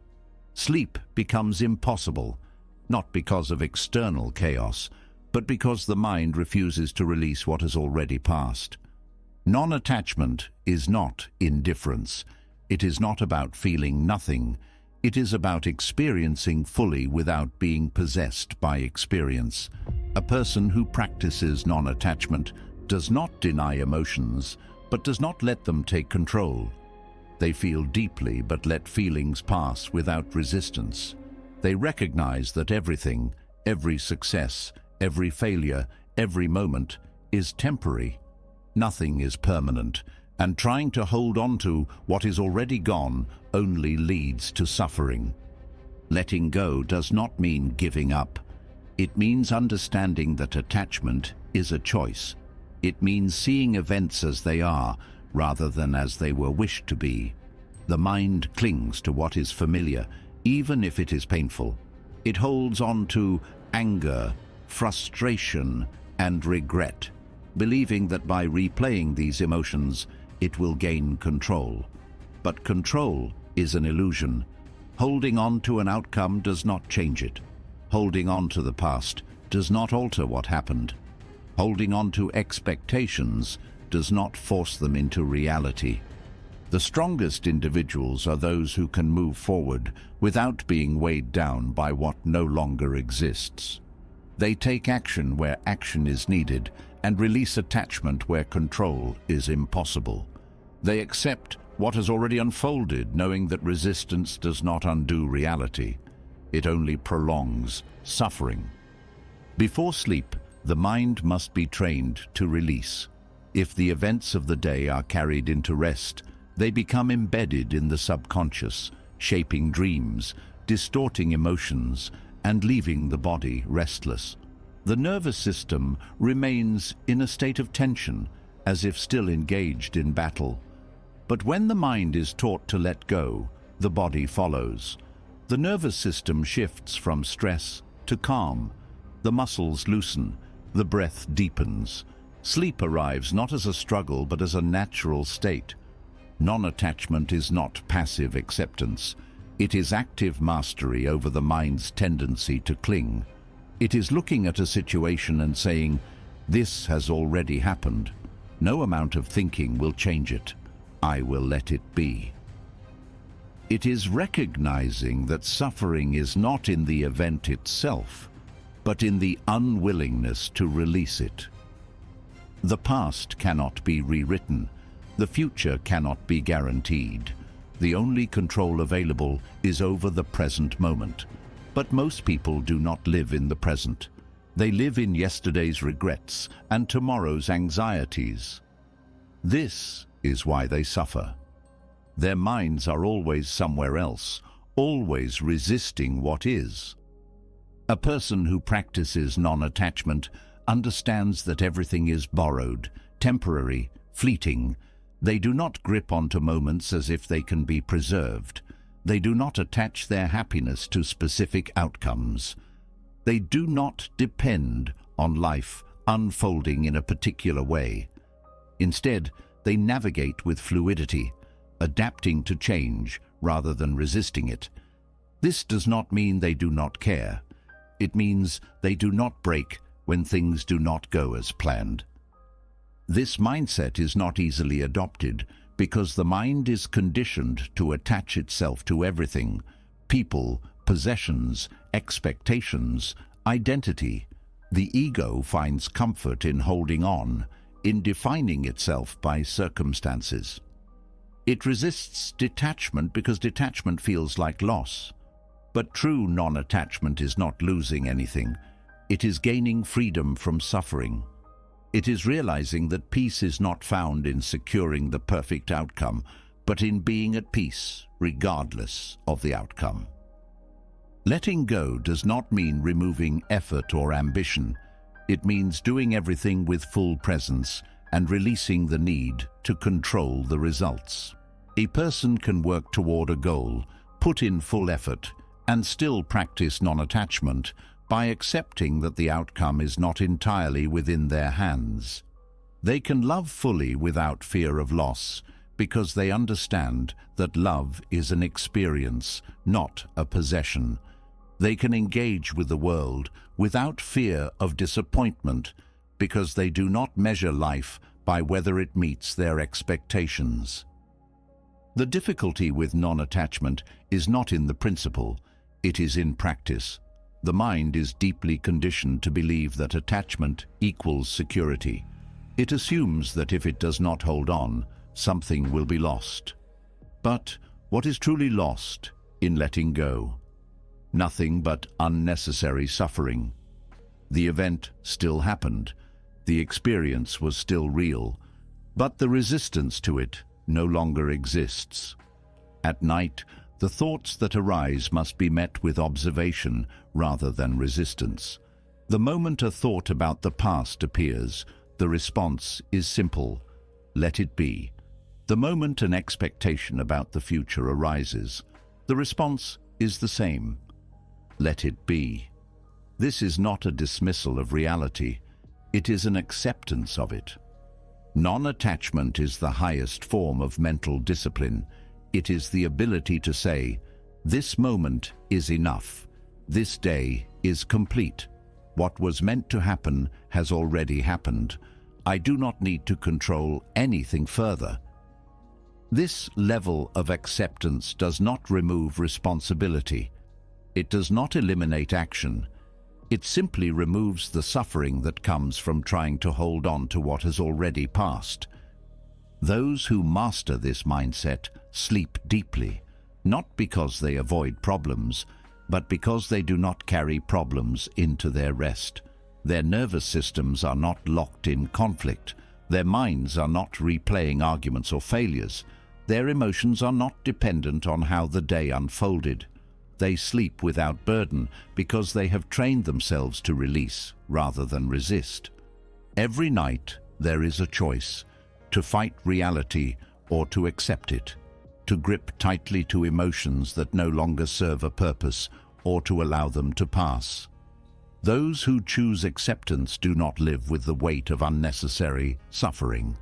Sleep becomes impossible, not because of external chaos, but because the mind refuses to release what has already passed. Non-attachment is not indifference. It is not about feeling nothing. It is about experiencing fully without being possessed by experience. A person who practices non-attachment does not deny emotions, but does not let them take control. They feel deeply but let feelings pass without resistance. They recognize that everything, every success, every failure, every moment is temporary. Nothing is permanent, and trying to hold on to what is already gone only leads to suffering. Letting go does not mean giving up. It means understanding that attachment is a choice. It means seeing events as they are, rather than as they were wished to be. The mind clings to what is familiar, even if it is painful. It holds on to anger, frustration, and regret, believing that by replaying these emotions, it will gain control. But control is an illusion. Holding on to an outcome does not change it. Holding on to the past does not alter what happened. Holding on to expectations does not force them into reality. The strongest individuals are those who can move forward without being weighed down by what no longer exists. They take action where action is needed and release attachment where control is impossible. They accept what has already unfolded, knowing that resistance does not undo reality. It only prolongs suffering. Before sleep, the mind must be trained to release. If the events of the day are carried into rest, they become embedded in the subconscious, shaping dreams, distorting emotions, and leaving the body restless. The nervous system remains in a state of tension, as if still engaged in battle. But when the mind is taught to let go, the body follows. The nervous system shifts from stress to calm. The muscles loosen, the breath deepens. Sleep arrives not as a struggle but as a natural state. Non-attachment is not passive acceptance. It is active mastery over the mind's tendency to cling. It is looking at a situation and saying, "This has already happened. No amount of thinking will change it. I will let it be." It is recognizing that suffering is not in the event itself, but in the unwillingness to release it. The past cannot be rewritten. The future cannot be guaranteed. The only control available is over the present moment. But most people do not live in the present. They live in yesterday's regrets and tomorrow's anxieties. This is why they suffer. Their minds are always somewhere else, always resisting what is. A person who practices non-attachment understands that everything is borrowed, temporary, fleeting. They do not grip onto moments as if they can be preserved. They do not attach their happiness to specific outcomes. They do not depend on life unfolding in a particular way. Instead, they navigate with fluidity, adapting to change rather than resisting it. This does not mean they do not care. It means they do not break when things do not go as planned. This mindset is not easily adopted because the mind is conditioned to attach itself to everything: people, possessions, expectations, identity. The ego finds comfort in holding on, in defining itself by circumstances. It resists detachment because detachment feels like loss. But true non-attachment is not losing anything. It is gaining freedom from suffering. It is realizing that peace is not found in securing the perfect outcome, but in being at peace, regardless of the outcome. Letting go does not mean removing effort or ambition. It means doing everything with full presence and releasing the need to control the results. A person can work toward a goal, put in full effort, and still practice non-attachment by accepting that the outcome is not entirely within their hands. They can love fully without fear of loss because they understand that love is an experience, not a possession. They can engage with the world without fear of disappointment because they do not measure life by whether it meets their expectations. The difficulty with non-attachment is not in the principle, it is in practice. The mind is deeply conditioned to believe that attachment equals security. It assumes that if it does not hold on, something will be lost. But what is truly lost in letting go? Nothing but unnecessary suffering. The event still happened. The experience was still real, but the resistance to it no longer exists. At night, the thoughts that arise must be met with observation rather than resistance. The moment a thought about the past appears, the response is simple: let it be. The moment an expectation about the future arises, the response is the same: let it be. This is not a dismissal of reality, it is an acceptance of it. Non-attachment is the highest form of mental discipline. It is the ability to say, this moment is enough. This day is complete. What was meant to happen has already happened. I do not need to control anything further. This level of acceptance does not remove responsibility. It does not eliminate action. It simply removes the suffering that comes from trying to hold on to what has already passed. Those who master this mindset sleep deeply, not because they avoid problems, but because they do not carry problems into their rest. Their nervous systems are not locked in conflict. Their minds are not replaying arguments or failures. Their emotions are not dependent on how the day unfolded. They sleep without burden because they have trained themselves to release rather than resist. Every night there is a choice: to fight reality or to accept it, to grip tightly to emotions that no longer serve a purpose or to allow them to pass. Those who choose acceptance do not live with the weight of unnecessary suffering.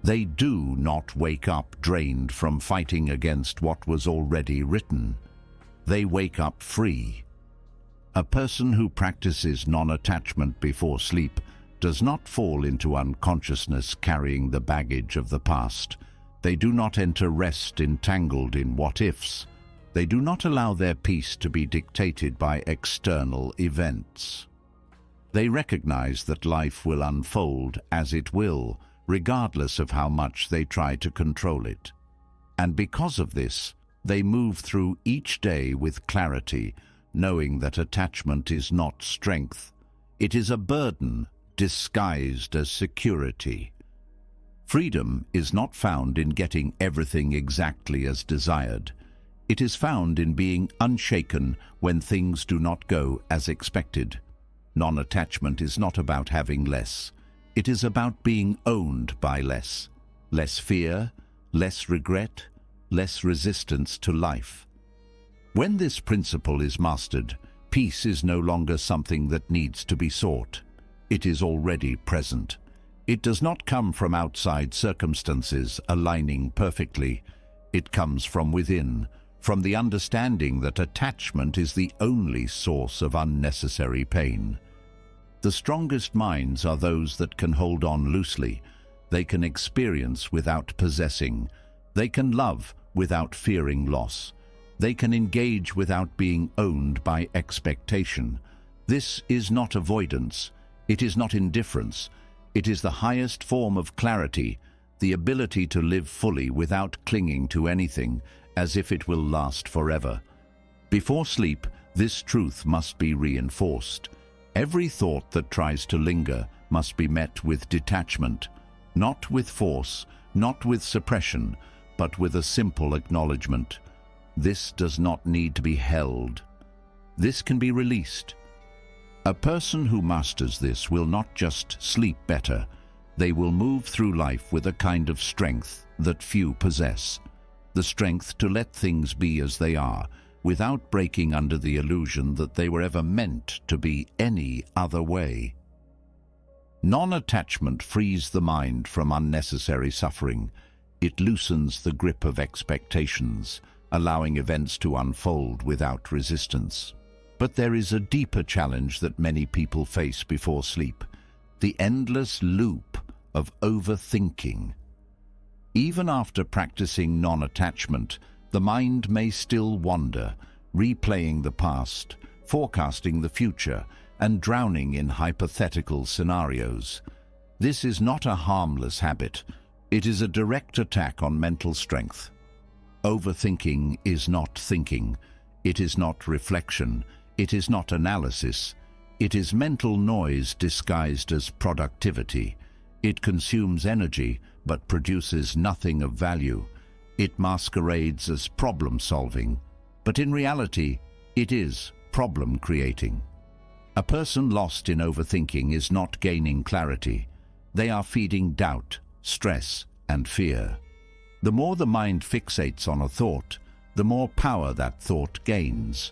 They do not wake up drained from fighting against what was already written. They wake up free. A person who practices non-attachment before sleep does not fall into unconsciousness carrying the baggage of the past. They do not enter rest entangled in what-ifs. They do not allow their peace to be dictated by external events. They recognize that life will unfold as it will, regardless of how much they try to control it. And because of this, they move through each day with clarity, knowing that attachment is not strength. It is a burden disguised as security. Freedom is not found in getting everything exactly as desired. It is found in being unshaken when things do not go as expected. Non-attachment is not about having less. It is about being owned by less. Less fear, less regret, less resistance to life. When this principle is mastered, peace is no longer something that needs to be sought. It is already present. It does not come from outside circumstances aligning perfectly. It comes from within, from the understanding that attachment is the only source of unnecessary pain. The strongest minds are those that can hold on loosely. They can experience without possessing. They can love without fearing loss. They can engage without being owned by expectation. This is not avoidance. It is not indifference. It is the highest form of clarity, the ability to live fully without clinging to anything as if it will last forever. Before sleep, this truth must be reinforced. Every thought that tries to linger must be met with detachment, not with force, not with suppression, but with a simple acknowledgement. This does not need to be held. This can be released. A person who masters this will not just sleep better, they will move through life with a kind of strength that few possess. The strength to let things be as they are, without breaking under the illusion that they were ever meant to be any other way. Non-attachment frees the mind from unnecessary suffering. It loosens the grip of expectations, allowing events to unfold without resistance. But there is a deeper challenge that many people face before sleep: the endless loop of overthinking. Even after practicing non-attachment, the mind may still wander, replaying the past, forecasting the future, and drowning in hypothetical scenarios. This is not a harmless habit. It is a direct attack on mental strength. Overthinking is not thinking. It is not reflection. It is not analysis. It is mental noise disguised as productivity. It consumes energy but produces nothing of value. It masquerades as problem solving, but in reality, it is problem creating. A person lost in overthinking is not gaining clarity. They are feeding doubt, stress, and fear. The more the mind fixates on a thought, the more power that thought gains.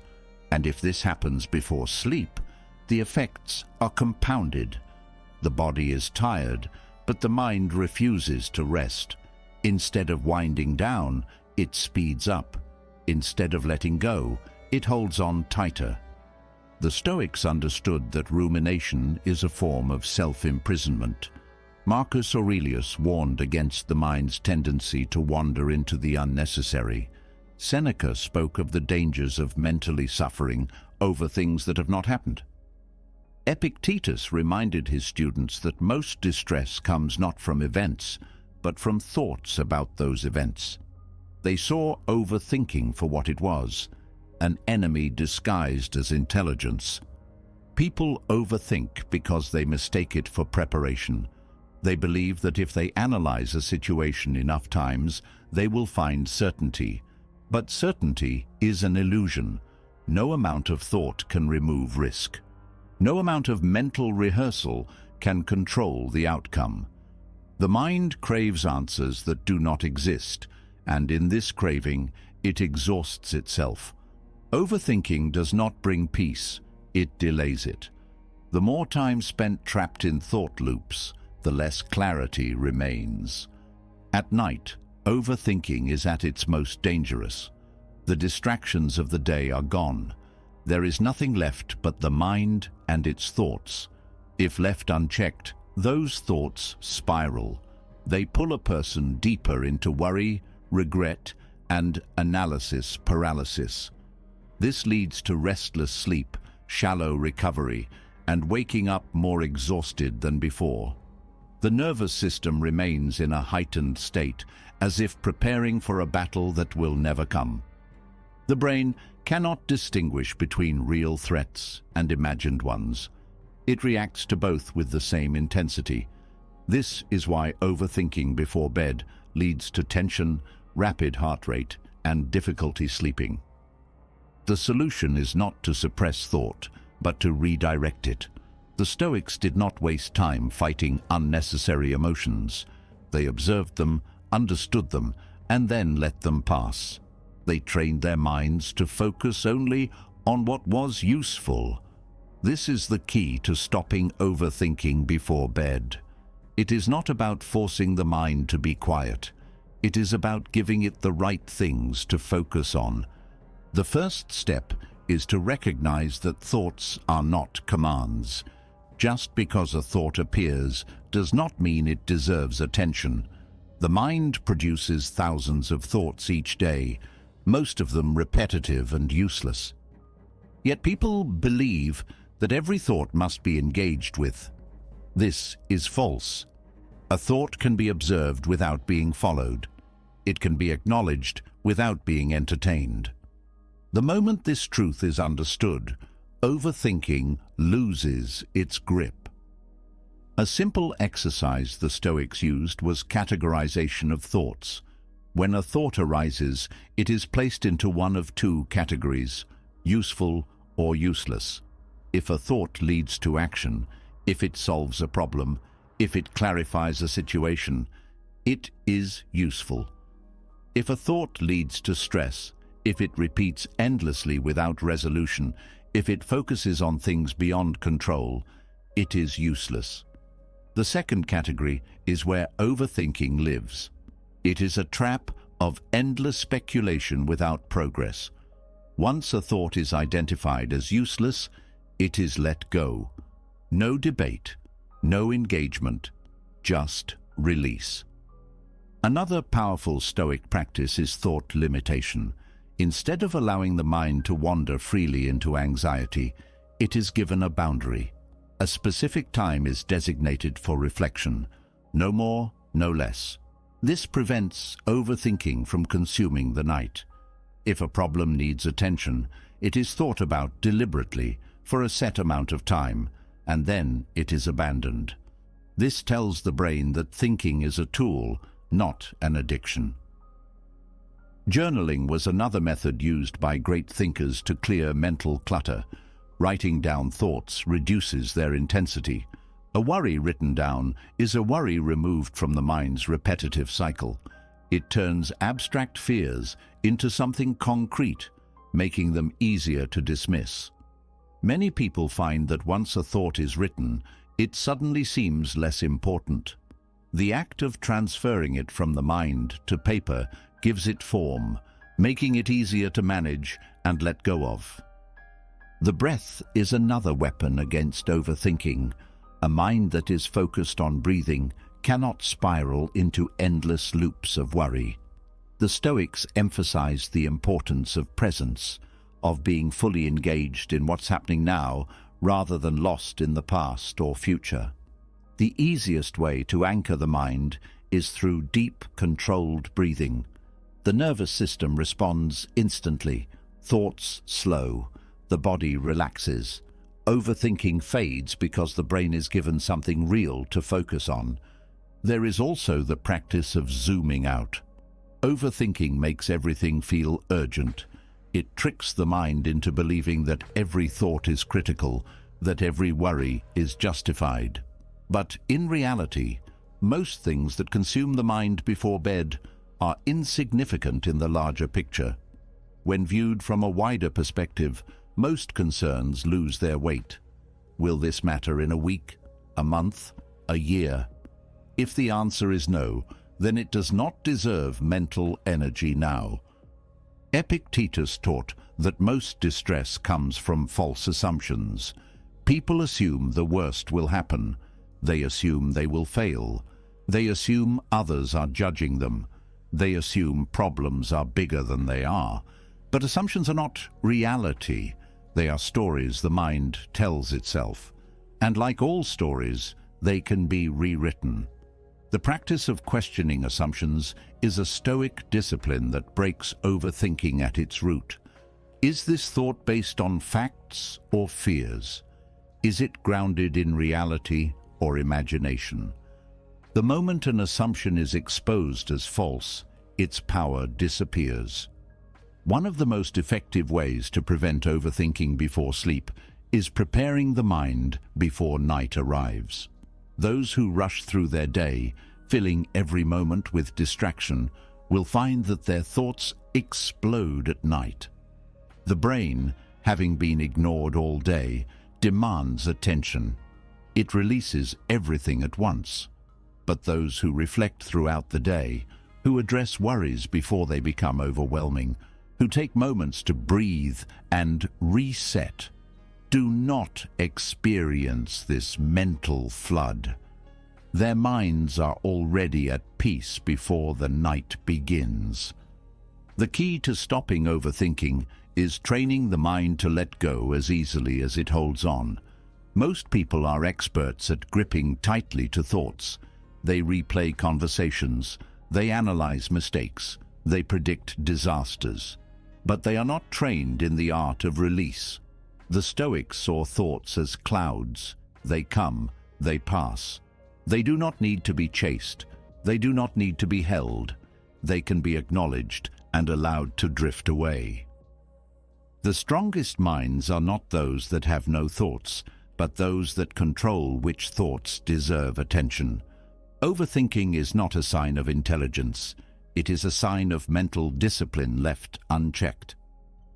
And if this happens before sleep, the effects are compounded. The body is tired, but the mind refuses to rest. Instead of winding down, it speeds up. Instead of letting go, it holds on tighter. The Stoics understood that rumination is a form of self-imprisonment. Marcus Aurelius warned against the mind's tendency to wander into the unnecessary. Seneca spoke of the dangers of mentally suffering over things that have not happened. Epictetus reminded his students that most distress comes not from events, but from thoughts about those events. They saw overthinking for what it was, an enemy disguised as intelligence. People overthink because they mistake it for preparation. They believe that if they analyze a situation enough times, they will find certainty. But certainty is an illusion. No amount of thought can remove risk. No amount of mental rehearsal can control the outcome. The mind craves answers that do not exist, and in this craving, it exhausts itself. Overthinking does not bring peace, it delays it. The more time spent trapped in thought loops, the less clarity remains. At night, overthinking is at its most dangerous. The distractions of the day are gone. There is nothing left but the mind and its thoughts. If left unchecked, those thoughts spiral. They pull a person deeper into worry, regret, and analysis paralysis. This leads to restless sleep, shallow recovery, and waking up more exhausted than before. The nervous system remains in a heightened state, as if preparing for a battle that will never come. The brain cannot distinguish between real threats and imagined ones. It reacts to both with the same intensity. This is why overthinking before bed leads to tension, rapid heart rate, and difficulty sleeping. The solution is not to suppress thought, but to redirect it. The Stoics did not waste time fighting unnecessary emotions. They observed them, understood them, and then let them pass. They trained their minds to focus only on what was useful. This is the key to stopping overthinking before bed. It is not about forcing the mind to be quiet. It is about giving it the right things to focus on. The first step is to recognize that thoughts are not commands. Just because a thought appears does not mean it deserves attention. The mind produces thousands of thoughts each day, most of them repetitive and useless. Yet people believe that every thought must be engaged with. This is false. A thought can be observed without being followed. It can be acknowledged without being entertained. The moment this truth is understood, overthinking loses its grip. A simple exercise the Stoics used was categorization of thoughts. When a thought arises, it is placed into one of two categories, useful or useless. If a thought leads to action, if it solves a problem, if it clarifies a situation, it is useful. If a thought leads to stress, if it repeats endlessly without resolution, if it focuses on things beyond control, it is useless. The second category is where overthinking lives. It is a trap of endless speculation without progress. Once a thought is identified as useless, it is let go. No debate, no engagement, just release. Another powerful Stoic practice is thought limitation. Instead of allowing the mind to wander freely into anxiety, it is given a boundary. A specific time is designated for reflection, no more, no less. This prevents overthinking from consuming the night. If a problem needs attention, it is thought about deliberately for a set amount of time, and then it is abandoned. This tells the brain that thinking is a tool, not an addiction. Journaling was another method used by great thinkers to clear mental clutter. Writing down thoughts reduces their intensity. A worry written down is a worry removed from the mind's repetitive cycle. It turns abstract fears into something concrete, making them easier to dismiss. Many people find that once a thought is written, it suddenly seems less important. The act of transferring it from the mind to paper gives it form, making it easier to manage and let go of. The breath is another weapon against overthinking. A mind that is focused on breathing cannot spiral into endless loops of worry. The Stoics emphasized the importance of presence, of being fully engaged in what's happening now rather than lost in the past or future. The easiest way to anchor the mind is through deep, controlled breathing. The nervous system responds instantly. Thoughts slow. The body relaxes. Overthinking fades because the brain is given something real to focus on. There is also the practice of zooming out. Overthinking makes everything feel urgent. It tricks the mind into believing that every thought is critical, that every worry is justified. But in reality, most things that consume the mind before bed are insignificant in the larger picture. When viewed from a wider perspective, most concerns lose their weight. Will this matter in a week, a month, a year? If the answer is no, then it does not deserve mental energy now. Epictetus taught that most distress comes from false assumptions. People assume the worst will happen. They assume they will fail. They assume others are judging them. They assume problems are bigger than they are. But assumptions are not reality. They are stories the mind tells itself. And like all stories, they can be rewritten. The practice of questioning assumptions is a Stoic discipline that breaks overthinking at its root. Is this thought based on facts or fears? Is it grounded in reality or imagination? The moment an assumption is exposed as false, its power disappears. One of the most effective ways to prevent overthinking before sleep is preparing the mind before night arrives. Those who rush through their day, filling every moment with distraction, will find that their thoughts explode at night. The brain, having been ignored all day, demands attention. It releases everything at once. But those who reflect throughout the day, who address worries before they become overwhelming, who take moments to breathe and reset, do not experience this mental flood. Their minds are already at peace before the night begins. The key to stopping overthinking is training the mind to let go as easily as it holds on. Most people are experts at gripping tightly to thoughts. They replay conversations, they analyze mistakes, they predict disasters. But they are not trained in the art of release. The Stoics saw thoughts as clouds. They come, they pass. They do not need to be chased. They do not need to be held. They can be acknowledged and allowed to drift away. The strongest minds are not those that have no thoughts, but those that control which thoughts deserve attention. Overthinking is not a sign of intelligence. It is a sign of mental discipline left unchecked.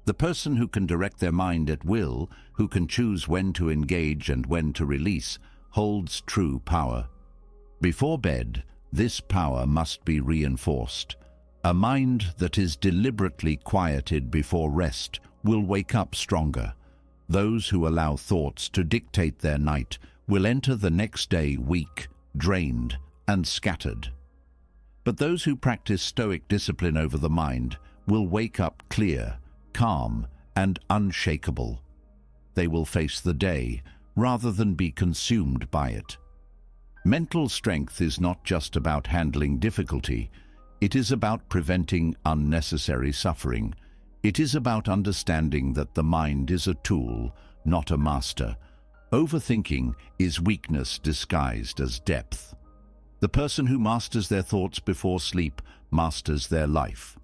The person who can direct their mind at will, who can choose when to engage and when to release, holds true power. Before bed, this power must be reinforced. A mind that is deliberately quieted before rest will wake up stronger. Those who allow thoughts to dictate their night will enter the next day weak, drained, and scattered. But those who practice Stoic discipline over the mind will wake up clear, calm, and unshakable. They will face the day rather than be consumed by it. Mental strength is not just about handling difficulty. It is about preventing unnecessary suffering. It is about understanding that the mind is a tool, not a master. Overthinking is weakness disguised as depth. The person who masters their thoughts before sleep masters their life.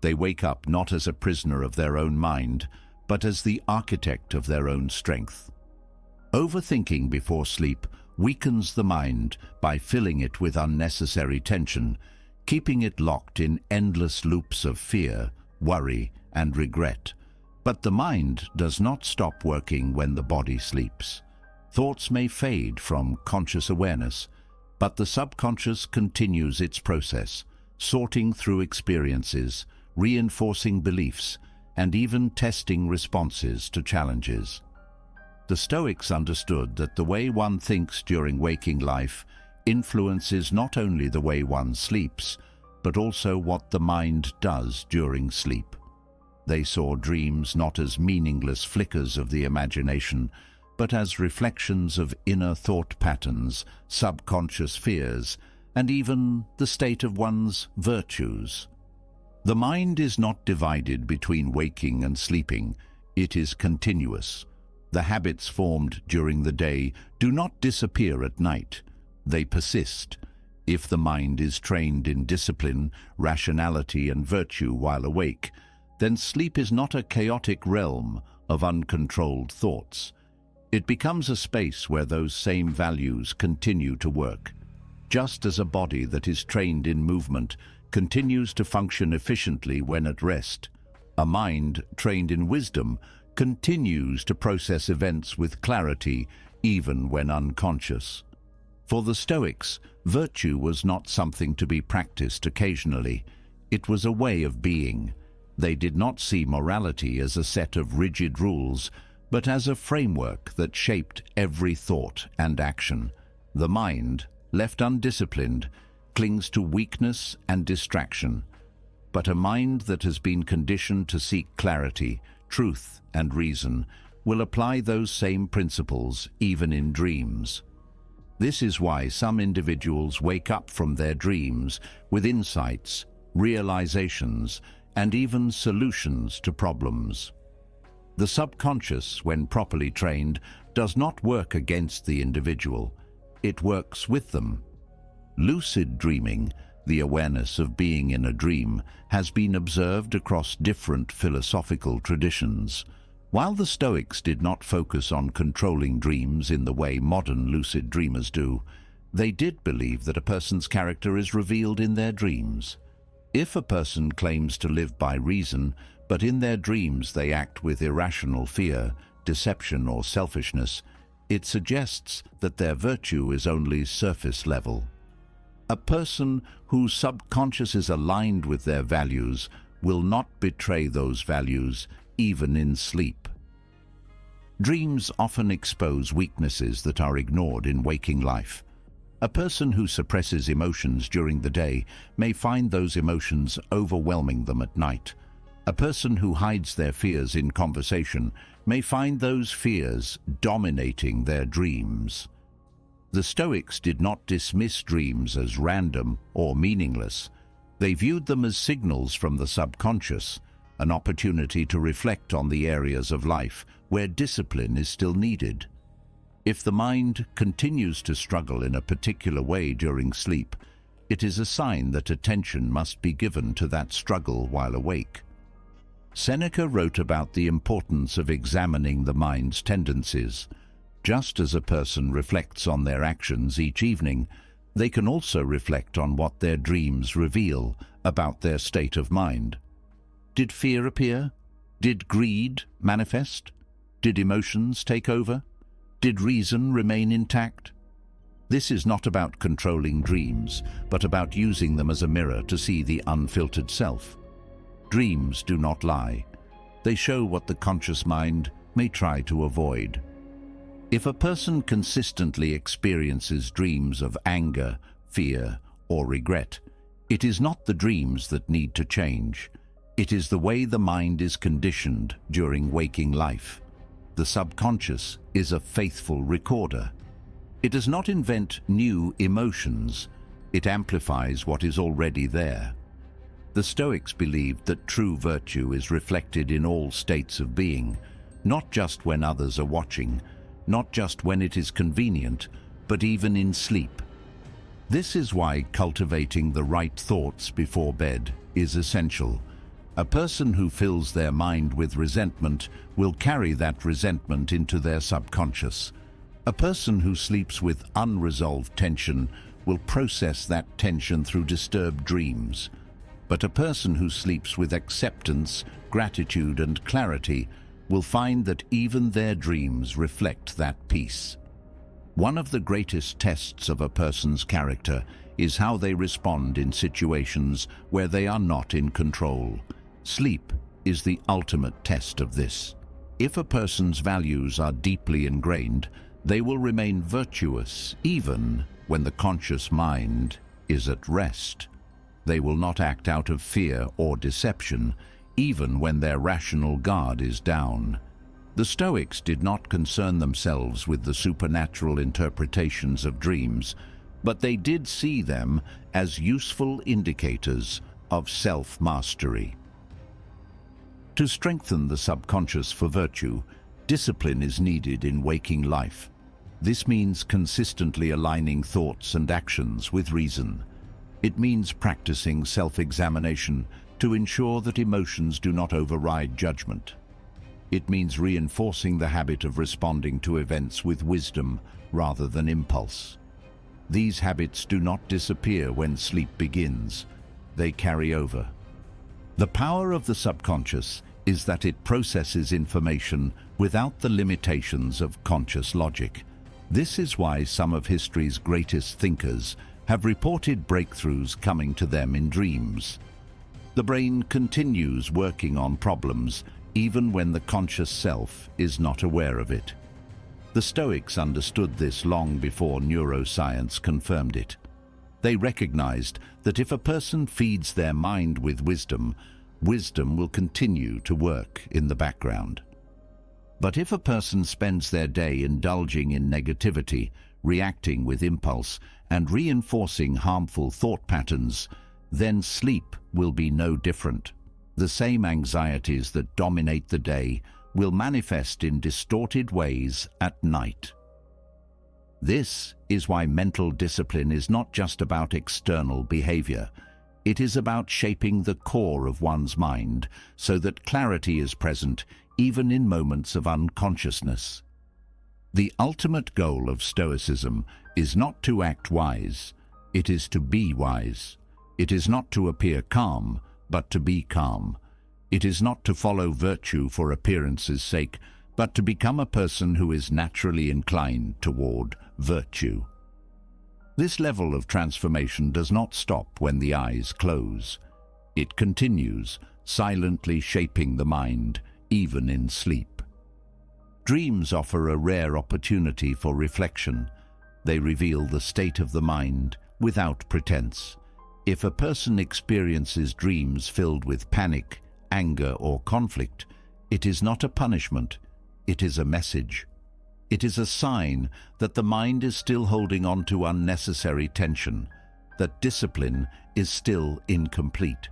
They wake up not as a prisoner of their own mind, but as the architect of their own strength. Overthinking before sleep weakens the mind by filling it with unnecessary tension, keeping it locked in endless loops of fear, worry, and regret. But the mind does not stop working when the body sleeps. Thoughts may fade from conscious awareness, but the subconscious continues its process, sorting through experiences, reinforcing beliefs, and even testing responses to challenges. The Stoics understood that the way one thinks during waking life influences not only the way one sleeps, but also what the mind does during sleep. They saw dreams not as meaningless flickers of the imagination, but as reflections of inner thought patterns, subconscious fears, and even the state of one's virtues. The mind is not divided between waking and sleeping. It is continuous. The habits formed during the day do not disappear at night. They persist. If the mind is trained in discipline, rationality, and virtue while awake, then sleep is not a chaotic realm of uncontrolled thoughts. It becomes a space where those same values continue to work. Just as a body that is trained in movement continues to function efficiently when at rest, a mind trained in wisdom continues to process events with clarity even when unconscious. For the Stoics, virtue was not something to be practiced occasionally. It was a way of being. They did not see morality as a set of rigid rules, but as a framework that shaped every thought and action. The mind, left undisciplined, clings to weakness and distraction. But a mind that has been conditioned to seek clarity, truth, and reason will apply those same principles even in dreams. This is why some individuals wake up from their dreams with insights, realizations, and even solutions to problems. The subconscious, when properly trained, does not work against the individual. It works with them. Lucid dreaming, the awareness of being in a dream, has been observed across different philosophical traditions. While the Stoics did not focus on controlling dreams in the way modern lucid dreamers do, they did believe that a person's character is revealed in their dreams. If a person claims to live by reason, but in their dreams they act with irrational fear, deception, or selfishness, it suggests that their virtue is only surface level. A person whose subconscious is aligned with their values will not betray those values, even in sleep. Dreams often expose weaknesses that are ignored in waking life. A person who suppresses emotions during the day may find those emotions overwhelming them at night. A person who hides their fears in conversation may find those fears dominating their dreams. The Stoics did not dismiss dreams as random or meaningless. They viewed them as signals from the subconscious, an opportunity to reflect on the areas of life where discipline is still needed. If the mind continues to struggle in a particular way during sleep, it is a sign that attention must be given to that struggle while awake. Seneca wrote about the importance of examining the mind's tendencies. Just as a person reflects on their actions each evening, they can also reflect on what their dreams reveal about their state of mind. Did fear appear? Did greed manifest? Did emotions take over? Did reason remain intact? This is not about controlling dreams, but about using them as a mirror to see the unfiltered self. Dreams do not lie. They show what the conscious mind may try to avoid. If a person consistently experiences dreams of anger, fear, or regret, it is not the dreams that need to change. It is the way the mind is conditioned during waking life. The subconscious is a faithful recorder. It does not invent new emotions. It amplifies what is already there. The Stoics believed that true virtue is reflected in all states of being, not just when others are watching, not just when it is convenient, but even in sleep. This is why cultivating the right thoughts before bed is essential. A person who fills their mind with resentment will carry that resentment into their subconscious. A person who sleeps with unresolved tension will process that tension through disturbed dreams. But a person who sleeps with acceptance, gratitude, and clarity will find that even their dreams reflect that peace. One of the greatest tests of a person's character is how they respond in situations where they are not in control. Sleep is the ultimate test of this. If a person's values are deeply ingrained, they will remain virtuous even when the conscious mind is at rest. They will not act out of fear or deception, even when their rational guard is down. The Stoics did not concern themselves with the supernatural interpretations of dreams. but they did see them as useful indicators of self-mastery. To strengthen the subconscious for virtue, discipline is needed in waking life. This means consistently aligning thoughts and actions with reason. It means practicing self-examination to ensure that emotions do not override judgment. It means reinforcing the habit of responding to events with wisdom rather than impulse. These habits do not disappear when sleep begins. They carry over. The power of the subconscious is that it processes information without the limitations of conscious logic. This is why some of history's greatest thinkers have reported breakthroughs coming to them in dreams. The brain continues working on problems even when the conscious self is not aware of it. The Stoics understood this long before neuroscience confirmed it. They recognized that if a person feeds their mind with wisdom, wisdom will continue to work in the background. But if a person spends their day indulging in negativity, reacting with impulse, and reinforcing harmful thought patterns, then sleep will be no different. The same anxieties that dominate the day will manifest in distorted ways at night. This is why mental discipline is not just about external behavior. It is about shaping the core of one's mind so that clarity is present even in moments of unconsciousness. The ultimate goal of Stoicism is not to act wise, it is to be wise. It is not to appear calm, but to be calm. It is not to follow virtue for appearance's sake, but to become a person who is naturally inclined toward virtue. This level of transformation does not stop when the eyes close. It continues, silently shaping the mind, even in sleep. Dreams offer a rare opportunity for reflection. They reveal the state of the mind without pretense. If a person experiences dreams filled with panic, anger, or conflict, it is not a punishment, it is a message. It is a sign that the mind is still holding on to unnecessary tension, that discipline is still incomplete.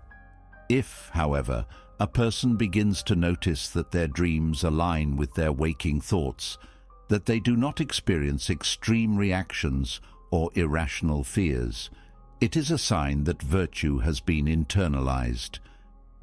If, however, a person begins to notice that their dreams align with their waking thoughts, that they do not experience extreme reactions or irrational fears, it is a sign that virtue has been internalized.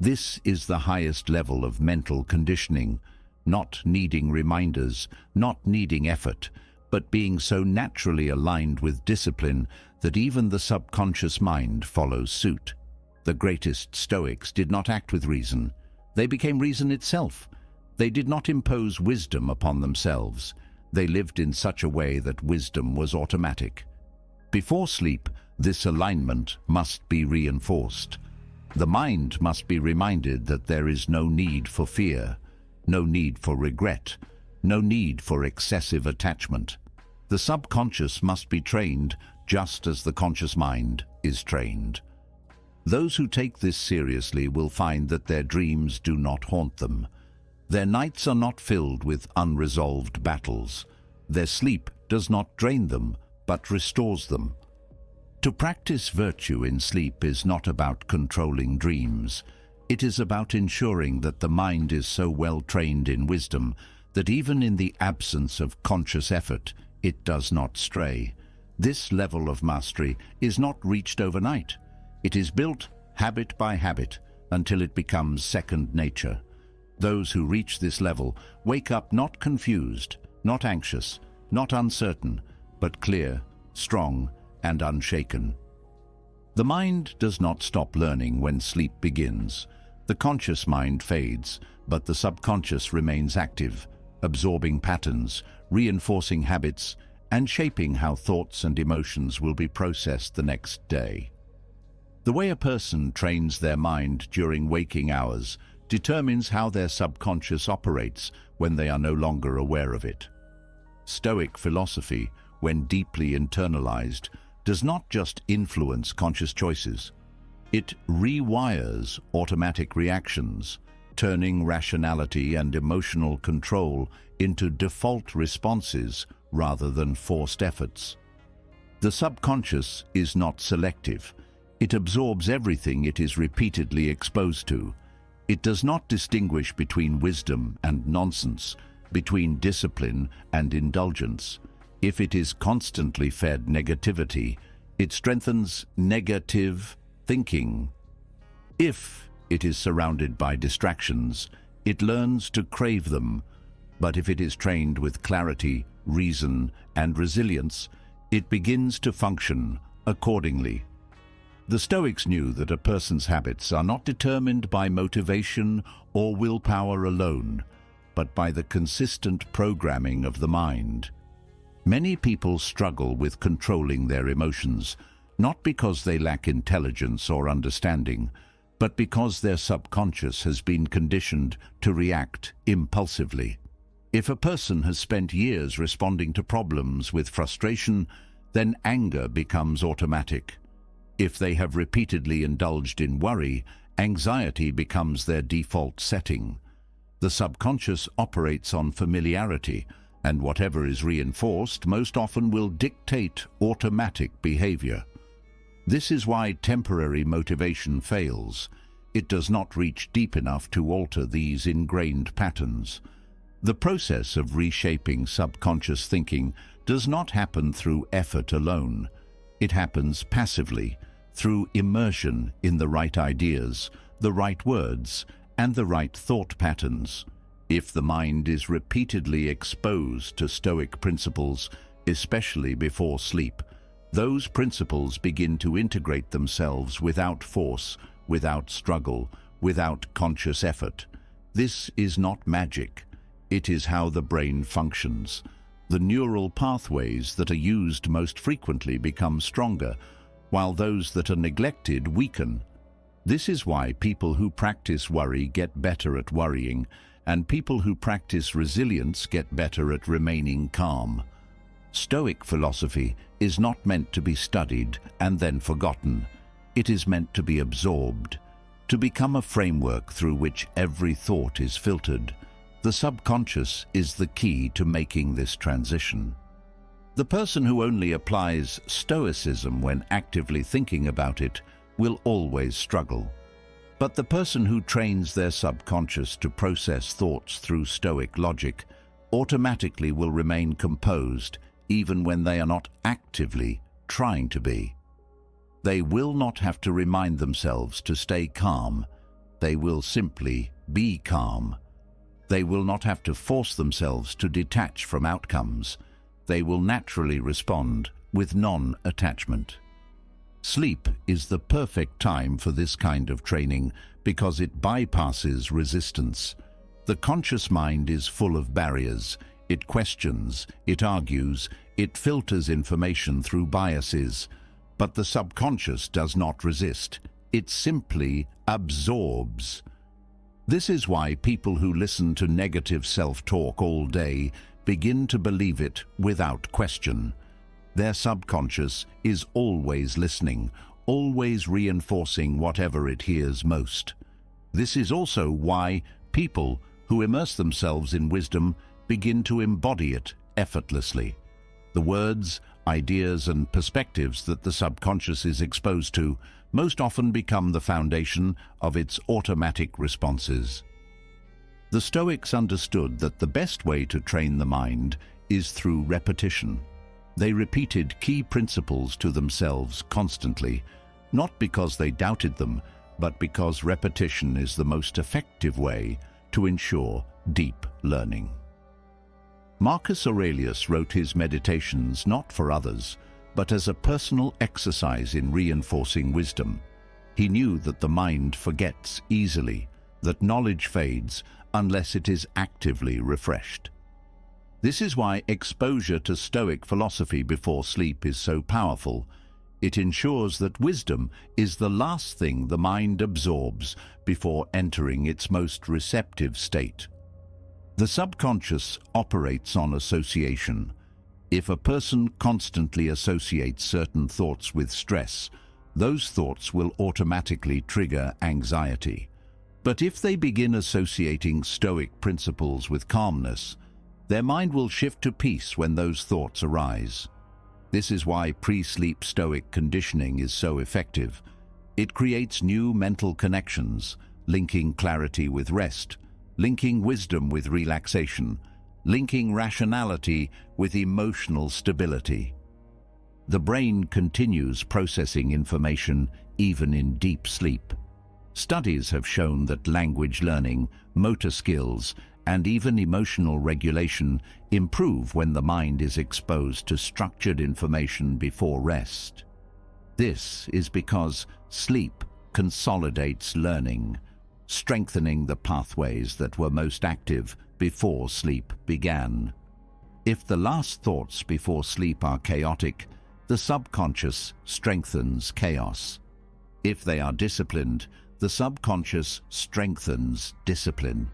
This is the highest level of mental conditioning, not needing reminders, not needing effort, but being so naturally aligned with discipline that even the subconscious mind follows suit. The greatest Stoics did not act with reason. They became reason itself. They did not impose wisdom upon themselves. They lived in such a way that wisdom was automatic. Before sleep, this alignment must be reinforced. The mind must be reminded that there is no need for fear, no need for regret, no need for excessive attachment. The subconscious must be trained just as the conscious mind is trained. Those who take this seriously will find that their dreams do not haunt them. Their nights are not filled with unresolved battles. Their sleep does not drain them, but restores them. To practice virtue in sleep is not about controlling dreams. It is about ensuring that the mind is so well trained in wisdom that even in the absence of conscious effort, it does not stray. This level of mastery is not reached overnight. It is built habit by habit until it becomes second nature. Those who reach this level wake up not confused, not anxious, not uncertain, but clear, strong, and unshaken. The mind does not stop learning when sleep begins. The conscious mind fades, but the subconscious remains active, absorbing patterns, reinforcing habits, and shaping how thoughts and emotions will be processed the next day. The way a person trains their mind during waking hours determines how their subconscious operates when they are no longer aware of it. Stoic philosophy, when deeply internalized, does not just influence conscious choices. It rewires automatic reactions, turning rationality and emotional control into default responses rather than forced efforts. The subconscious is not selective. It absorbs everything it is repeatedly exposed to. It does not distinguish between wisdom and nonsense, between discipline and indulgence. If it is constantly fed negativity, it strengthens negative thinking. If it is surrounded by distractions, it learns to crave them. But if it is trained with clarity, reason, and resilience, it begins to function accordingly. The Stoics knew that a person's habits are not determined by motivation or willpower alone, but by the consistent programming of the mind. Many people struggle with controlling their emotions, not because they lack intelligence or understanding, but because their subconscious has been conditioned to react impulsively. If a person has spent years responding to problems with frustration, then anger becomes automatic. If they have repeatedly indulged in worry, anxiety becomes their default setting. The subconscious operates on familiarity, and whatever is reinforced most often will dictate automatic behavior. This is why temporary motivation fails. It does not reach deep enough to alter these ingrained patterns. The process of reshaping subconscious thinking does not happen through effort alone. It happens passively, through immersion in the right ideas, the right words, and the right thought patterns. If the mind is repeatedly exposed to Stoic principles, especially before sleep, those principles begin to integrate themselves without force, without struggle, without conscious effort. This is not magic. It is how the brain functions. The neural pathways that are used most frequently become stronger, while those that are neglected weaken. This is why people who practice worry get better at worrying, and people who practice resilience get better at remaining calm. Stoic philosophy is not meant to be studied and then forgotten. It is meant to be absorbed, to become a framework through which every thought is filtered. The subconscious is the key to making this transition. The person who only applies Stoicism when actively thinking about it will always struggle. But the person who trains their subconscious to process thoughts through Stoic logic automatically will remain composed even when they are not actively trying to be. They will not have to remind themselves to stay calm. They will simply be calm. They will not have to force themselves to detach from outcomes. They will naturally respond with non-attachment. Sleep is the perfect time for this kind of training because it bypasses resistance. The conscious mind is full of barriers. It questions, it argues, it filters information through biases. But the subconscious does not resist. It simply absorbs. This is why people who listen to negative self-talk all day begin to believe it without question. Their subconscious is always listening, always reinforcing whatever it hears most. This is also why people who immerse themselves in wisdom begin to embody it effortlessly. The words, ideas, and perspectives that the subconscious is exposed to most often become the foundation of its automatic responses. The Stoics understood that the best way to train the mind is through repetition. They repeated key principles to themselves constantly, not because they doubted them, but because repetition is the most effective way to ensure deep learning. Marcus Aurelius wrote his meditations not for others, but as a personal exercise in reinforcing wisdom. He knew that the mind forgets easily, that knowledge fades unless it is actively refreshed. This is why exposure to Stoic philosophy before sleep is so powerful. It ensures that wisdom is the last thing the mind absorbs before entering its most receptive state. The subconscious operates on association. If a person constantly associates certain thoughts with stress, those thoughts will automatically trigger anxiety. But if they begin associating Stoic principles with calmness, their mind will shift to peace when those thoughts arise. This is why pre-sleep Stoic conditioning is so effective. It creates new mental connections, linking clarity with rest, linking wisdom with relaxation, linking rationality with emotional stability. The brain continues processing information even in deep sleep. Studies have shown that language learning, motor skills, and even emotional regulation improve when the mind is exposed to structured information before rest. This is because sleep consolidates learning, strengthening the pathways that were most active before sleep began. If the last thoughts before sleep are chaotic, the subconscious strengthens chaos. If they are disciplined, the subconscious strengthens discipline.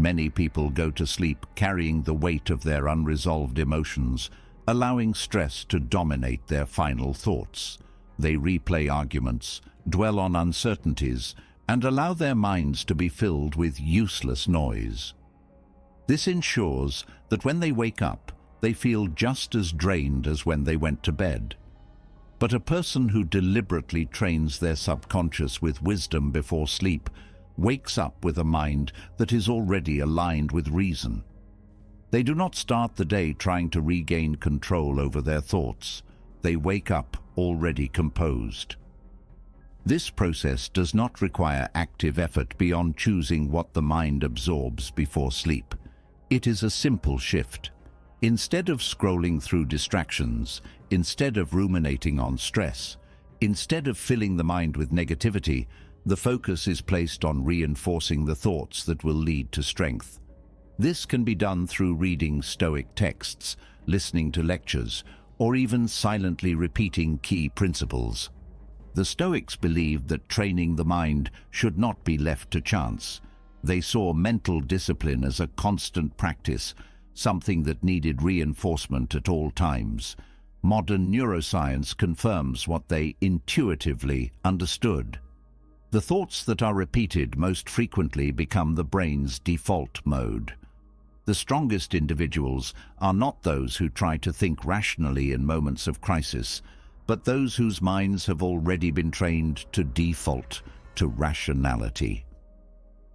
Many people go to sleep carrying the weight of their unresolved emotions, allowing stress to dominate their final thoughts. They replay arguments, dwell on uncertainties, and allow their minds to be filled with useless noise. This ensures that when they wake up, they feel just as drained as when they went to bed. But a person who deliberately trains their subconscious with wisdom before sleep wakes up with a mind that is already aligned with reason. They do not start the day trying to regain control over their thoughts. They wake up already composed. This process does not require active effort beyond choosing what the mind absorbs before sleep. It is a simple shift. Instead of scrolling through distractions, instead of ruminating on stress, instead of filling the mind with negativity, the focus is placed on reinforcing the thoughts that will lead to strength. This can be done through reading Stoic texts, listening to lectures, or even silently repeating key principles. The Stoics believed that training the mind should not be left to chance. They saw mental discipline as a constant practice, something that needed reinforcement at all times. Modern neuroscience confirms what they intuitively understood. The thoughts that are repeated most frequently become the brain's default mode. The strongest individuals are not those who try to think rationally in moments of crisis, but those whose minds have already been trained to default to rationality.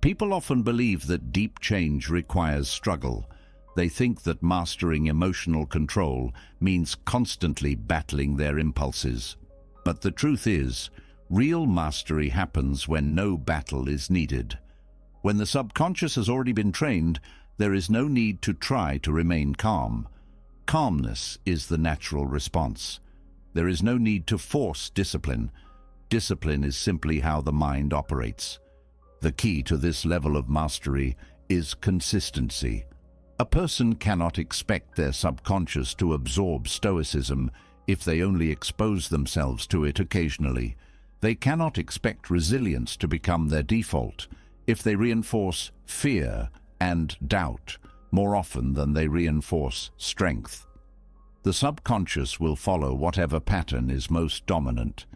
People often believe that deep change requires struggle. They think that mastering emotional control means constantly battling their impulses. But the truth is, real mastery happens when no battle is needed. When the subconscious has already been trained, there is no need to try to remain calm. Calmness is the natural response. There is no need to force discipline. Discipline is simply how the mind operates. The key to this level of mastery is consistency. A person cannot expect their subconscious to absorb Stoicism if they only expose themselves to it occasionally. They cannot expect resilience to become their default if they reinforce fear and doubt more often than they reinforce strength. The subconscious will follow whatever pattern is most dominant.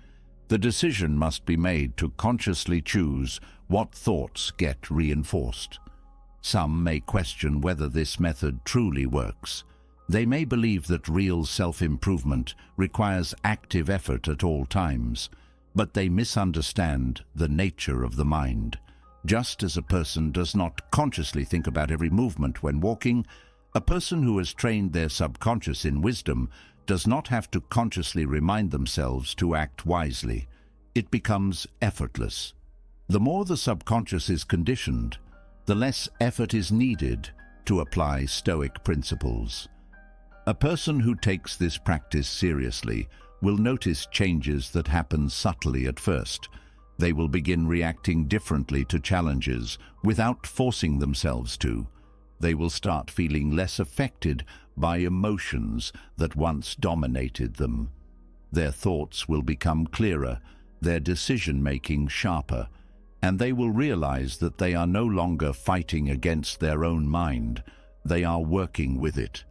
The decision must be made to consciously choose what thoughts get reinforced. Some may question whether this method truly works. They may believe that real self-improvement requires active effort at all times, but they misunderstand the nature of the mind. Just as a person does not consciously think about every movement when walking, a person who has trained their subconscious in wisdom does not have to consciously remind themselves to act wisely. It becomes effortless. The more the subconscious is conditioned, the less effort is needed to apply Stoic principles. A person who takes this practice seriously will notice changes that happen subtly at first. They will begin reacting differently to challenges without forcing themselves to. They will start feeling less affected by emotions that once dominated them. Their thoughts will become clearer, their decision-making sharper, and they will realize that they are no longer fighting against their own mind. They are working with it.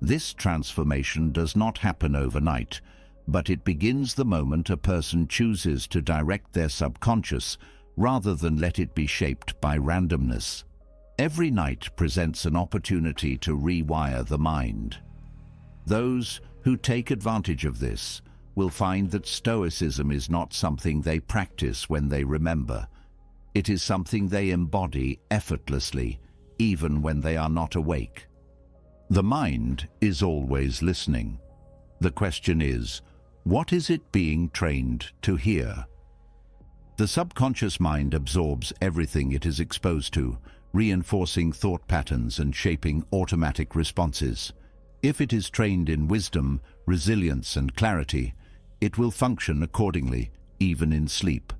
This transformation does not happen overnight, but it begins the moment a person chooses to direct their subconscious rather than let it be shaped by randomness. Every night presents an opportunity to rewire the mind. Those who take advantage of this will find that Stoicism is not something they practice when they remember. It is something they embody effortlessly, even when they are not awake. The mind is always listening. The question is, what is it being trained to hear? The subconscious mind absorbs everything it is exposed to, reinforcing thought patterns and shaping automatic responses. If it is trained in wisdom, resilience, and clarity, it will function accordingly, even in sleep.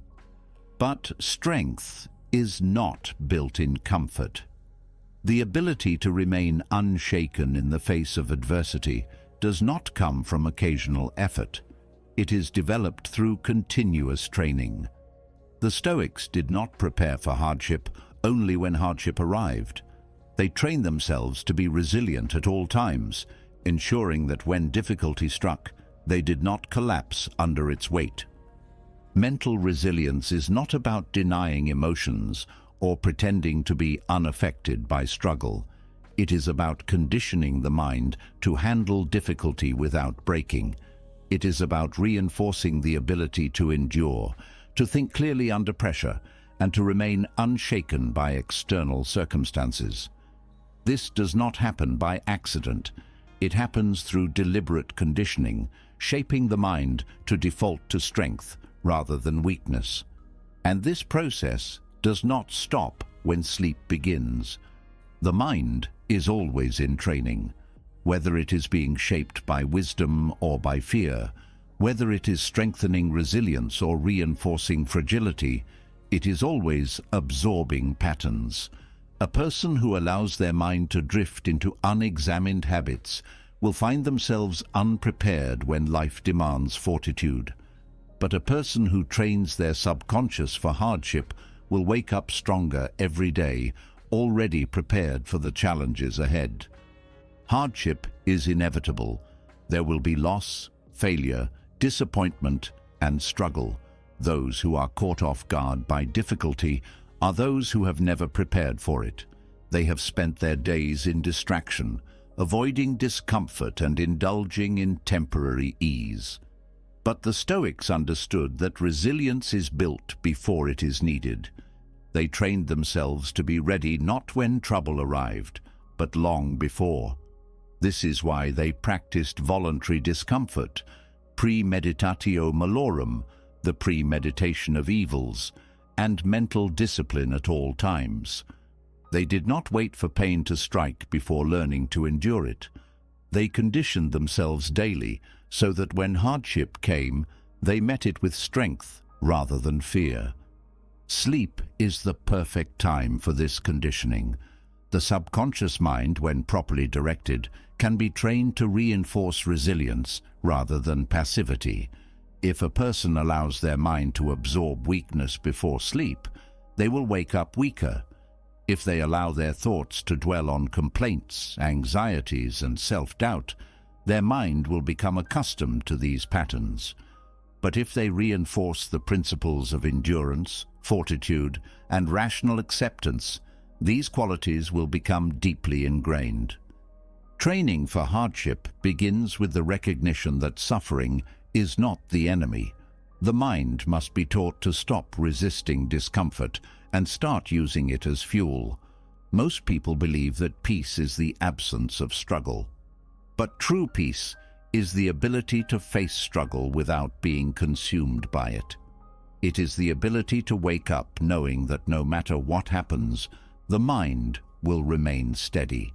But strength is not built in comfort. The ability to remain unshaken in the face of adversity does not come from occasional effort. It is developed through continuous training. The Stoics did not prepare for hardship only when hardship arrived. They trained themselves to be resilient at all times, ensuring that when difficulty struck, they did not collapse under its weight. Mental resilience is not about denying emotions or pretending to be unaffected by struggle. It is about conditioning the mind to handle difficulty without breaking. It is about reinforcing the ability to endure, to think clearly under pressure, and to remain unshaken by external circumstances. This does not happen by accident. It happens through deliberate conditioning, shaping the mind to default to strength rather than weakness. And this process does not stop when sleep begins. The mind is always in training, whether it is being shaped by wisdom or by fear, whether it is strengthening resilience or reinforcing fragility, it is always absorbing patterns. A person who allows their mind to drift into unexamined habits will find themselves unprepared when life demands fortitude. But a person who trains their subconscious for hardship will wake up stronger every day, already prepared for the challenges ahead. Hardship is inevitable. There will be loss, failure, disappointment, and struggle. Those who are caught off guard by difficulty are those who have never prepared for it. They have spent their days in distraction, avoiding discomfort and indulging in temporary ease. But the Stoics understood that resilience is built before it is needed. They trained themselves to be ready not when trouble arrived, but long before. This is why they practiced voluntary discomfort, premeditatio malorum, the premeditation of evils, and mental discipline at all times. They did not wait for pain to strike before learning to endure it. They conditioned themselves daily so that when hardship came, they met it with strength rather than fear. Sleep is the perfect time for this conditioning. The subconscious mind, when properly directed, can be trained to reinforce resilience rather than passivity. If a person allows their mind to absorb weakness before sleep, they will wake up weaker. If they allow their thoughts to dwell on complaints, anxieties, and self-doubt, their mind will become accustomed to these patterns. But if they reinforce the principles of endurance, fortitude, and rational acceptance, these qualities will become deeply ingrained. Training for hardship begins with the recognition that suffering is not the enemy. The mind must be taught to stop resisting discomfort and start using it as fuel. Most people believe that peace is the absence of struggle. But true peace is the ability to face struggle without being consumed by it. It is the ability to wake up knowing that no matter what happens, the mind will remain steady.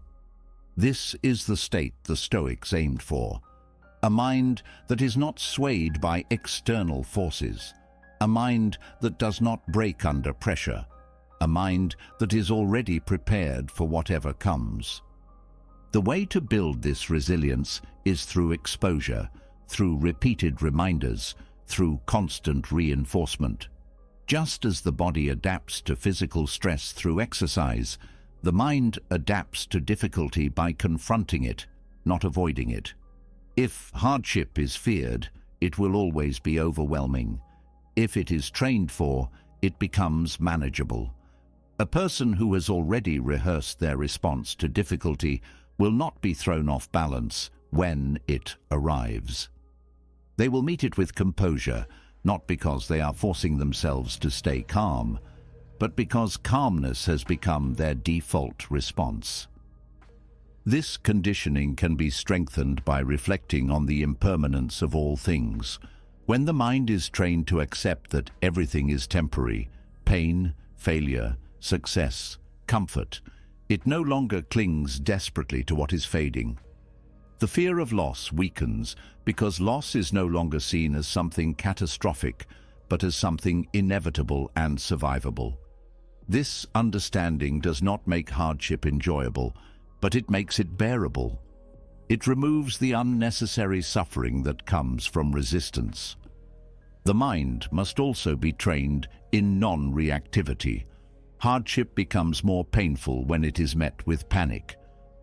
This is the state the Stoics aimed for. A mind that is not swayed by external forces. A mind that does not break under pressure. A mind that is already prepared for whatever comes. The way to build this resilience is through exposure, through repeated reminders, through constant reinforcement. Just as the body adapts to physical stress through exercise, the mind adapts to difficulty by confronting it, not avoiding it. If hardship is feared, it will always be overwhelming. If it is trained for, it becomes manageable. A person who has already rehearsed their response to difficulty will not be thrown off balance when it arrives. They will meet it with composure, not because they are forcing themselves to stay calm, but because calmness has become their default response. This conditioning can be strengthened by reflecting on the impermanence of all things. When the mind is trained to accept that everything is temporary, pain, failure, success, comfort, it no longer clings desperately to what is fading. The fear of loss weakens because loss is no longer seen as something catastrophic, but as something inevitable and survivable. This understanding does not make hardship enjoyable, but it makes it bearable. It removes the unnecessary suffering that comes from resistance. The mind must also be trained in non-reactivity. Hardship becomes more painful when it is met with panic,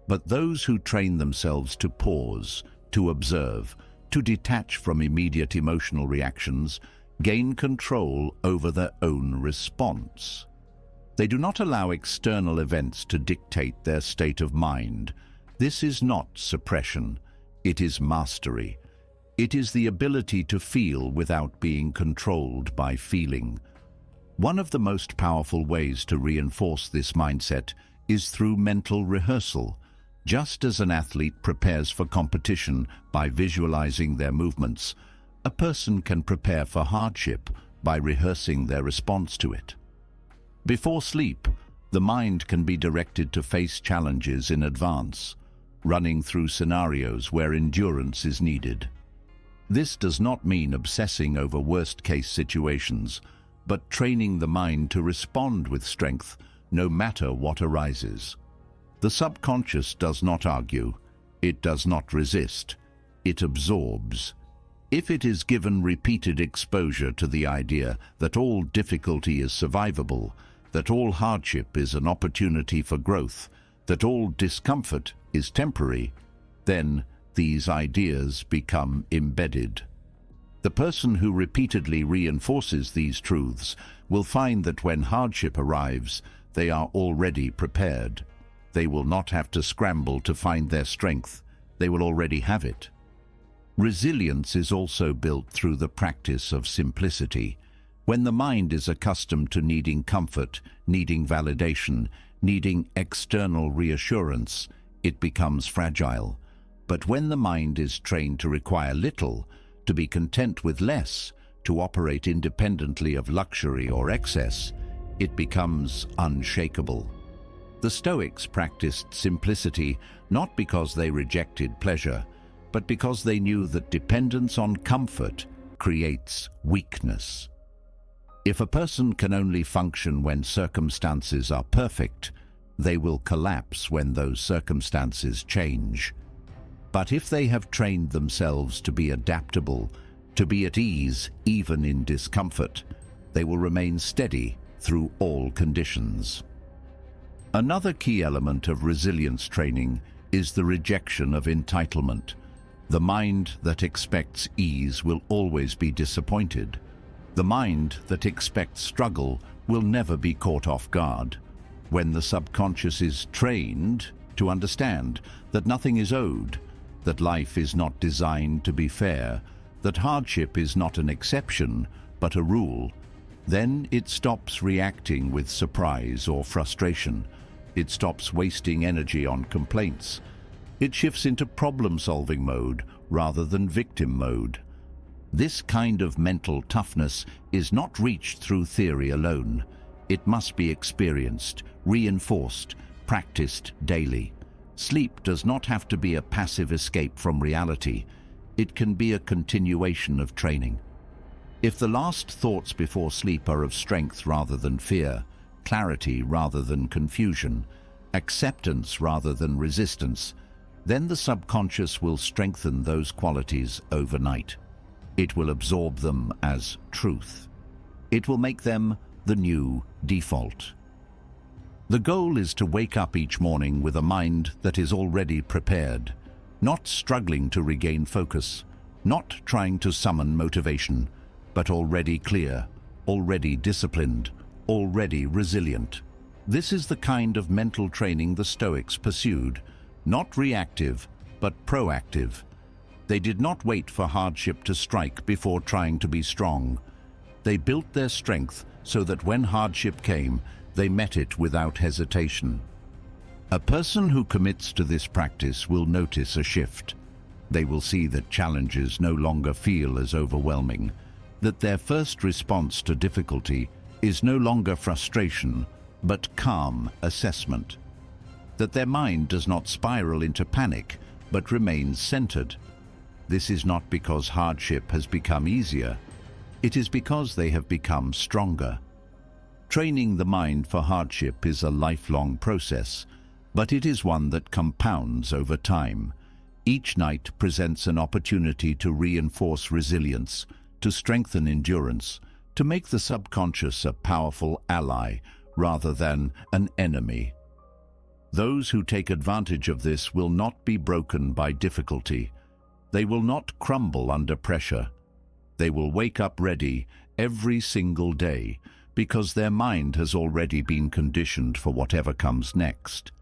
but those who train themselves to pause, to observe, to detach from immediate emotional reactions, gain control over their own response. They do not allow external events to dictate their state of mind. This is not suppression, it is mastery. It is the ability to feel without being controlled by feeling. One of the most powerful ways to reinforce this mindset is through mental rehearsal. Just as an athlete prepares for competition by visualizing their movements, a person can prepare for hardship by rehearsing their response to it. Before sleep, the mind can be directed to face challenges in advance, running through scenarios where endurance is needed. This does not mean obsessing over worst-case situations, but training the mind to respond with strength no matter what arises. The subconscious does not argue, it does not resist, it absorbs. If it is given repeated exposure to the idea that all difficulty is survivable, that all hardship is an opportunity for growth, that all discomfort is temporary, then these ideas become embedded. The person who repeatedly reinforces these truths will find that when hardship arrives, they are already prepared. They will not have to scramble to find their strength. They will already have it. Resilience is also built through the practice of simplicity. When the mind is accustomed to needing comfort, needing validation, needing external reassurance, it becomes fragile. But when the mind is trained to require little, to be content with less, to operate independently of luxury or excess, it becomes unshakable. The Stoics practiced simplicity not because they rejected pleasure, but because they knew that dependence on comfort creates weakness. If a person can only function when circumstances are perfect, they will collapse when those circumstances change. But if they have trained themselves to be adaptable, to be at ease even in discomfort, they will remain steady through all conditions. Another key element of resilience training is the rejection of entitlement. The mind that expects ease will always be disappointed. The mind that expects struggle will never be caught off guard. When the subconscious is trained to understand that nothing is owed, that life is not designed to be fair, that hardship is not an exception but a rule, then it stops reacting with surprise or frustration. It stops wasting energy on complaints. It shifts into problem-solving mode rather than victim mode. This kind of mental toughness is not reached through theory alone. It must be experienced, reinforced, practiced daily. Sleep does not have to be a passive escape from reality. It can be a continuation of training. If the last thoughts before sleep are of strength rather than fear, clarity rather than confusion, acceptance rather than resistance, then the subconscious will strengthen those qualities overnight. It will absorb them as truth. It will make them the new default. The goal is to wake up each morning with a mind that is already prepared, not struggling to regain focus, not trying to summon motivation, but already clear, already disciplined, already resilient. This is the kind of mental training the Stoics pursued, not reactive, but proactive. They did not wait for hardship to strike before trying to be strong. They built their strength so that when hardship came, they met it without hesitation. A person who commits to this practice will notice a shift. They will see that challenges no longer feel as overwhelming, that their first response to difficulty is no longer frustration, but calm assessment. That their mind does not spiral into panic, but remains centered. This is not because hardship has become easier. It is because they have become stronger. Training the mind for hardship is a lifelong process, but it is one that compounds over time. Each night presents an opportunity to reinforce resilience, to strengthen endurance, to make the subconscious a powerful ally rather than an enemy. Those who take advantage of this will not be broken by difficulty. They will not crumble under pressure. They will wake up ready every single day because their mind has already been conditioned for whatever comes next.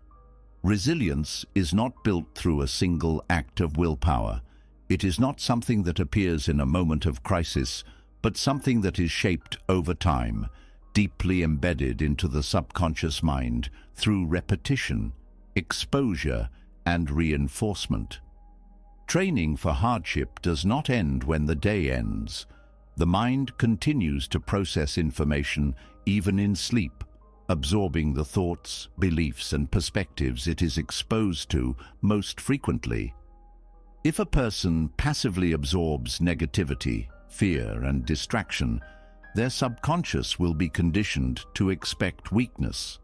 Resilience is not built through a single act of willpower. It is not something that appears in a moment of crisis, but something that is shaped over time, deeply embedded into the subconscious mind through repetition, exposure, and reinforcement. Training for hardship does not end when the day ends. The mind continues to process information even in sleep, absorbing the thoughts, beliefs, and perspectives it is exposed to most frequently. If a person passively absorbs negativity, fear, and distraction, their subconscious will be conditioned to expect weakness.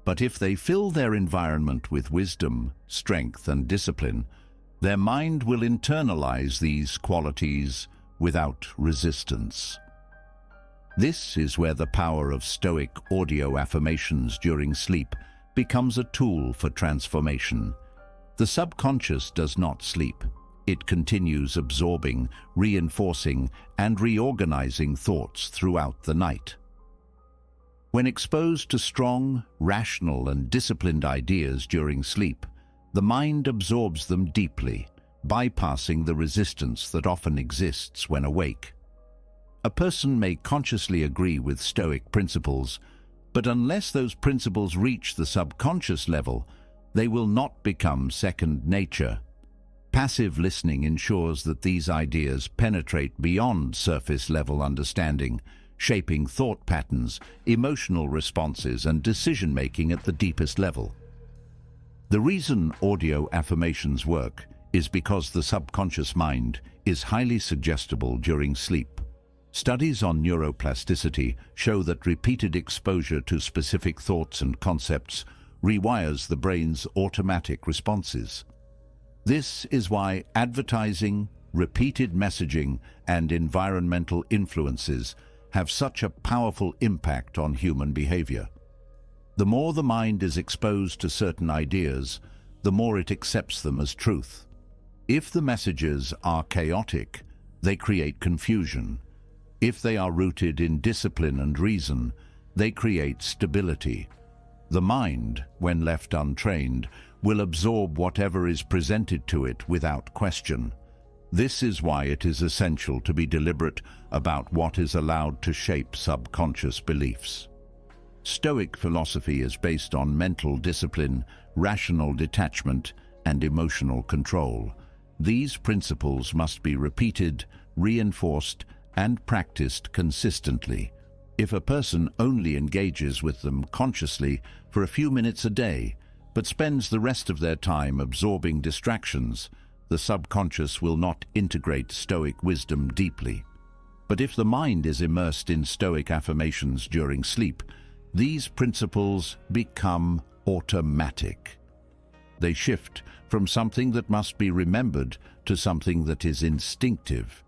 But if they fill their environment with wisdom, strength, and discipline, their mind will internalize these qualities without resistance. This is where the power of Stoic audio affirmations during sleep becomes a tool for transformation. The subconscious does not sleep. It continues absorbing, reinforcing, and reorganizing thoughts throughout the night. When exposed to strong, rational, and disciplined ideas during sleep, the mind absorbs them deeply, bypassing the resistance that often exists when awake. A person may consciously agree with Stoic principles, but unless those principles reach the subconscious level, they will not become second nature. Passive listening ensures that these ideas penetrate beyond surface-level understanding, shaping thought patterns, emotional responses, and decision-making at the deepest level. The reason audio affirmations work is because the subconscious mind is highly suggestible during sleep. Studies on neuroplasticity show that repeated exposure to specific thoughts and concepts rewires the brain's automatic responses. This is why advertising, repeated messaging, and environmental influences have such a powerful impact on human behavior. The more the mind is exposed to certain ideas, the more it accepts them as truth. If the messages are chaotic, they create confusion. If they are rooted in discipline and reason, they create stability. The mind, when left untrained, will absorb whatever is presented to it without question. This is why it is essential to be deliberate about what is allowed to shape subconscious beliefs. Stoic philosophy is based on mental discipline, rational detachment, and emotional control. These principles must be repeated, reinforced, and practiced consistently. If a person only engages with them consciously for a few minutes a day, but spends the rest of their time absorbing distractions, the subconscious will not integrate Stoic wisdom deeply. But if the mind is immersed in Stoic affirmations during sleep, these principles become automatic. They shift from something that must be remembered to something that is instinctive.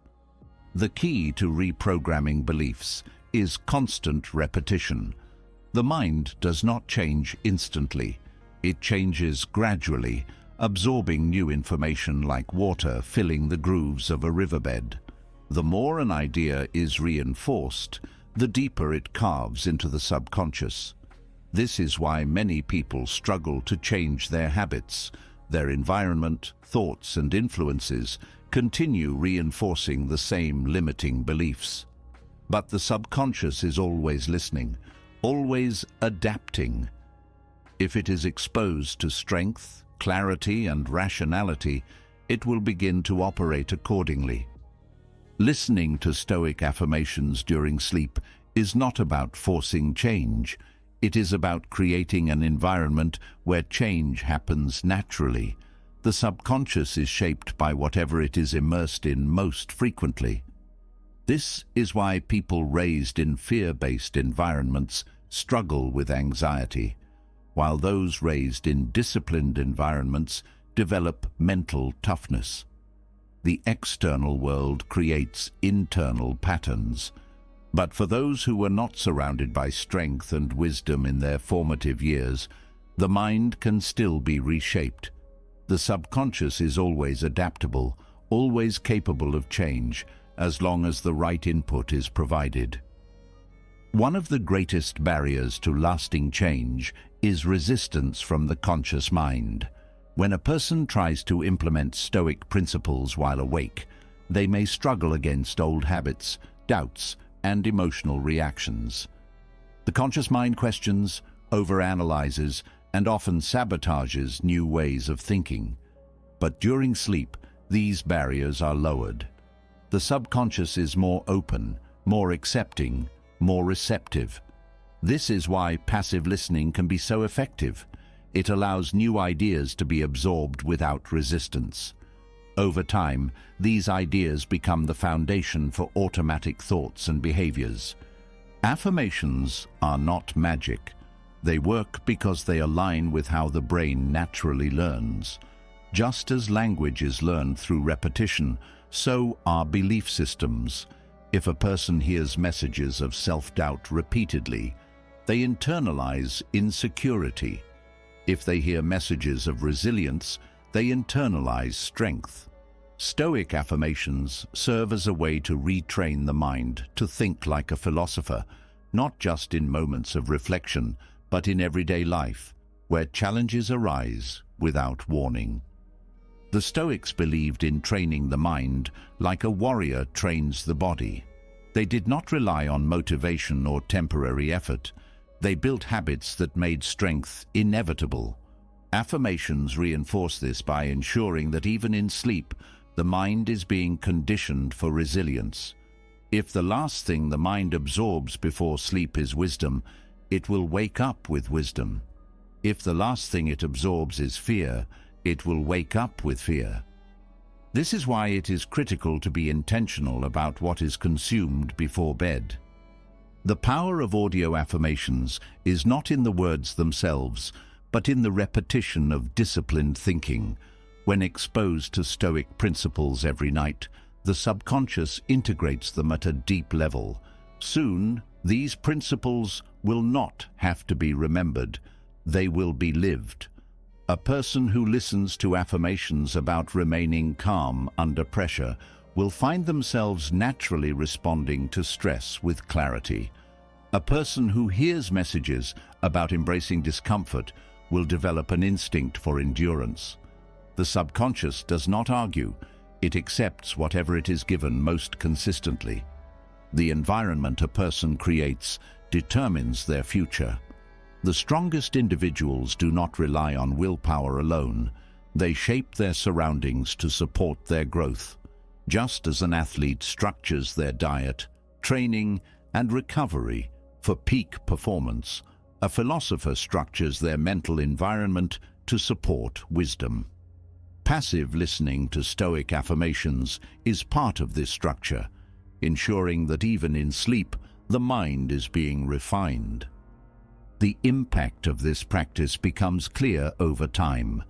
The key to reprogramming beliefs is constant repetition. The mind does not change instantly. It changes gradually, absorbing new information like water filling the grooves of a riverbed. The more an idea is reinforced, the deeper it carves into the subconscious. This is why many people struggle to change their habits. Their environment, thoughts, and influences continue reinforcing the same limiting beliefs. But the subconscious is always listening, always adapting. If it is exposed to strength, clarity, and rationality, it will begin to operate accordingly. Listening to Stoic affirmations during sleep is not about forcing change. It is about creating an environment where change happens naturally. The subconscious is shaped by whatever it is immersed in most frequently. This is why people raised in fear-based environments struggle with anxiety, while those raised in disciplined environments develop mental toughness. The external world creates internal patterns. But for those who were not surrounded by strength and wisdom in their formative years, the mind can still be reshaped. The subconscious is always adaptable, always capable of change, as long as the right input is provided. One of the greatest barriers to lasting change is resistance from the conscious mind. When a person tries to implement Stoic principles while awake, they may struggle against old habits, doubts, and emotional reactions. The conscious mind questions, overanalyzes, and often sabotages new ways of thinking. But during sleep, these barriers are lowered. The subconscious is more open, more accepting, more receptive. This is why passive listening can be so effective. It allows new ideas to be absorbed without resistance. Over time, these ideas become the foundation for automatic thoughts and behaviors. Affirmations are not magic. They work because they align with how the brain naturally learns. Just as language is learned through repetition, so are belief systems. If a person hears messages of self-doubt repeatedly, they internalize insecurity. If they hear messages of resilience, they internalize strength. Stoic affirmations serve as a way to retrain the mind to think like a philosopher, not just in moments of reflection, but in everyday life, where challenges arise without warning. The Stoics believed in training the mind like a warrior trains the body. They did not rely on motivation or temporary effort. They built habits that made strength inevitable. Affirmations reinforce this by ensuring that even in sleep, the mind is being conditioned for resilience. If the last thing the mind absorbs before sleep is wisdom, it will wake up with wisdom. If the last thing it absorbs is fear, it will wake up with fear. This is why it is critical to be intentional about what is consumed before bed. The power of audio affirmations is not in the words themselves, but in the repetition of disciplined thinking. When exposed to Stoic principles every night, the subconscious integrates them at a deep level. Soon, these principles will not have to be remembered. They will be lived. A person who listens to affirmations about remaining calm under pressure will find themselves naturally responding to stress with clarity. A person who hears messages about embracing discomfort will develop an instinct for endurance. The subconscious does not argue. It accepts whatever it is given most consistently. The environment a person creates determines their future. The strongest individuals do not rely on willpower alone. They shape their surroundings to support their growth. Just as an athlete structures their diet, training, and recovery for peak performance, a philosopher structures their mental environment to support wisdom. Passive listening to Stoic affirmations is part of this structure, ensuring that even in sleep, the mind is being refined. The impact of this practice becomes clear over time.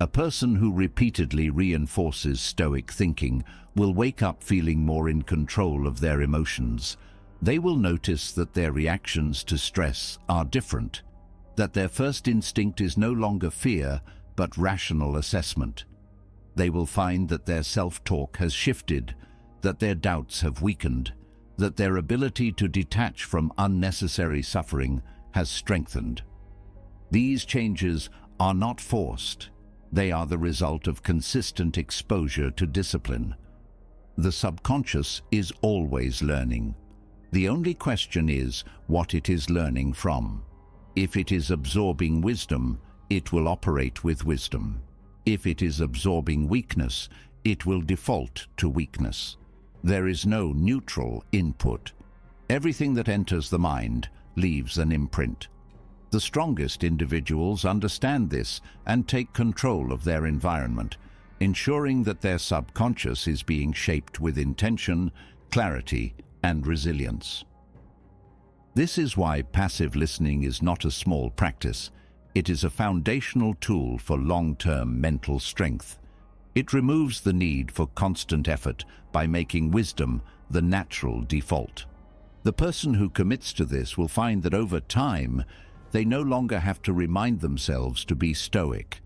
A person who repeatedly reinforces Stoic thinking will wake up feeling more in control of their emotions. They will notice that their reactions to stress are different, that their first instinct is no longer fear, but rational assessment. They will find that their self-talk has shifted, that their doubts have weakened, that their ability to detach from unnecessary suffering has strengthened. These changes are not forced. They are the result of consistent exposure to discipline. The subconscious is always learning. The only question is what it is learning from. If it is absorbing wisdom, it will operate with wisdom. If it is absorbing weakness, it will default to weakness. There is no neutral input. Everything that enters the mind leaves an imprint. The strongest individuals understand this and take control of their environment, ensuring that their subconscious is being shaped with intention, clarity, and resilience. This is why passive listening is not a small practice. It is a foundational tool for long-term mental strength. It removes the need for constant effort by making wisdom the natural default. The person who commits to this will find that over time, they no longer have to remind themselves to be stoic.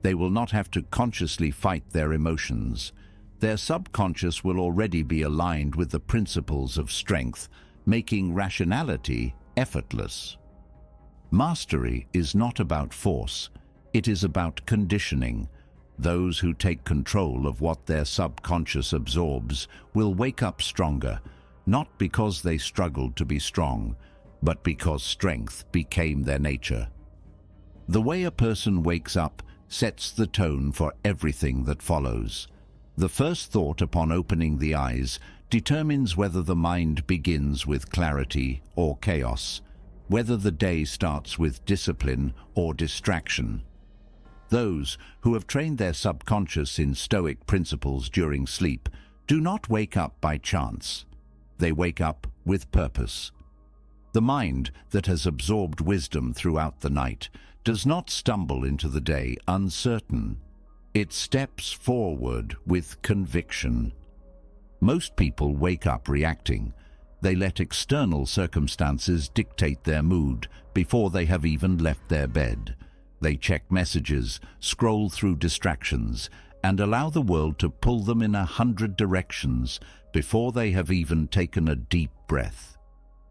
They will not have to consciously fight their emotions. Their subconscious will already be aligned with the principles of strength, making rationality effortless. Mastery is not about force. It is about conditioning. Those who take control of what their subconscious absorbs will wake up stronger, not because they struggled to be strong, but because strength became their nature. The way a person wakes up sets the tone for everything that follows. The first thought upon opening the eyes determines whether the mind begins with clarity or chaos, whether the day starts with discipline or distraction. Those who have trained their subconscious in Stoic principles during sleep do not wake up by chance. They wake up with purpose. The mind that has absorbed wisdom throughout the night does not stumble into the day uncertain. It steps forward with conviction. Most people wake up reacting. They let external circumstances dictate their mood before they have even left their bed. They check messages, scroll through distractions, and allow the world to pull them in 100 directions before they have even taken a deep breath.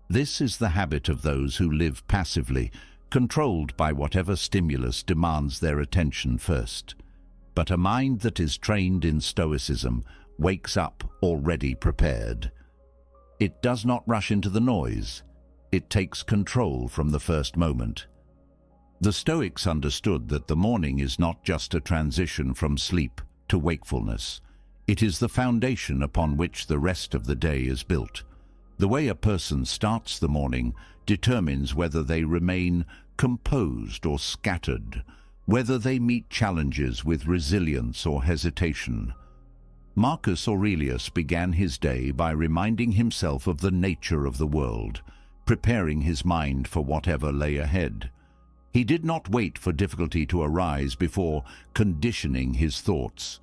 This is the habit of those who live passively, controlled by whatever stimulus demands their attention first. But a mind that is trained in Stoicism wakes up already prepared. It does not rush into the noise. It takes control from the first moment. The Stoics understood that the morning is not just a transition from sleep to wakefulness. It is the foundation upon which the rest of the day is built. The way a person starts the morning determines whether they remain composed or scattered, whether they meet challenges with resilience or hesitation. Marcus Aurelius began his day by reminding himself of the nature of the world, preparing his mind for whatever lay ahead. He did not wait for difficulty to arise before conditioning his thoughts.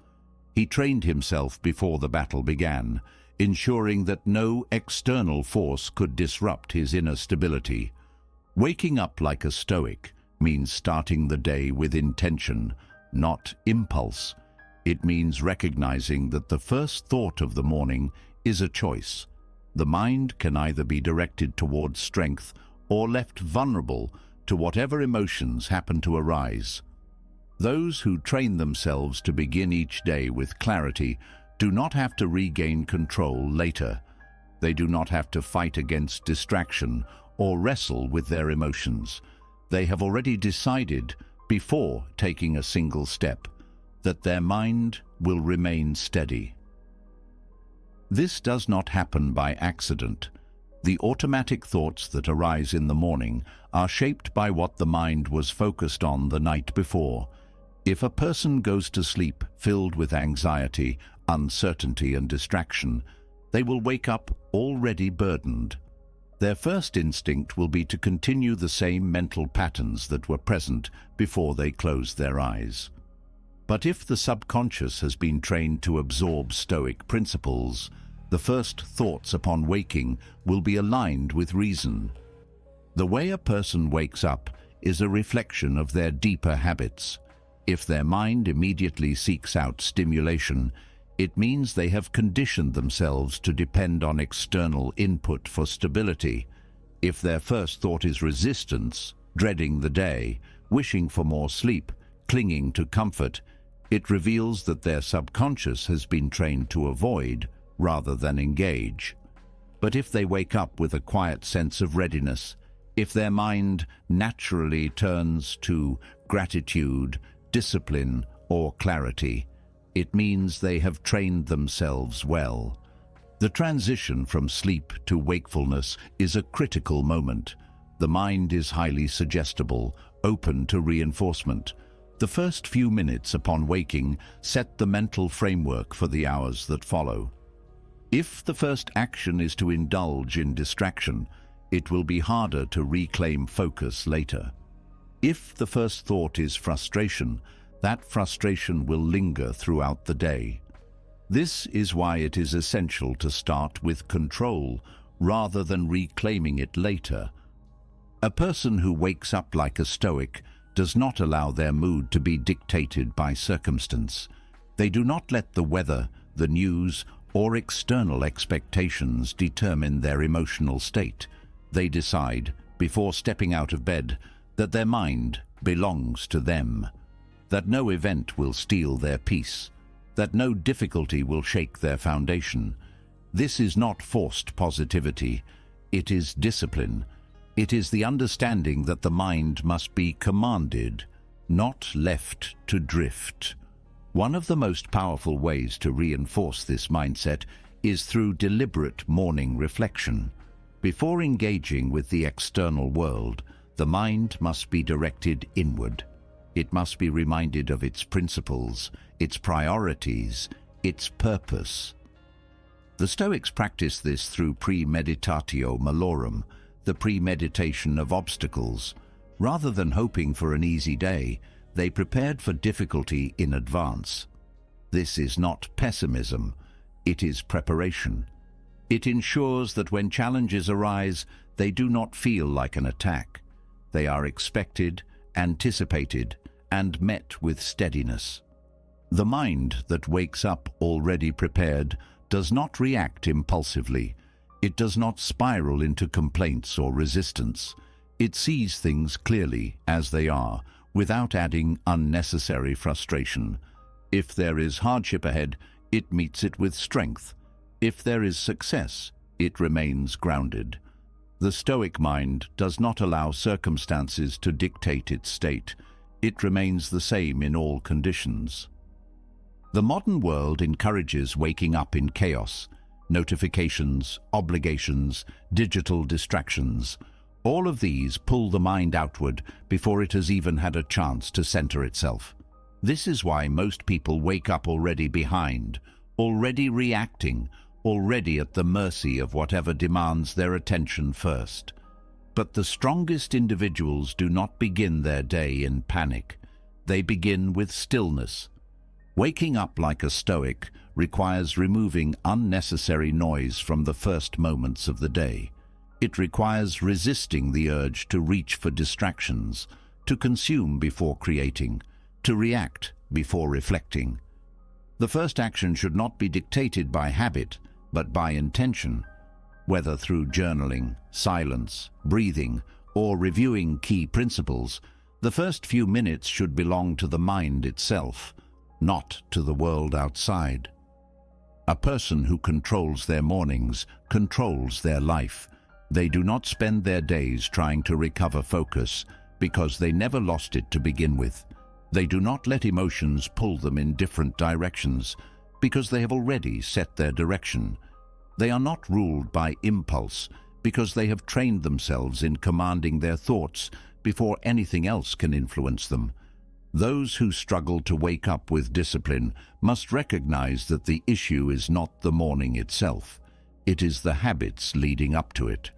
He trained himself before the battle began, ensuring that no external force could disrupt his inner stability. Waking up like a Stoic means starting the day with intention, not impulse. It means recognizing that the first thought of the morning is a choice. The mind can either be directed towards strength or left vulnerable to whatever emotions happen to arise. Those who train themselves to begin each day with clarity do not have to regain control later. They do not have to fight against distraction or wrestle with their emotions. They have already decided, before taking a single step, that their mind will remain steady. This does not happen by accident. The automatic thoughts that arise in the morning are shaped by what the mind was focused on the night before. If a person goes to sleep filled with anxiety, uncertainty, and distraction, they will wake up already burdened. Their first instinct will be to continue the same mental patterns that were present before they closed their eyes. But if the subconscious has been trained to absorb Stoic principles, the first thoughts upon waking will be aligned with reason. The way a person wakes up is a reflection of their deeper habits. If their mind immediately seeks out stimulation, it means they have conditioned themselves to depend on external input for stability. If their first thought is resistance, dreading the day, wishing for more sleep, clinging to comfort, It reveals that their subconscious has been trained to avoid rather than engage. But if they wake up with a quiet sense of readiness, if their mind naturally turns to gratitude, discipline, or clarity, it means they have trained themselves well. The transition from sleep to wakefulness is a critical moment. The mind is highly suggestible, open to reinforcement. The first few minutes upon waking set the mental framework for the hours that follow. If the first action is to indulge in distraction, it will be harder to reclaim focus later. If the first thought is frustration, that frustration will linger throughout the day. This is why it is essential to start with control rather than reclaiming it later. A person who wakes up like a Stoic does not allow their mood to be dictated by circumstance. They do not let the weather, the news, or external expectations determine their emotional state. They decide, before stepping out of bed, that their mind belongs to them, that no event will steal their peace, that no difficulty will shake their foundation. This is not forced positivity, it is discipline. It is the understanding that the mind must be commanded, not left to drift. One of the most powerful ways to reinforce this mindset is through deliberate morning reflection. Before engaging with the external world, the mind must be directed inward. It must be reminded of its principles, its priorities, its purpose. The Stoics practice this through premeditatio malorum, the premeditation of obstacles. Rather than hoping for an easy day, they prepared for difficulty in advance. This is not pessimism, it is preparation. It ensures that when challenges arise, they do not feel like an attack. They are expected, anticipated, and met with steadiness. The mind that wakes up already prepared does not react impulsively. It does not spiral into complaints or resistance. It sees things clearly as they are, without adding unnecessary frustration. If there is hardship ahead, it meets it with strength. If there is success, it remains grounded. The Stoic mind does not allow circumstances to dictate its state. It remains the same in all conditions. The modern world encourages waking up in chaos. Notifications, obligations, digital distractions. All of these pull the mind outward before it has even had a chance to center itself. This is why most people wake up already behind, already reacting, already at the mercy of whatever demands their attention first. But the strongest individuals do not begin their day in panic. They begin with stillness. Waking up like a Stoic requires removing unnecessary noise from the first moments of the day. It requires resisting the urge to reach for distractions, to consume before creating, to react before reflecting. The first action should not be dictated by habit, but by intention. Whether through journaling, silence, breathing, or reviewing key principles, the first few minutes should belong to the mind itself, not to the world outside. A person who controls their mornings controls their life. They do not spend their days trying to recover focus because they never lost it to begin with. They do not let emotions pull them in different directions because they have already set their direction. They are not ruled by impulse because they have trained themselves in commanding their thoughts before anything else can influence them. Those who struggle to wake up with discipline must recognize that the issue is not the morning itself. It is the habits leading up to it.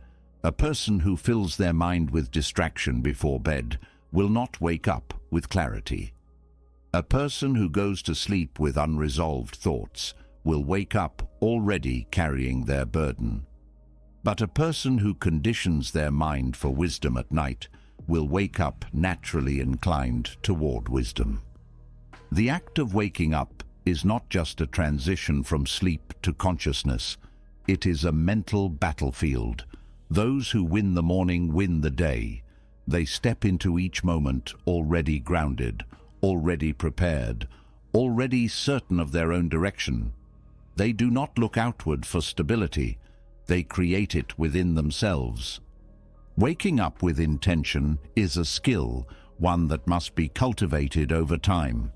A person who fills their mind with distraction before bed will not wake up with clarity. A person who goes to sleep with unresolved thoughts will wake up already carrying their burden. But a person who conditions their mind for wisdom at night will wake up naturally inclined toward wisdom. The act of waking up is not just a transition from sleep to consciousness. It is a mental battlefield. Those who win the morning win the day. They step into each moment already grounded, already prepared, already certain of their own direction. They do not look outward for stability, they create it within themselves. Waking up with intention is a skill, one that must be cultivated over time.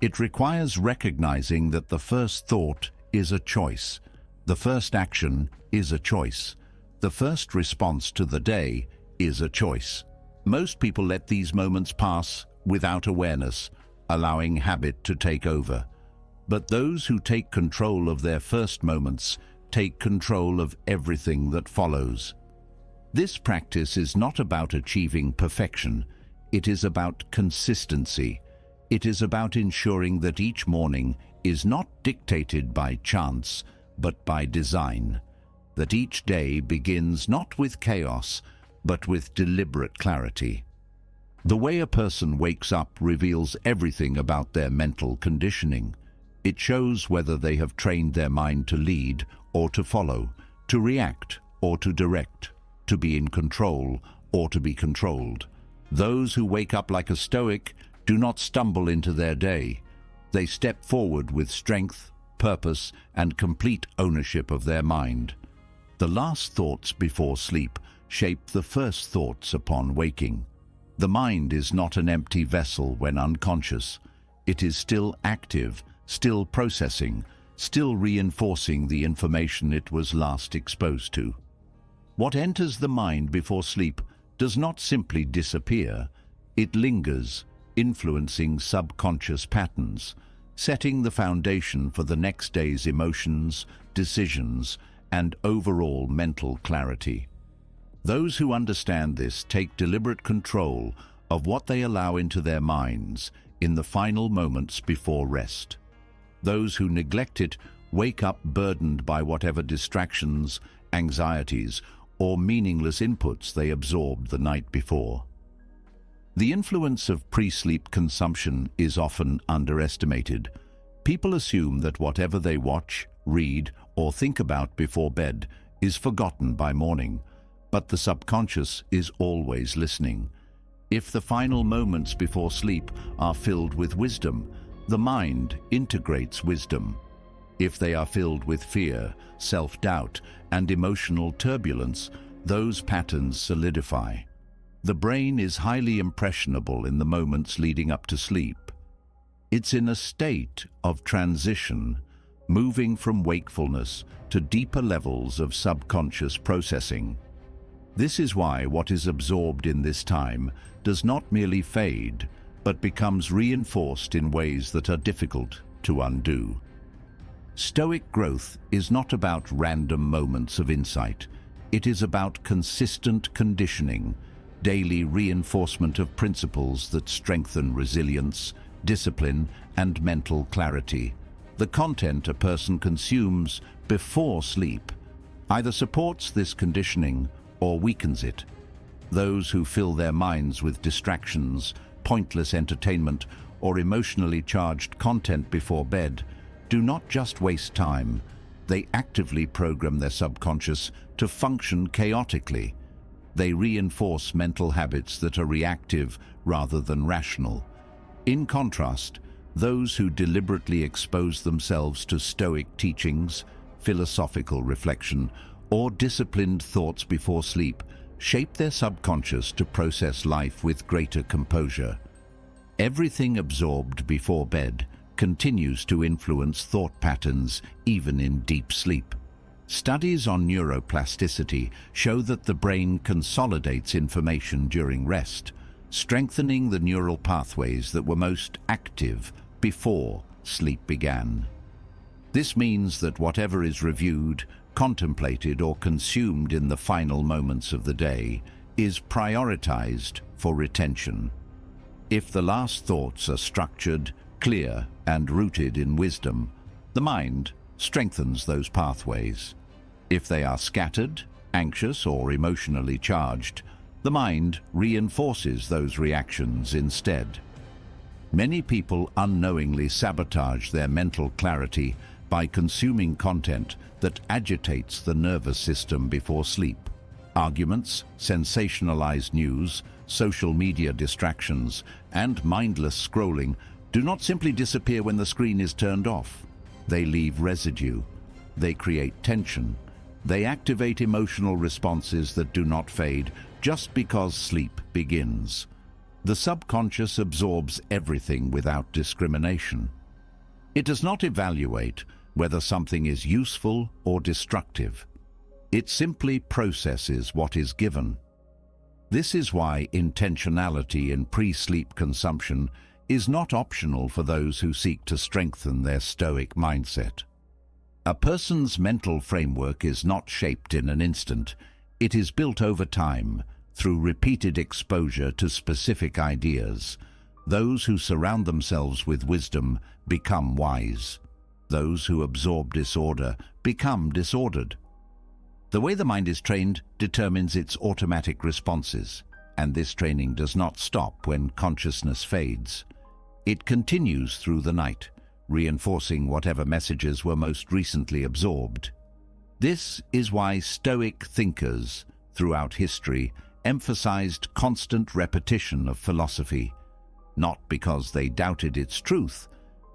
It requires recognizing that the first thought is a choice, the first action is a choice, the first response to the day is a choice. Most people let these moments pass without awareness, allowing habit to take over. But those who take control of their first moments take control of everything that follows. This practice is not about achieving perfection. It is about consistency. It is about ensuring that each morning is not dictated by chance, but by design. That each day begins not with chaos, but with deliberate clarity. The way a person wakes up reveals everything about their mental conditioning. It shows whether they have trained their mind to lead or to follow, to react or to direct, to be in control or to be controlled. Those who wake up like a Stoic do not stumble into their day. They step forward with strength, purpose, and complete ownership of their mind. The last thoughts before sleep shape the first thoughts upon waking. The mind is not an empty vessel when unconscious. It is still active, still processing, still reinforcing the information it was last exposed to. What enters the mind before sleep does not simply disappear. It lingers, influencing subconscious patterns, setting the foundation for the next day's emotions, decisions, and overall mental clarity. Those who understand this take deliberate control of what they allow into their minds in the final moments before rest. Those who neglect it wake up burdened by whatever distractions, anxieties, or meaningless inputs they absorbed the night before. The influence of pre-sleep consumption is often underestimated. People assume that whatever they watch, read, or think about before bed is forgotten by morning, but the subconscious is always listening. If the final moments before sleep are filled with wisdom, the mind integrates wisdom. If they are filled with fear, self-doubt, and emotional turbulence, those patterns solidify. The brain is highly impressionable in the moments leading up to sleep. It's in a state of transition, moving from wakefulness to deeper levels of subconscious processing. This is why what is absorbed in this time does not merely fade, but becomes reinforced in ways that are difficult to undo. Stoic growth is not about random moments of insight. It is about consistent conditioning, daily reinforcement of principles that strengthen resilience, discipline, and mental clarity. The content a person consumes before sleep either supports this conditioning or weakens it. Those who fill their minds with distractions, pointless entertainment, or emotionally charged content before bed do not just waste time, they actively program their subconscious to function chaotically. They reinforce mental habits that are reactive rather than rational. In contrast, those who deliberately expose themselves to Stoic teachings, philosophical reflection, or disciplined thoughts before sleep shape their subconscious to process life with greater composure. Everything absorbed before bed continues to influence thought patterns even in deep sleep. Studies on neuroplasticity show that the brain consolidates information during rest, strengthening the neural pathways that were most active before sleep began. This means that whatever is reviewed, contemplated, or consumed in the final moments of the day is prioritized for retention. If the last thoughts are structured, clear, and rooted in wisdom, the mind strengthens those pathways. If they are scattered, anxious, or emotionally charged, the mind reinforces those reactions instead. Many people unknowingly sabotage their mental clarity by consuming content that agitates the nervous system before sleep. Arguments, sensationalized news, social media distractions, and mindless scrolling do not simply disappear when the screen is turned off. They leave residue. They create tension. They activate emotional responses that do not fade just because sleep begins. The subconscious absorbs everything without discrimination. It does not evaluate whether something is useful or destructive. It simply processes what is given. This is why intentionality in pre-sleep consumption is not optional for those who seek to strengthen their Stoic mindset. A person's mental framework is not shaped in an instant. It is built over time, through repeated exposure to specific ideas. Those who surround themselves with wisdom become wise. Those who absorb disorder become disordered. The way the mind is trained determines its automatic responses, and this training does not stop when consciousness fades. It continues through the night, reinforcing whatever messages were most recently absorbed. This is why Stoic thinkers throughout history emphasized constant repetition of philosophy, not because they doubted its truth,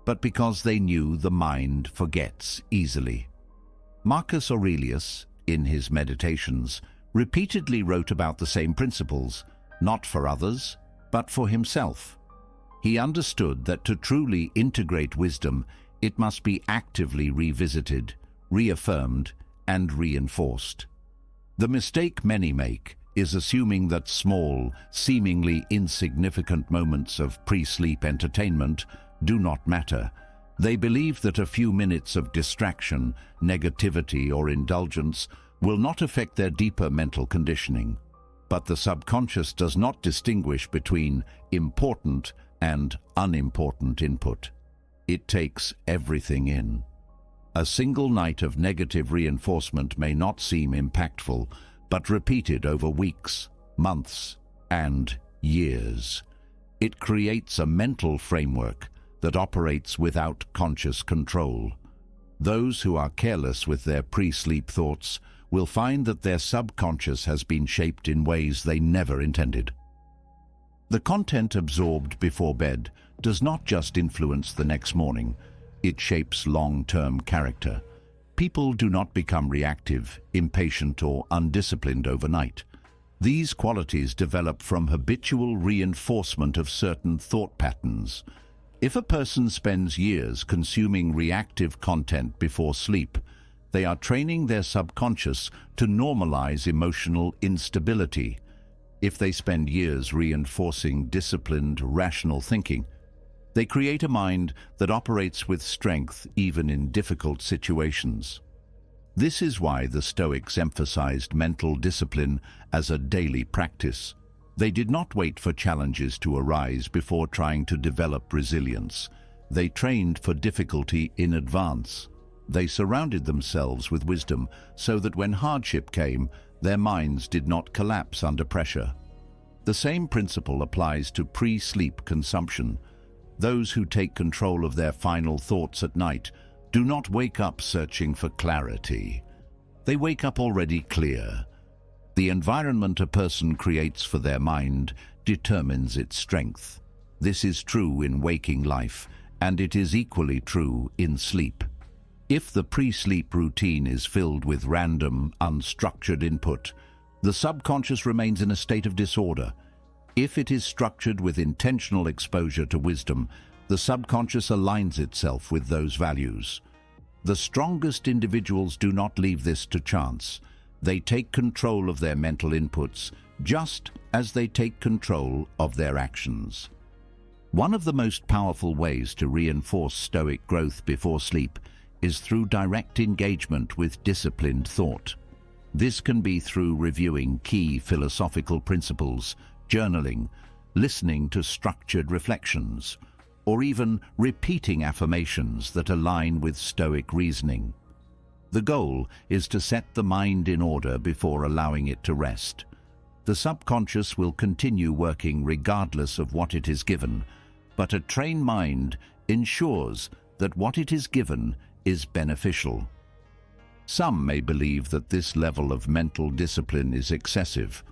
but because they knew the mind forgets easily. Marcus Aurelius, in his Meditations, repeatedly wrote about the same principles, not for others, but for himself. He understood that to truly integrate wisdom, it must be actively revisited, reaffirmed, and reinforced. The mistake many make is assuming that small, seemingly insignificant moments of pre-sleep entertainment do not matter. They believe that a few minutes of distraction, negativity, or indulgence will not affect their deeper mental conditioning. But the subconscious does not distinguish between important and unimportant input. It takes everything in. A single night of negative reinforcement may not seem impactful, but repeated over weeks, months, and years. It creates a mental framework that operates without conscious control. Those who are careless with their pre-sleep thoughts will find that their subconscious has been shaped in ways they never intended. The content absorbed before bed does not just influence the next morning, it shapes long-term character. People do not become reactive, impatient, or undisciplined overnight. These qualities develop from habitual reinforcement of certain thought patterns. If a person spends years consuming reactive content before sleep, they are training their subconscious to normalize emotional instability. If they spend years reinforcing disciplined, rational thinking, they create a mind that operates with strength even in difficult situations. This is why the Stoics emphasized mental discipline as a daily practice. They did not wait for challenges to arise before trying to develop resilience. They trained for difficulty in advance. They surrounded themselves with wisdom so that when hardship came, their minds did not collapse under pressure. The same principle applies to pre-sleep consumption. Those who take control of their final thoughts at night do not wake up searching for clarity. They wake up already clear. The environment a person creates for their mind determines its strength. This is true in waking life, and it is equally true in sleep. If the pre-sleep routine is filled with random, unstructured input, the subconscious remains in a state of disorder. If it is structured with intentional exposure to wisdom, the subconscious aligns itself with those values. The strongest individuals do not leave this to chance. They take control of their mental inputs, just as they take control of their actions. One of the most powerful ways to reinforce Stoic growth before sleep is through direct engagement with disciplined thought. This can be through reviewing key philosophical principles, journaling, listening to structured reflections, or even repeating affirmations that align with Stoic reasoning. The goal is to set the mind in order before allowing it to rest. The subconscious will continue working regardless of what it is given, but a trained mind ensures that what it is given is beneficial. Some may believe that this level of mental discipline is excessive.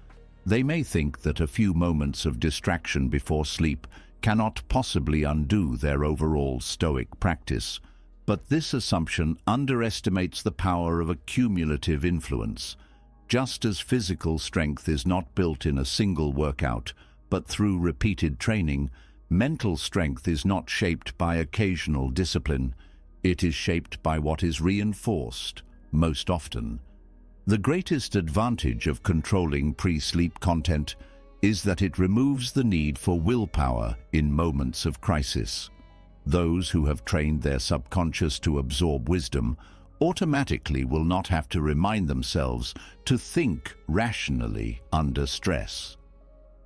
They may think that a few moments of distraction before sleep cannot possibly undo their overall Stoic practice, but this assumption underestimates the power of a cumulative influence. Just as physical strength is not built in a single workout, but through repeated training, mental strength is not shaped by occasional discipline. It is shaped by what is reinforced most often. The greatest advantage of controlling pre-sleep content is that it removes the need for willpower in moments of crisis. Those who have trained their subconscious to absorb wisdom automatically will not have to remind themselves to think rationally under stress.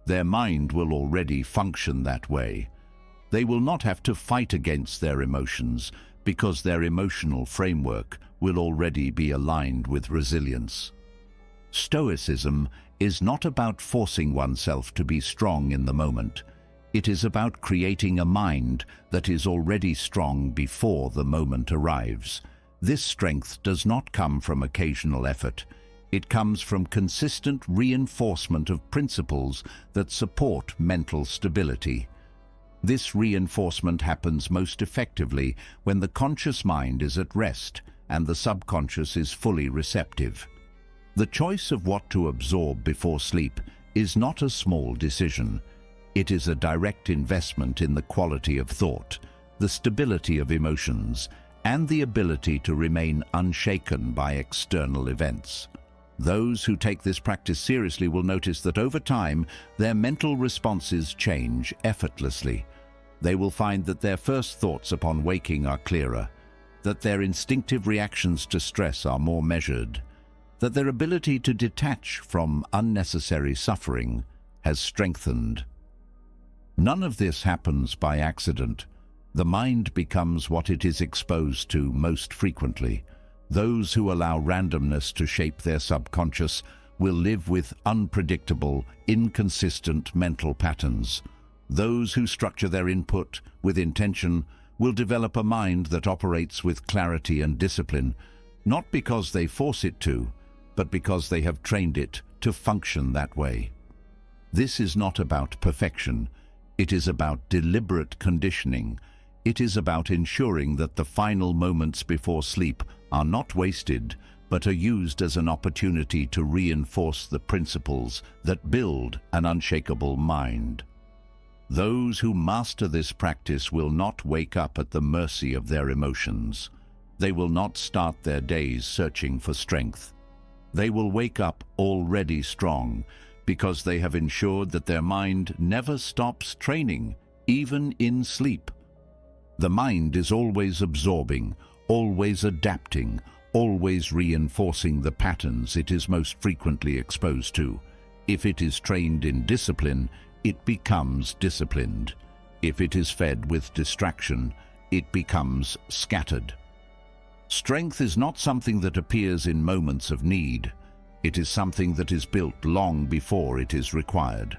Their mind will already function that way. They will not have to fight against their emotions because their emotional framework will already be aligned with resilience. Stoicism is not about forcing oneself to be strong in the moment. It is about creating a mind that is already strong before the moment arrives. This strength does not come from occasional effort. It comes from consistent reinforcement of principles that support mental stability. This reinforcement happens most effectively when the conscious mind is at rest and the subconscious is fully receptive. The choice of what to absorb before sleep is not a small decision. It is a direct investment in the quality of thought, the stability of emotions, and the ability to remain unshaken by external events. Those who take this practice seriously will notice that over time, their mental responses change effortlessly. They will find that their first thoughts upon waking are clearer, that their instinctive reactions to stress are more measured, that their ability to detach from unnecessary suffering has strengthened. None of this happens by accident. The mind becomes what it is exposed to most frequently. Those who allow randomness to shape their subconscious will live with unpredictable, inconsistent mental patterns. Those who structure their input with intention will develop a mind that operates with clarity and discipline, not because they force it to, but because they have trained it to function that way. This is not about perfection. It is about deliberate conditioning. It is about ensuring that the final moments before sleep are not wasted, but are used as an opportunity to reinforce the principles that build an unshakable mind. Those who master this practice will not wake up at the mercy of their emotions. They will not start their days searching for strength. They will wake up already strong because they have ensured that their mind never stops training, even in sleep. The mind is always absorbing, always adapting, always reinforcing the patterns it is most frequently exposed to. If it is trained in discipline, it becomes disciplined. If it is fed with distraction, it becomes scattered. Strength is not something that appears in moments of need. It is something that is built long before it is required.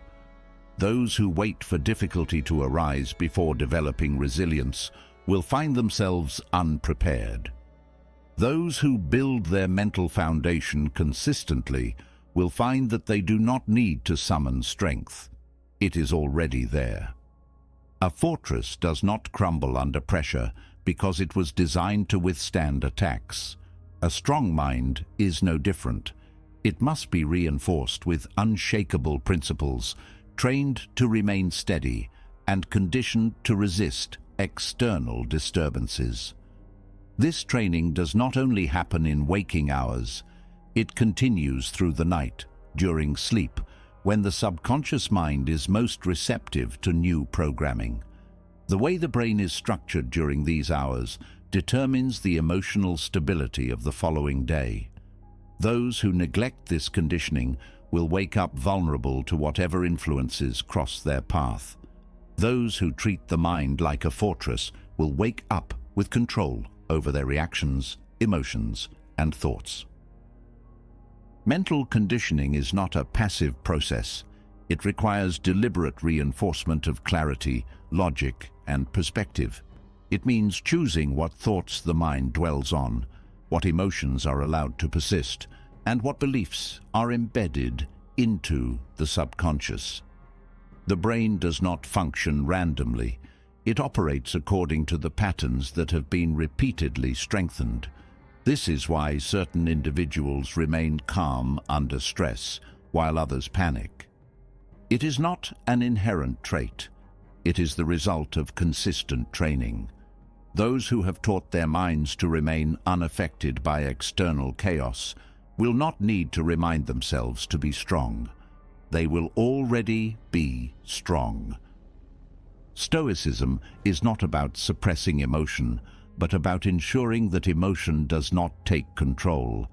Those who wait for difficulty to arise before developing resilience will find themselves unprepared. Those who build their mental foundation consistently will find that they do not need to summon strength. It is already there. A fortress does not crumble under pressure because it was designed to withstand attacks. A strong mind is no different. It must be reinforced with unshakable principles, trained to remain steady, and conditioned to resist external disturbances. This training does not only happen in waking hours, it continues through the night, during sleep, when the subconscious mind is most receptive to new programming. The way the brain is structured during these hours determines the emotional stability of the following day. Those who neglect this conditioning will wake up vulnerable to whatever influences cross their path. Those who treat the mind like a fortress will wake up with control over their reactions, emotions, and thoughts. Mental conditioning is not a passive process. It requires deliberate reinforcement of clarity, logic, and perspective. It means choosing what thoughts the mind dwells on, what emotions are allowed to persist, and what beliefs are embedded into the subconscious. The brain does not function randomly. It operates according to the patterns that have been repeatedly strengthened. This is why certain individuals remain calm under stress, while others panic. It is not an inherent trait. It is the result of consistent training. Those who have taught their minds to remain unaffected by external chaos will not need to remind themselves to be strong. They will already be strong. Stoicism is not about suppressing emotion, but about ensuring that emotion does not take control.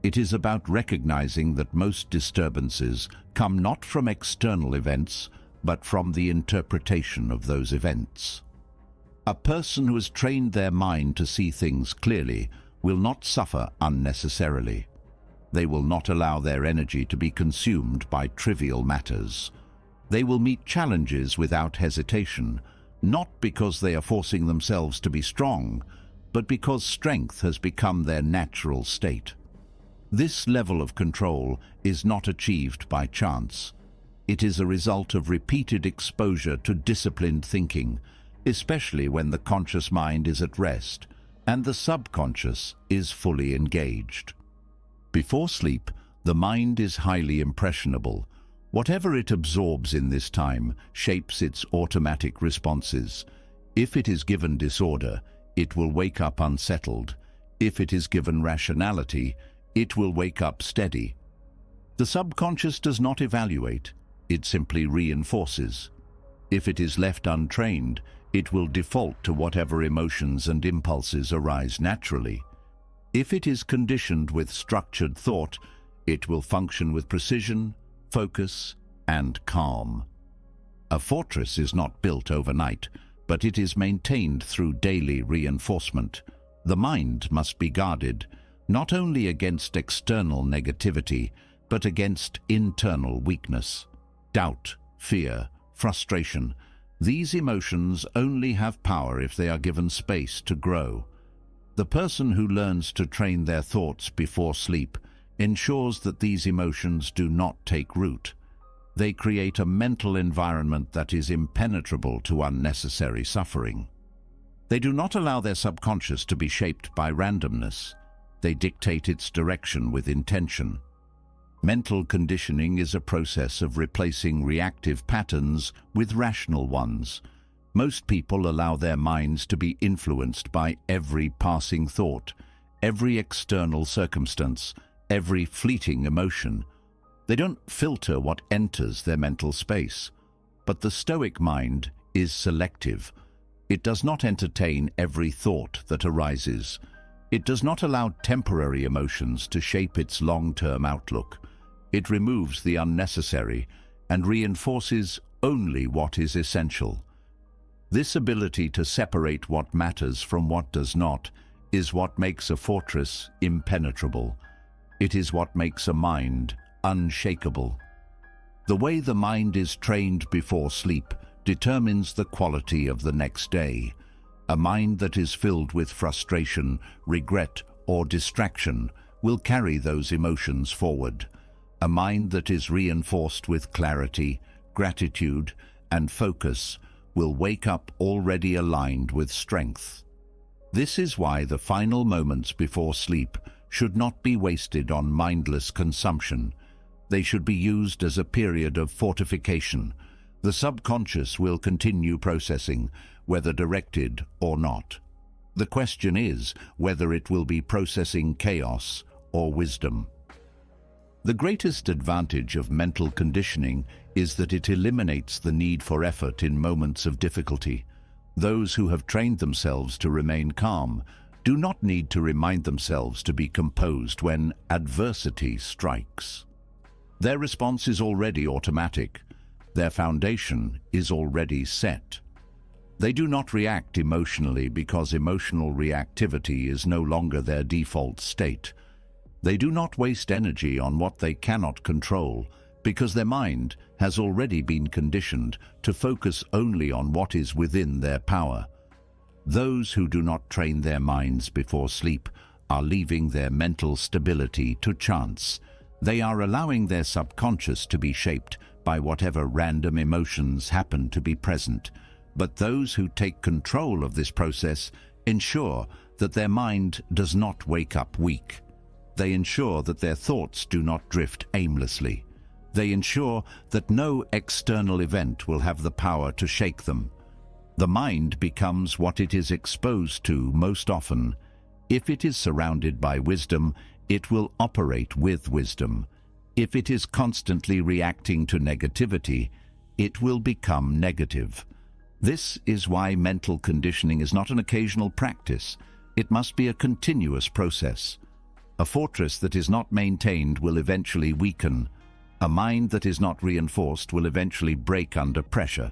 It is about recognizing that most disturbances come not from external events, but from the interpretation of those events. A person who has trained their mind to see things clearly will not suffer unnecessarily. They will not allow their energy to be consumed by trivial matters. They will meet challenges without hesitation, not because they are forcing themselves to be strong, but because strength has become their natural state. This level of control is not achieved by chance. It is a result of repeated exposure to disciplined thinking, especially when the conscious mind is at rest and the subconscious is fully engaged. Before sleep, the mind is highly impressionable. Whatever it absorbs in this time shapes its automatic responses. If it is given disorder, it will wake up unsettled. If it is given rationality, it will wake up steady. The subconscious does not evaluate, it simply reinforces. If it is left untrained, it will default to whatever emotions and impulses arise naturally. If it is conditioned with structured thought, it will function with precision, focus, and calm. A fortress is not built overnight, but it is maintained through daily reinforcement. The mind must be guarded, not only against external negativity, but against internal weakness. Doubt, fear, frustration. These emotions only have power if they are given space to grow. The person who learns to train their thoughts before sleep ensures that these emotions do not take root. They create a mental environment that is impenetrable to unnecessary suffering. They do not allow their subconscious to be shaped by randomness. They dictate its direction with intention. Mental conditioning is a process of replacing reactive patterns with rational ones. Most people allow their minds to be influenced by every passing thought, every external circumstance, every fleeting emotion. They don't filter what enters their mental space. But the Stoic mind is selective. It does not entertain every thought that arises. It does not allow temporary emotions to shape its long-term outlook. It removes the unnecessary and reinforces only what is essential. This ability to separate what matters from what does not is what makes a fortress impenetrable. It is what makes a mind unshakable. The way the mind is trained before sleep determines the quality of the next day. A mind that is filled with frustration, regret, or distraction will carry those emotions forward. A mind that is reinforced with clarity, gratitude, and focus will wake up already aligned with strength. This is why the final moments before sleep should not be wasted on mindless consumption. They should be used as a period of fortification. The subconscious will continue processing, whether directed or not. The question is whether it will be processing chaos or wisdom. The greatest advantage of mental conditioning is that it eliminates the need for effort in moments of difficulty. Those who have trained themselves to remain calm do not need to remind themselves to be composed when adversity strikes. Their response is already automatic. Their foundation is already set. They do not react emotionally because emotional reactivity is no longer their default state. They do not waste energy on what they cannot control because their mind has already been conditioned to focus only on what is within their power. Those who do not train their minds before sleep are leaving their mental stability to chance. They are allowing their subconscious to be shaped by whatever random emotions happen to be present, but those who take control of this process ensure that their mind does not wake up weak. They ensure that their thoughts do not drift aimlessly. They ensure that no external event will have the power to shake them. The mind becomes what it is exposed to most often. If it is surrounded by wisdom, it will operate with wisdom. If it is constantly reacting to negativity, it will become negative. This is why mental conditioning is not an occasional practice. It must be a continuous process. A fortress that is not maintained will eventually weaken. A mind that is not reinforced will eventually break under pressure.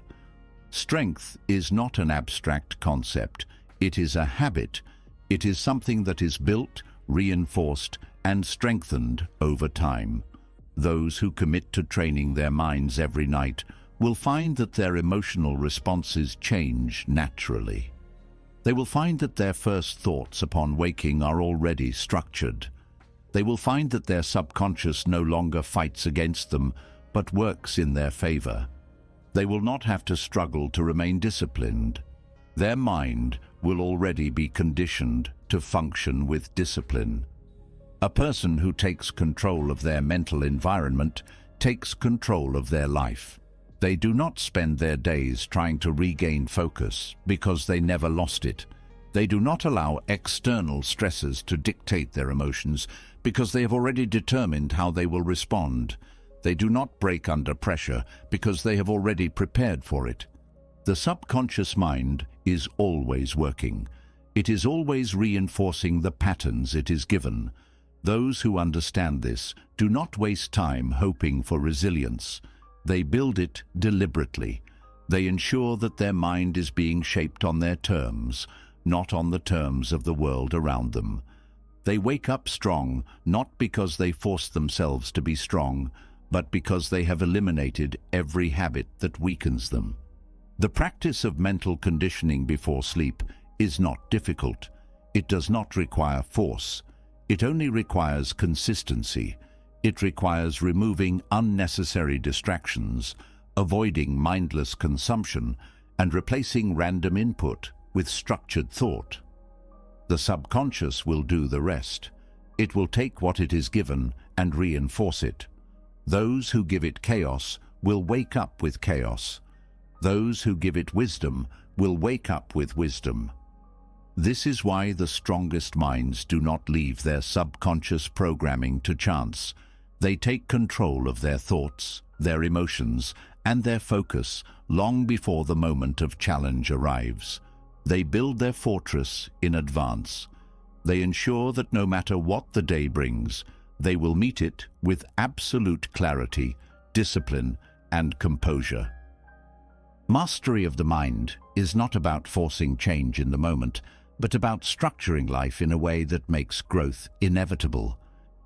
Strength is not an abstract concept. It is a habit. It is something that is built, reinforced, and strengthened over time. Those who commit to training their minds every night will find that their emotional responses change naturally. They will find that their first thoughts upon waking are already structured. They will find that their subconscious no longer fights against them, but works in their favor. They will not have to struggle to remain disciplined. Their mind will already be conditioned to function with discipline. A person who takes control of their mental environment takes control of their life. They do not spend their days trying to regain focus because they never lost it. They do not allow external stresses to dictate their emotions because they have already determined how they will respond. They do not break under pressure because they have already prepared for it. The subconscious mind is always working. It is always reinforcing the patterns it is given. Those who understand this do not waste time hoping for resilience. They build it deliberately. They ensure that their mind is being shaped on their terms, not on the terms of the world around them. They wake up strong, not because they force themselves to be strong, but because they have eliminated every habit that weakens them. The practice of mental conditioning before sleep is not difficult. It does not require force. It only requires consistency. It requires removing unnecessary distractions, avoiding mindless consumption, and replacing random input with structured thought. The subconscious will do the rest. It will take what it is given and reinforce it. Those who give it chaos will wake up with chaos. Those who give it wisdom will wake up with wisdom. This is why the strongest minds do not leave their subconscious programming to chance. They take control of their thoughts, their emotions, and their focus long before the moment of challenge arrives. They build their fortress in advance. They ensure that no matter what the day brings, they will meet it with absolute clarity, discipline, and composure. Mastery of the mind is not about forcing change in the moment, but about structuring life in a way that makes growth inevitable.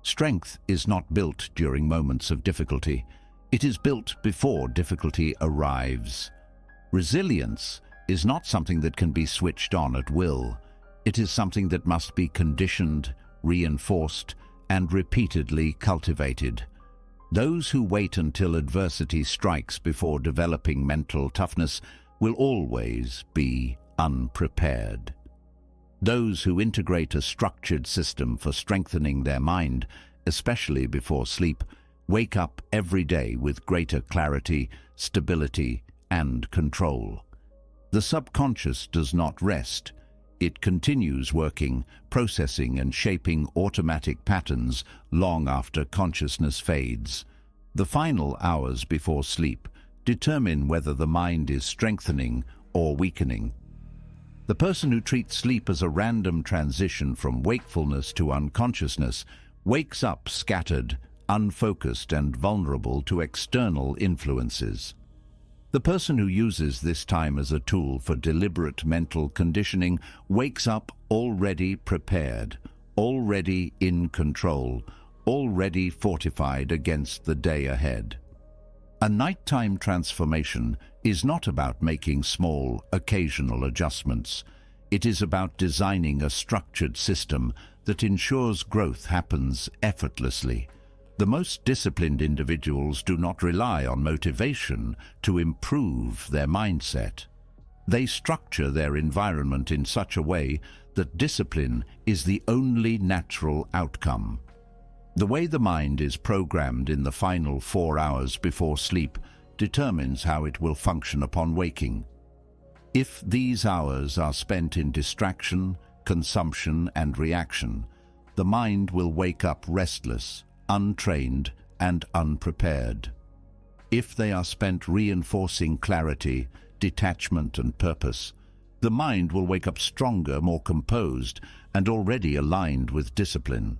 Strength is not built during moments of difficulty. It is built before difficulty arrives. Resilience is not something that can be switched on at will. It is something that must be conditioned, reinforced, and repeatedly cultivated. Those who wait until adversity strikes before developing mental toughness will always be unprepared. Those who integrate a structured system for strengthening their mind, especially before sleep, wake up every day with greater clarity, stability, and control. The subconscious does not rest. It continues working, processing and shaping automatic patterns long after consciousness fades. The final hours before sleep determine whether the mind is strengthening or weakening. The person who treats sleep as a random transition from wakefulness to unconsciousness wakes up scattered, unfocused, and vulnerable to external influences. The person who uses this time as a tool for deliberate mental conditioning wakes up already prepared, already in control, already fortified against the day ahead. A nighttime transformation is not about making small, occasional adjustments. It is about designing a structured system that ensures growth happens effortlessly. The most disciplined individuals do not rely on motivation to improve their mindset. They structure their environment in such a way that discipline is the only natural outcome. The way the mind is programmed in the final 4 hours before sleep determines how it will function upon waking. If these hours are spent in distraction, consumption, and reaction, the mind will wake up restless, untrained, and unprepared. If they are spent reinforcing clarity, detachment, and purpose, the mind will wake up stronger, more composed, and already aligned with discipline.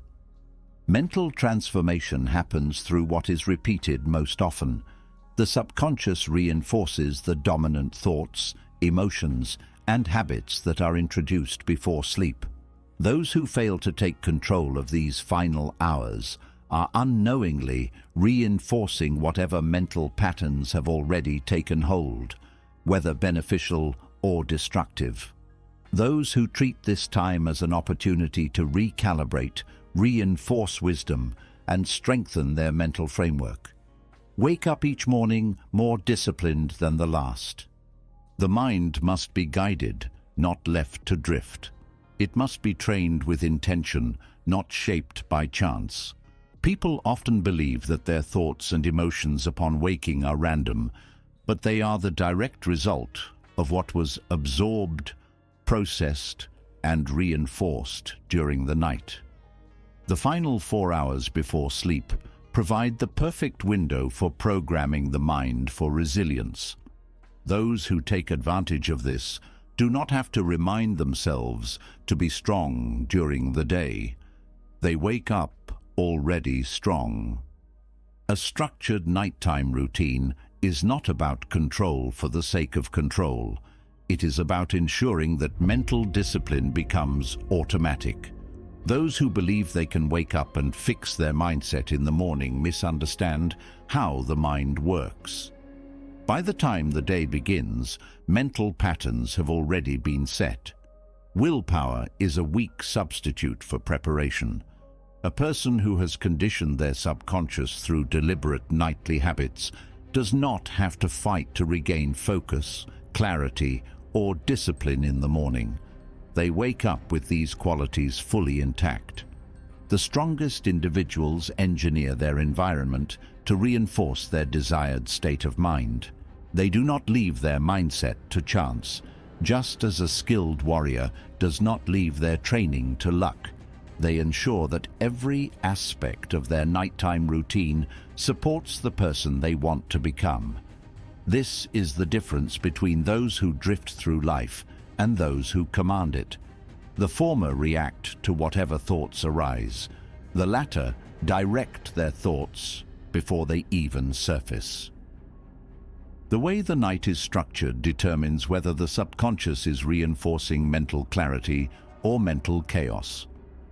Mental transformation happens through what is repeated most often. The subconscious reinforces the dominant thoughts, emotions, and habits that are introduced before sleep. Those who fail to take control of these final hours are unknowingly reinforcing whatever mental patterns have already taken hold, whether beneficial or destructive. Those who treat this time as an opportunity to recalibrate, reinforce wisdom, and strengthen their mental framework wake up each morning more disciplined than the last. The mind must be guided, not left to drift. It must be trained with intention, not shaped by chance. People often believe that their thoughts and emotions upon waking are random, but they are the direct result of what was absorbed, processed, and reinforced during the night. The final 4 hours before sleep provide the perfect window for programming the mind for resilience. Those who take advantage of this do not have to remind themselves to be strong during the day. They wake up already strong. A structured nighttime routine is not about control for the sake of control. It is about ensuring that mental discipline becomes automatic. Those who believe they can wake up and fix their mindset in the morning misunderstand how the mind works. By the time the day begins, mental patterns have already been set. Willpower is a weak substitute for preparation. A person who has conditioned their subconscious through deliberate nightly habits does not have to fight to regain focus, clarity, or discipline in the morning. They wake up with these qualities fully intact. The strongest individuals engineer their environment to reinforce their desired state of mind. They do not leave their mindset to chance, just as a skilled warrior does not leave their training to luck. They ensure that every aspect of their nighttime routine supports the person they want to become. This is the difference between those who drift through life and those who command it. The former react to whatever thoughts arise. The latter direct their thoughts before they even surface. The way the night is structured determines whether the subconscious is reinforcing mental clarity or mental chaos.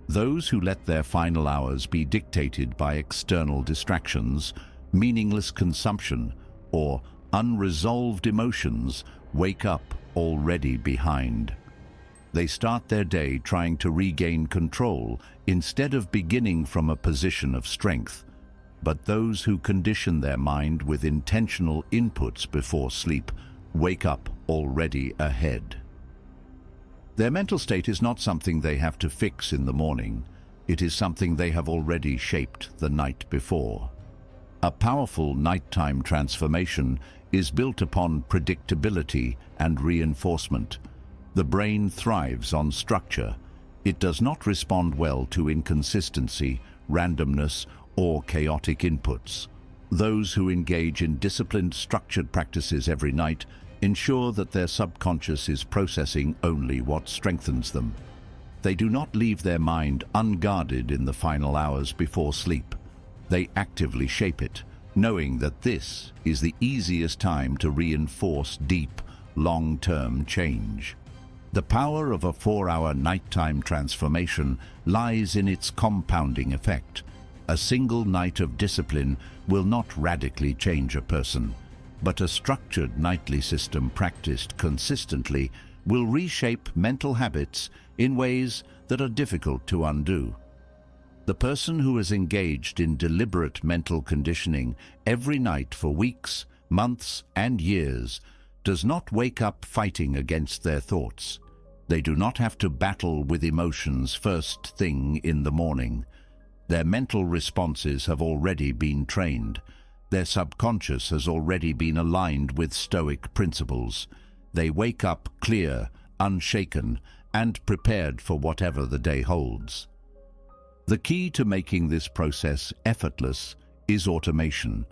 Those who let their final hours be dictated by external distractions, meaningless consumption, or unresolved emotions wake up already behind. They start their day trying to regain control instead of beginning from a position of strength. But those who condition their mind with intentional inputs before sleep wake up already ahead. Their mental state is not something they have to fix in the morning. It is something they have already shaped the night before. A powerful nighttime transformation is built upon predictability and reinforcement. The brain thrives on structure. It does not respond well to inconsistency, randomness, or chaotic inputs. Those who engage in disciplined, structured practices every night ensure that their subconscious is processing only what strengthens them. They do not leave their mind unguarded in the final hours before sleep. They actively shape it, knowing that this is the easiest time to reinforce deep, long-term change. The power of a 4-hour nighttime transformation lies in its compounding effect. A single night of discipline will not radically change a person, but a structured nightly system practiced consistently will reshape mental habits in ways that are difficult to undo. The person who is engaged in deliberate mental conditioning every night for weeks, months, and years does not wake up fighting against their thoughts. They do not have to battle with emotions first thing in the morning. Their mental responses have already been trained. Their subconscious has already been aligned with Stoic principles. They wake up clear, unshaken, and prepared for whatever the day holds. The key to making this process effortless is automation.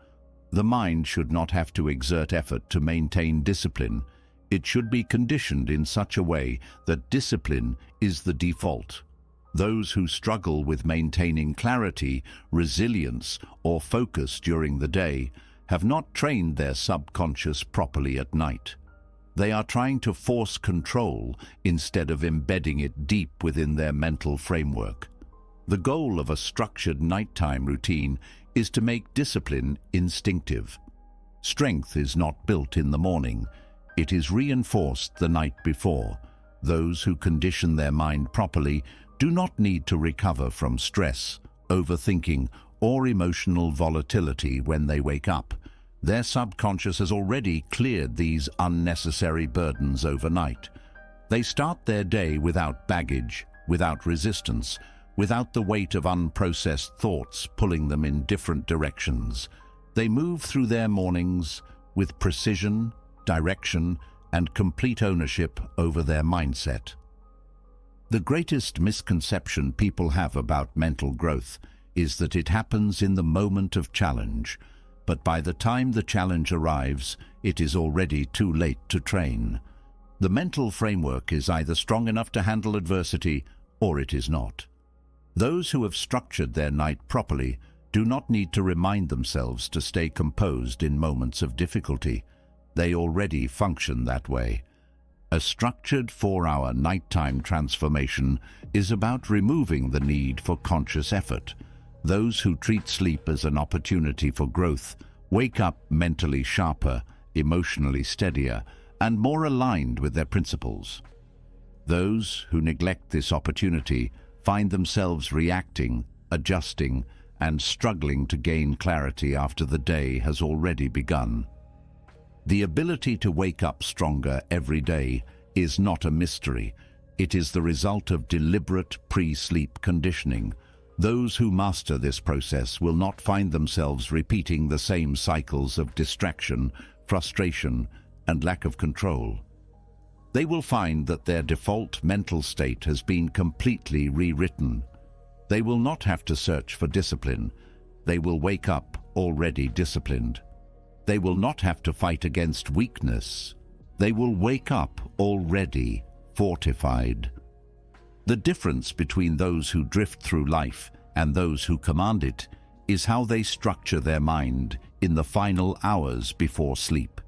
The mind should not have to exert effort to maintain discipline. It should be conditioned in such a way that discipline is the default. Those who struggle with maintaining clarity, resilience, or focus during the day have not trained their subconscious properly at night. They are trying to force control instead of embedding it deep within their mental framework. The goal of a structured nighttime routine is to make discipline instinctive. Strength is not built in the morning. It is reinforced the night before. Those who condition their mind properly do not need to recover from stress, overthinking, or emotional volatility when they wake up. Their subconscious has already cleared these unnecessary burdens overnight. They start their day without baggage, without resistance, without the weight of unprocessed thoughts pulling them in different directions. They move through their mornings with precision, direction, and complete ownership over their mindset. The greatest misconception people have about mental growth is that it happens in the moment of challenge, but by the time the challenge arrives, it is already too late to train. The mental framework is either strong enough to handle adversity or it is not. Those who have structured their night properly do not need to remind themselves to stay composed in moments of difficulty. They already function that way. A structured 4-hour nighttime transformation is about removing the need for conscious effort. Those who treat sleep as an opportunity for growth wake up mentally sharper, emotionally steadier, and more aligned with their principles. Those who neglect this opportunity find themselves reacting, adjusting, and struggling to gain clarity after the day has already begun. The ability to wake up stronger every day is not a mystery. It is the result of deliberate pre-sleep conditioning. Those who master this process will not find themselves repeating the same cycles of distraction, frustration, and lack of control. They will find that their default mental state has been completely rewritten. They will not have to search for discipline. They will wake up already disciplined. They will not have to fight against weakness. They will wake up already fortified. The difference between those who drift through life and those who command it is how they structure their mind in the final hours before sleep.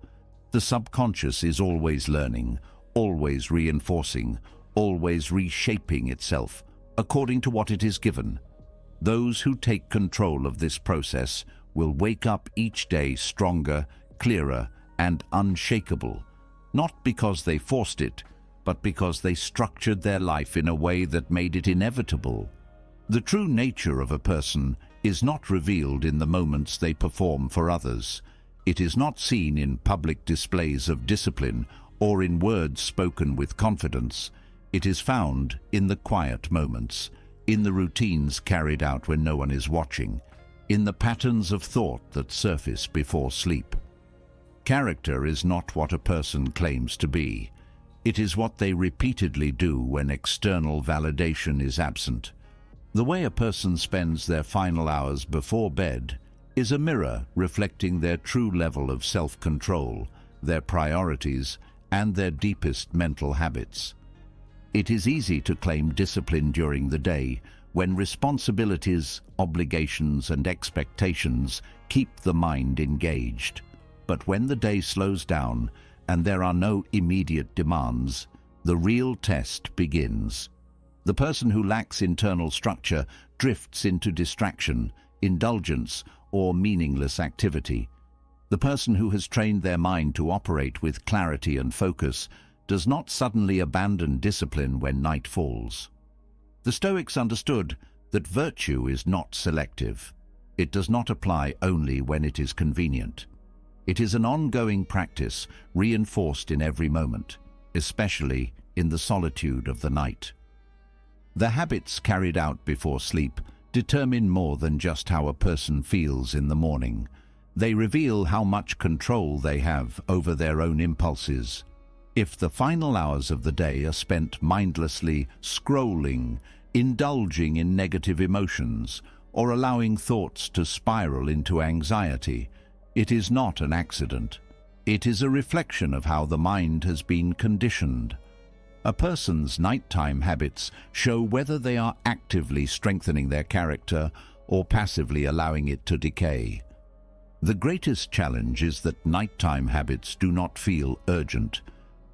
The subconscious is always learning, always reinforcing, always reshaping itself according to what it is given. Those who take control of this process will wake up each day stronger, clearer, and unshakable, not because they forced it, but because they structured their life in a way that made it inevitable. The true nature of a person is not revealed in the moments they perform for others. It is not seen in public displays of discipline or in words spoken with confidence. It is found in the quiet moments, in the routines carried out when no one is watching, in the patterns of thought that surface before sleep. Character is not what a person claims to be. It is what they repeatedly do when external validation is absent. The way a person spends their final hours before bed is a mirror reflecting their true level of self-control, their priorities, and their deepest mental habits. It is easy to claim discipline during the day when responsibilities, obligations, and expectations keep the mind engaged. But when the day slows down and there are no immediate demands, the real test begins. The person who lacks internal structure drifts into distraction, indulgence, or meaningless activity. The person who has trained their mind to operate with clarity and focus does not suddenly abandon discipline when night falls. The Stoics understood that virtue is not selective. It does not apply only when it is convenient. It is an ongoing practice reinforced in every moment, especially in the solitude of the night. The habits carried out before sleep determine more than just how a person feels in the morning. They reveal how much control they have over their own impulses. If the final hours of the day are spent mindlessly scrolling, indulging in negative emotions, or allowing thoughts to spiral into anxiety, it is not an accident. It is a reflection of how the mind has been conditioned. A person's nighttime habits show whether they are actively strengthening their character or passively allowing it to decay. The greatest challenge is that nighttime habits do not feel urgent.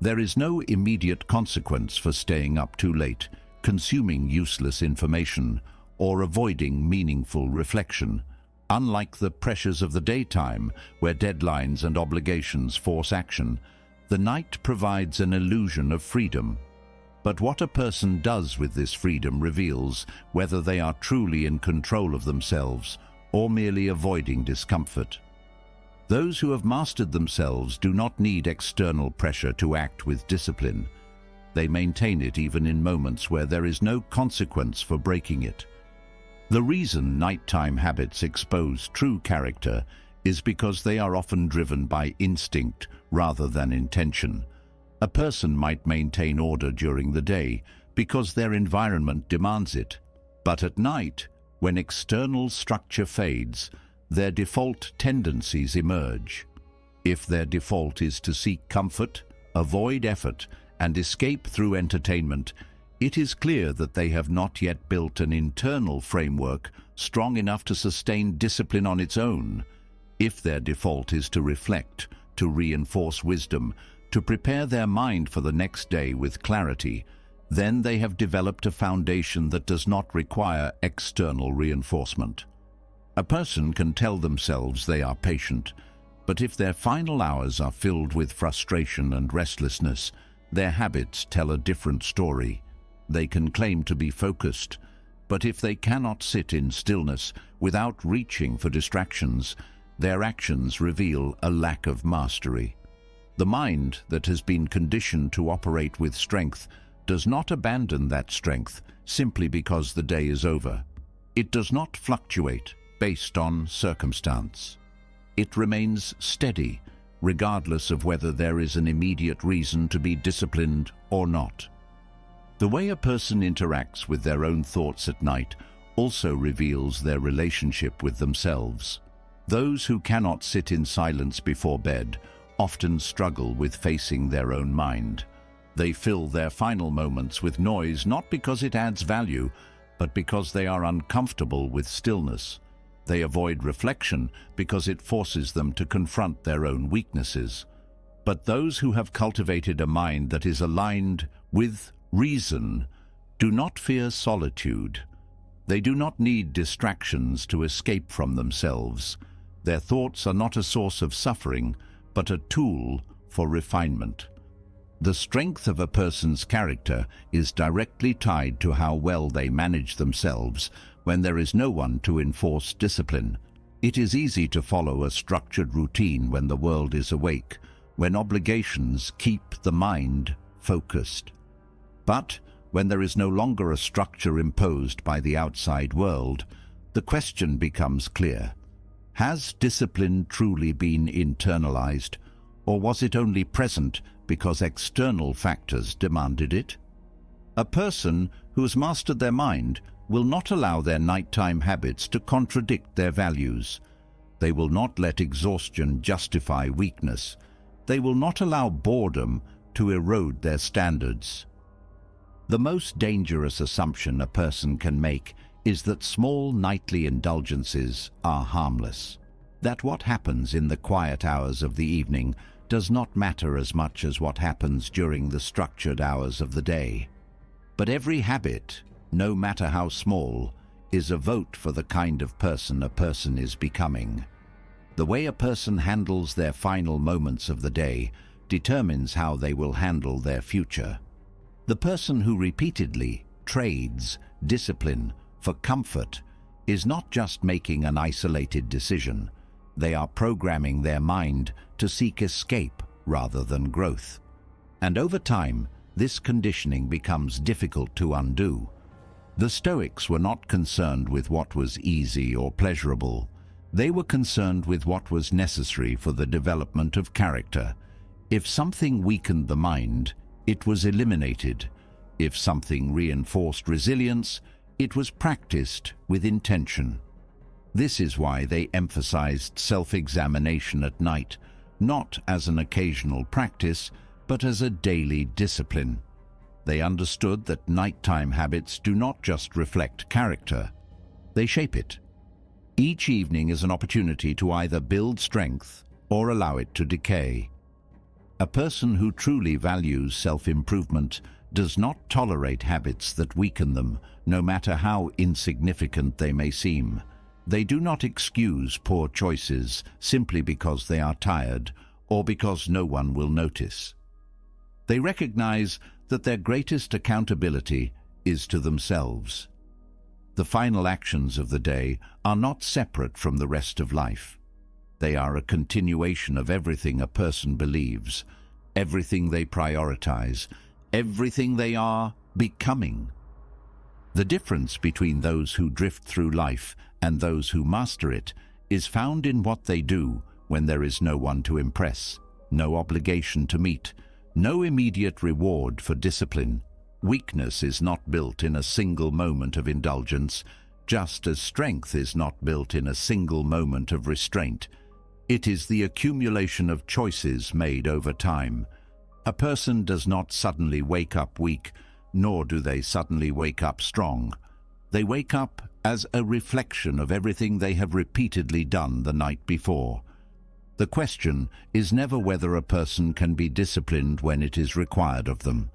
There is no immediate consequence for staying up too late, consuming useless information, or avoiding meaningful reflection. Unlike the pressures of the daytime, where deadlines and obligations force action, the night provides an illusion of freedom. But what a person does with this freedom reveals whether they are truly in control of themselves or merely avoiding discomfort. Those who have mastered themselves do not need external pressure to act with discipline. They maintain it even in moments where there is no consequence for breaking it. The reason nighttime habits expose true character is because they are often driven by instinct rather than intention. A person might maintain order during the day because their environment demands it. But at night, when external structure fades, their default tendencies emerge. If their default is to seek comfort, avoid effort, and escape through entertainment, it is clear that they have not yet built an internal framework strong enough to sustain discipline on its own. If their default is to reflect, to reinforce wisdom, to prepare their mind for the next day with clarity, then they have developed a foundation that does not require external reinforcement. A person can tell themselves they are patient, but if their final hours are filled with frustration and restlessness, their habits tell a different story. They can claim to be focused, but if they cannot sit in stillness without reaching for distractions, their actions reveal a lack of mastery. The mind that has been conditioned to operate with strength does not abandon that strength simply because the day is over. It does not fluctuate based on circumstance. It remains steady, regardless of whether there is an immediate reason to be disciplined or not. The way a person interacts with their own thoughts at night also reveals their relationship with themselves. Those who cannot sit in silence before bed often struggle with facing their own mind. They fill their final moments with noise not because it adds value, but because they are uncomfortable with stillness. They avoid reflection because it forces them to confront their own weaknesses. But those who have cultivated a mind that is aligned with reason do not fear solitude. They do not need distractions to escape from themselves. Their thoughts are not a source of suffering, but a tool for refinement. The strength of a person's character is directly tied to how well they manage themselves when there is no one to enforce discipline. It is easy to follow a structured routine when the world is awake, when obligations keep the mind focused. But when there is no longer a structure imposed by the outside world, the question becomes clear. Has discipline truly been internalized, or was it only present because external factors demanded it? A person who has mastered their mind will not allow their nighttime habits to contradict their values. They will not let exhaustion justify weakness. They will not allow boredom to erode their standards. The most dangerous assumption a person can make is that small nightly indulgences are harmless. That what happens in the quiet hours of the evening does not matter as much as what happens during the structured hours of the day. But every habit, no matter how small, is a vote for the kind of person a person is becoming. The way a person handles their final moments of the day determines how they will handle their future. The person who repeatedly trades discipline for comfort is not just making an isolated decision. They are programming their mind to seek escape rather than growth. And over time, this conditioning becomes difficult to undo. The Stoics were not concerned with what was easy or pleasurable. They were concerned with what was necessary for the development of character. If something weakened the mind, it was eliminated. If something reinforced resilience, it was practiced with intention. This is why they emphasized self-examination at night, not as an occasional practice, but as a daily discipline. They understood that nighttime habits do not just reflect character, they shape it. Each evening is an opportunity to either build strength or allow it to decay. A person who truly values self-improvement does not tolerate habits that weaken them, no matter how insignificant they may seem. They do not excuse poor choices simply because they are tired or because no one will notice. They recognize that their greatest accountability is to themselves. The final actions of the day are not separate from the rest of life. They are a continuation of everything a person believes, everything they prioritize, everything they are becoming. The difference between those who drift through life and those who master it is found in what they do when there is no one to impress, no obligation to meet, no immediate reward for discipline. Weakness is not built in a single moment of indulgence, just as strength is not built in a single moment of restraint. It is the accumulation of choices made over time. A person does not suddenly wake up weak, nor do they suddenly wake up strong. They wake up as a reflection of everything they have repeatedly done the night before. The question is never whether a person can be disciplined when it is required of them.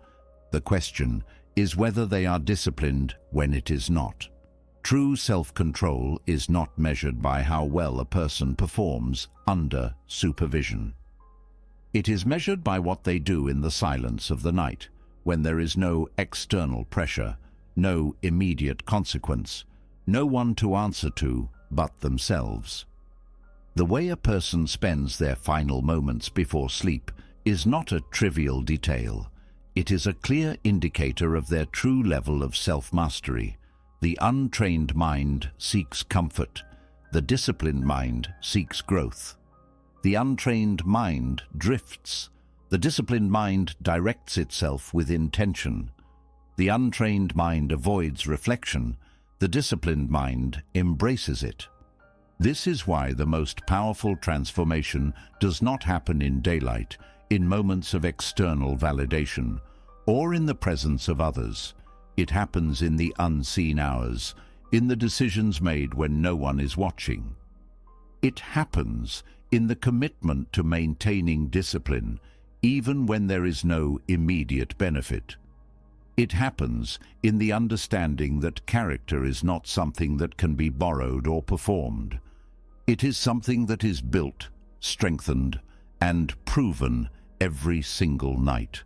The question is whether they are disciplined when it is not. True self-control is not measured by how well a person performs under supervision. It is measured by what they do in the silence of the night, when there is no external pressure, no immediate consequence, no one to answer to but themselves. The way a person spends their final moments before sleep is not a trivial detail. It is a clear indicator of their true level of self-mastery. The untrained mind seeks comfort. The disciplined mind seeks growth. The untrained mind drifts. The disciplined mind directs itself with intention. The untrained mind avoids reflection. The disciplined mind embraces it. This is why the most powerful transformation does not happen in daylight, in moments of external validation, or in the presence of others. It happens in the unseen hours, in the decisions made when no one is watching. It happens in the commitment to maintaining discipline, even when there is no immediate benefit. It happens in the understanding that character is not something that can be borrowed or performed. It is something that is built, strengthened, and proven every single night.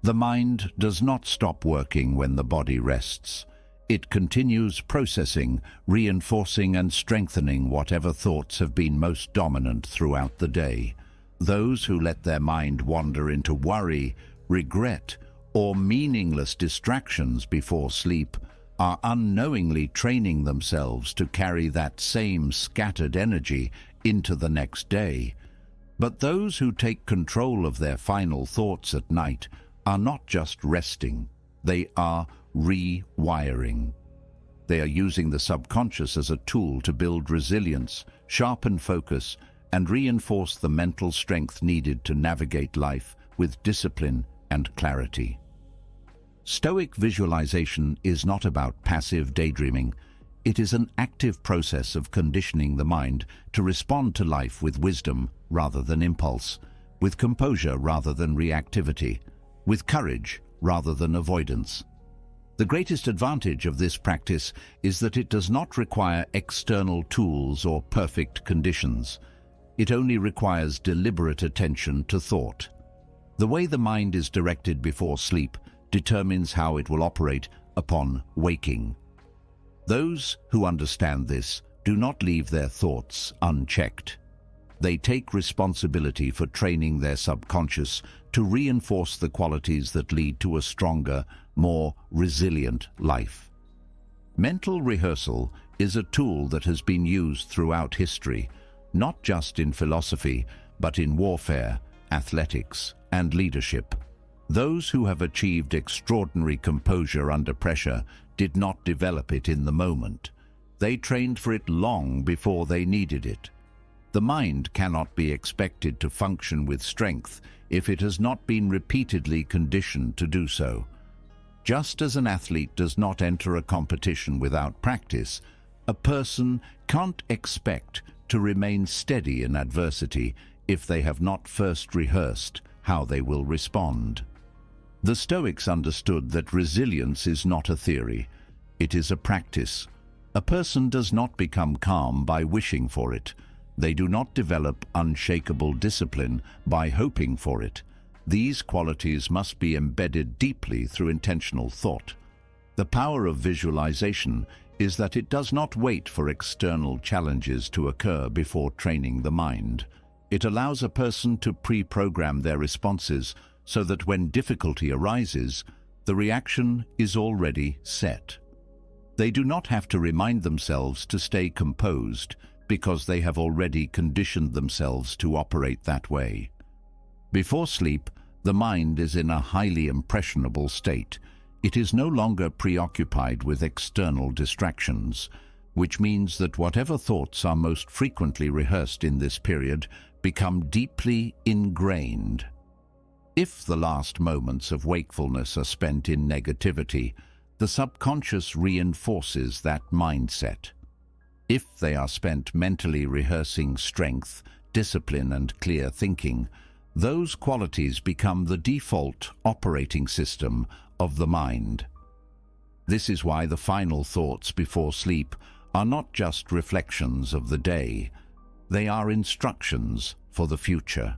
The mind does not stop working when the body rests. It continues processing, reinforcing, and strengthening whatever thoughts have been most dominant throughout the day. Those who let their mind wander into worry, regret, or meaningless distractions before sleep are unknowingly training themselves to carry that same scattered energy into the next day. But those who take control of their final thoughts at night are not just resting, they are rewiring. They are using the subconscious as a tool to build resilience, sharpen focus, and reinforce the mental strength needed to navigate life with discipline and clarity. Stoic visualization is not about passive daydreaming. It is an active process of conditioning the mind to respond to life with wisdom rather than impulse, with composure rather than reactivity, with courage rather than avoidance. The greatest advantage of this practice is that it does not require external tools or perfect conditions. It only requires deliberate attention to thought. The way the mind is directed before sleep determines how it will operate upon waking. Those who understand this do not leave their thoughts unchecked. They take responsibility for training their subconscious to reinforce the qualities that lead to a stronger, more resilient life. Mental rehearsal is a tool that has been used throughout history, not just in philosophy, but in warfare, athletics, and leadership. Those who have achieved extraordinary composure under pressure did not develop it in the moment. They trained for it long before they needed it. The mind cannot be expected to function with strength if it has not been repeatedly conditioned to do so. Just as an athlete does not enter a competition without practice, a person can't expect to remain steady in adversity if they have not first rehearsed how they will respond. The Stoics understood that resilience is not a theory, it is a practice. A person does not become calm by wishing for it. They do not develop unshakable discipline by hoping for it. These qualities must be embedded deeply through intentional thought. The power of visualization is that it does not wait for external challenges to occur before training the mind. It allows a person to pre-program their responses so that when difficulty arises, the reaction is already set. They do not have to remind themselves to stay composed because they have already conditioned themselves to operate that way. Before sleep, the mind is in a highly impressionable state. It is no longer preoccupied with external distractions, which means that whatever thoughts are most frequently rehearsed in this period become deeply ingrained. If the last moments of wakefulness are spent in negativity, the subconscious reinforces that mindset. If they are spent mentally rehearsing strength, discipline, and clear thinking, those qualities become the default operating system of the mind. This is why the final thoughts before sleep are not just reflections of the day, they are instructions for the future.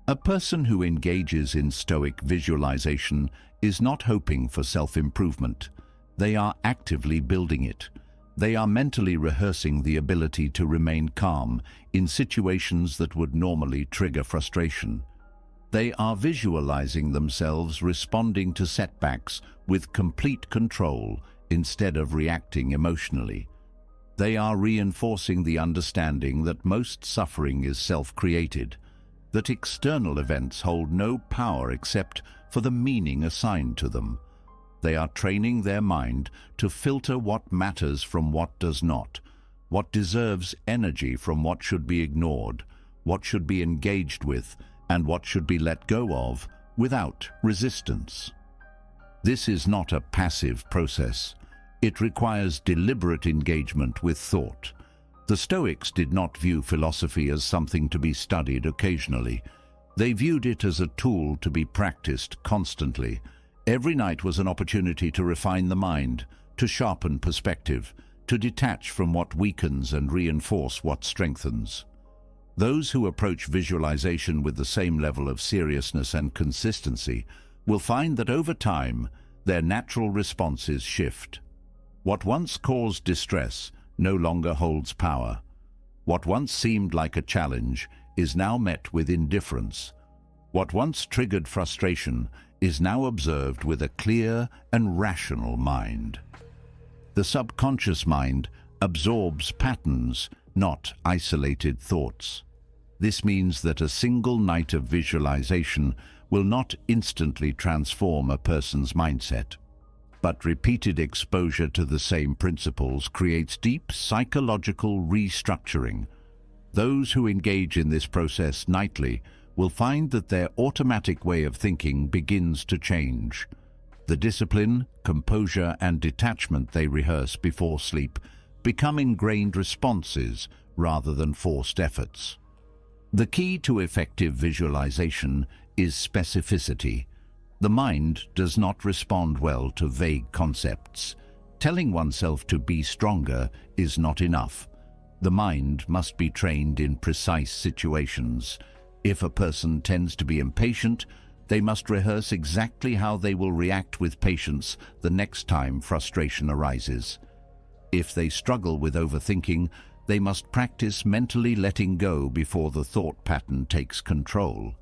A person who engages in Stoic visualization is not hoping for self-improvement. They are actively building it. They are mentally rehearsing the ability to remain calm in situations that would normally trigger frustration. They are visualizing themselves responding to setbacks with complete control instead of reacting emotionally. They are reinforcing the understanding that most suffering is self-created, that external events hold no power except for the meaning assigned to them. They are training their mind to filter what matters from what does not, what deserves energy from what should be ignored, what should be engaged with, and what should be let go of without resistance. This is not a passive process. It requires deliberate engagement with thought. The Stoics did not view philosophy as something to be studied occasionally. They viewed it as a tool to be practiced constantly. Every night was an opportunity to refine the mind, to sharpen perspective, to detach from what weakens and reinforce what strengthens. Those who approach visualization with the same level of seriousness and consistency will find that over time, their natural responses shift. What once caused distress no longer holds power. What once seemed like a challenge is now met with indifference. What once triggered frustration is now observed with a clear and rational mind. The subconscious mind absorbs patterns, not isolated thoughts. This means that a single night of visualization will not instantly transform a person's mindset. But repeated exposure to the same principles creates deep psychological restructuring. Those who engage in this process nightly will find that their automatic way of thinking begins to change. The discipline, composure, and detachment they rehearse before sleep become ingrained responses rather than forced efforts. The key to effective visualization is specificity. The mind does not respond well to vague concepts. Telling oneself to be stronger is not enough. The mind must be trained in precise situations. If a person tends to be impatient, They must rehearse exactly how they will react with patience the next time frustration arises. If they struggle with overthinking, they must practice mentally letting go before the thought pattern takes control.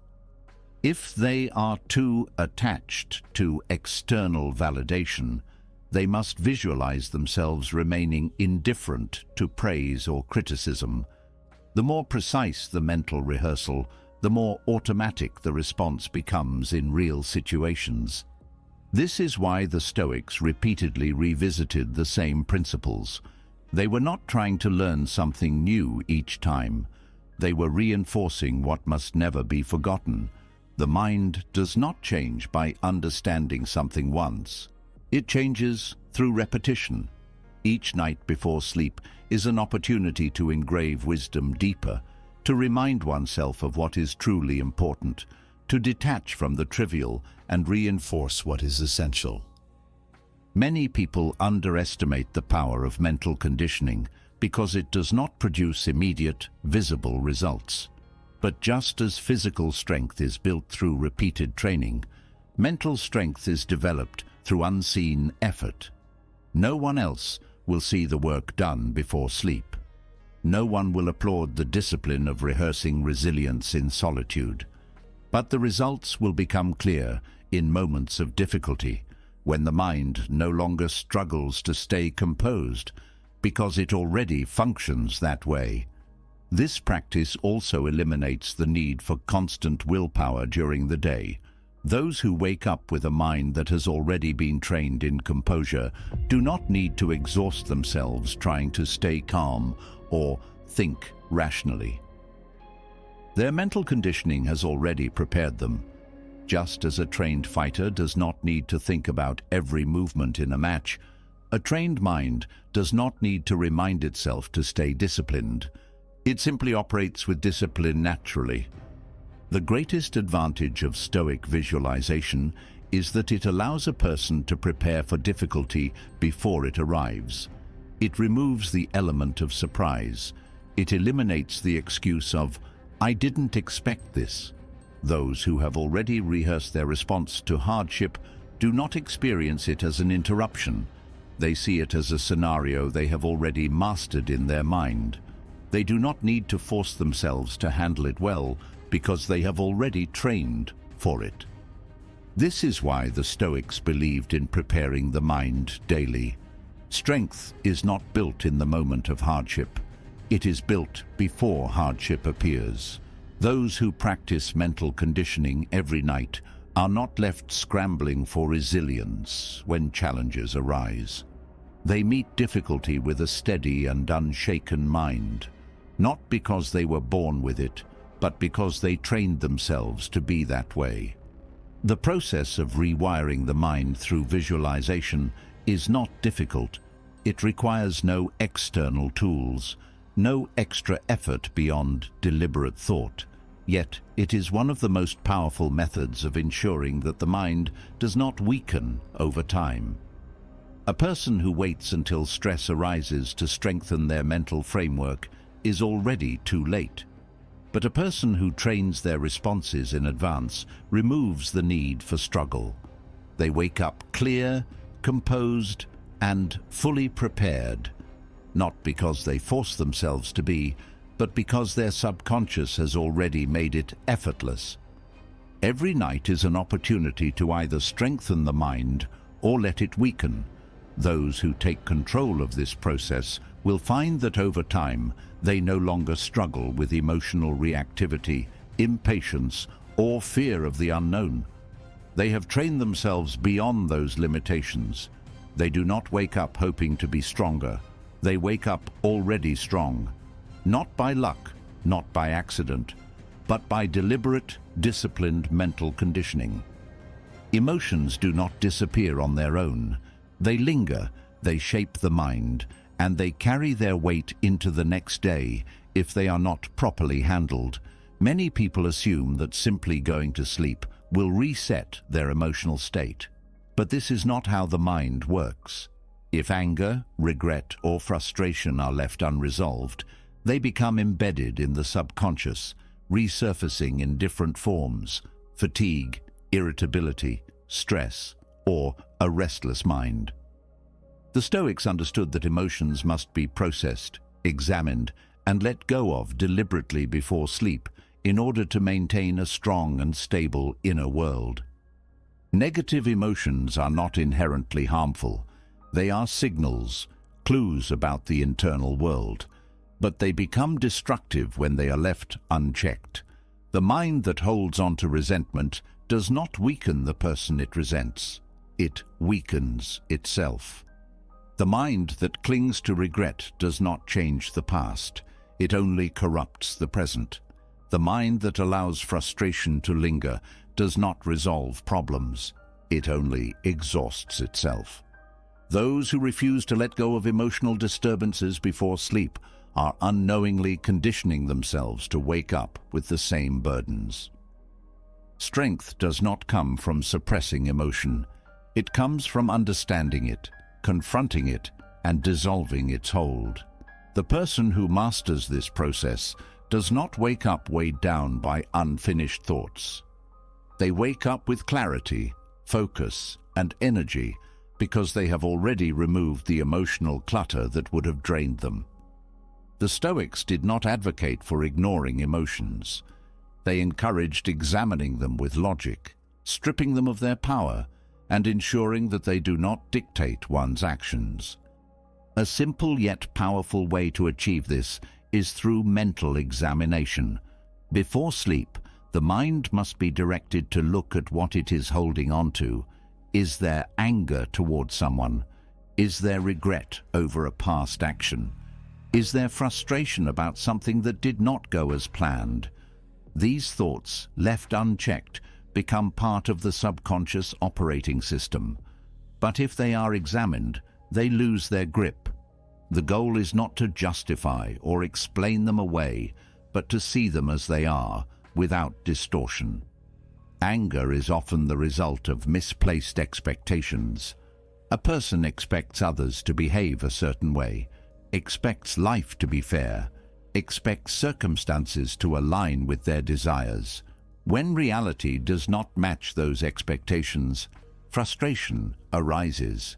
If they are too attached to external validation, they must visualize themselves remaining indifferent to praise or criticism. The more precise the mental rehearsal, the more automatic the response becomes in real situations. This is why the Stoics repeatedly revisited the same principles. They were not trying to learn something new each time. They were reinforcing what must never be forgotten. The mind does not change by understanding something once. It changes through repetition. Each night before sleep is an opportunity to engrave wisdom deeper, to remind oneself of what is truly important, to detach from the trivial and reinforce what is essential. Many people underestimate the power of mental conditioning because it does not produce immediate, visible results. But just as physical strength is built through repeated training, mental strength is developed through unseen effort. No one else will see the work done before sleep. No one will applaud the discipline of rehearsing resilience in solitude. But the results will become clear in moments of difficulty, when the mind no longer struggles to stay composed, because it already functions that way. This practice also eliminates the need for constant willpower during the day. Those who wake up with a mind that has already been trained in composure do not need to exhaust themselves trying to stay calm or think rationally. Their mental conditioning has already prepared them. Just as a trained fighter does not need to think about every movement in a match, a trained mind does not need to remind itself to stay disciplined. It simply operates with discipline naturally. The greatest advantage of Stoic visualization is that it allows a person to prepare for difficulty before it arrives. It removes the element of surprise. It eliminates the excuse of, "I didn't expect this." Those who have already rehearsed their response to hardship do not experience it as an interruption. They see it as a scenario they have already mastered in their mind. They do not need to force themselves to handle it well because they have already trained for it. This is why the Stoics believed in preparing the mind daily. Strength is not built in the moment of hardship. It is built before hardship appears. Those who practice mental conditioning every night are not left scrambling for resilience when challenges arise. They meet difficulty with a steady and unshaken mind, not because they were born with it, but because they trained themselves to be that way. The process of rewiring the mind through visualization is not difficult. It requires no external tools, no extra effort beyond deliberate thought. Yet, it is one of the most powerful methods of ensuring that the mind does not weaken over time. A person who waits until stress arises to strengthen their mental framework is already too late. But a person who trains their responses in advance removes the need for struggle. They wake up clear, composed, and fully prepared, not because they force themselves to be, but because their subconscious has already made it effortless. Every night is an opportunity to either strengthen the mind or let it weaken. Those who take control of this process will find that over time they no longer struggle with emotional reactivity, impatience, or fear of the unknown. They have trained themselves beyond those limitations. They do not wake up hoping to be stronger. They wake up already strong, not by luck, not by accident, but by deliberate, disciplined mental conditioning. Emotions do not disappear on their own. They linger, they shape the mind, and they carry their weight into the next day if they are not properly handled. Many people assume that simply going to sleep will reset their emotional state. But this is not how the mind works. If anger, regret, or frustration are left unresolved, they become embedded in the subconscious, resurfacing in different forms: fatigue, irritability, stress, or a restless mind. The Stoics understood that emotions must be processed, examined, and let go of deliberately before sleep in order to maintain a strong and stable inner world. Negative emotions are not inherently harmful. They are signals, clues about the internal world, but they become destructive when they are left unchecked. The mind that holds on to resentment does not weaken the person it resents. It weakens itself. The mind that clings to regret does not change the past. It only corrupts the present. The mind that allows frustration to linger does not resolve problems. It only exhausts itself. Those who refuse to let go of emotional disturbances before sleep are unknowingly conditioning themselves to wake up with the same burdens. Strength does not come from suppressing emotion. It comes from understanding it, confronting it, and dissolving its hold. The person who masters this process does not wake up weighed down by unfinished thoughts. They wake up with clarity, focus, and energy because they have already removed the emotional clutter that would have drained them. The Stoics did not advocate for ignoring emotions. They encouraged examining them with logic, stripping them of their power, and ensuring that they do not dictate one's actions. A simple yet powerful way to achieve this is through mental examination. Before sleep, the mind must be directed to look at what it is holding on to. Is there anger towards someone? Is there regret over a past action? Is there frustration about something that did not go as planned? These thoughts, left unchecked, become part of the subconscious operating system. But if they are examined, they lose their grip. The goal is not to justify or explain them away, but to see them as they are, without distortion. Anger is often the result of misplaced expectations. A person expects others to behave a certain way, expects life to be fair, expects circumstances to align with their desires. When reality does not match those expectations, frustration arises.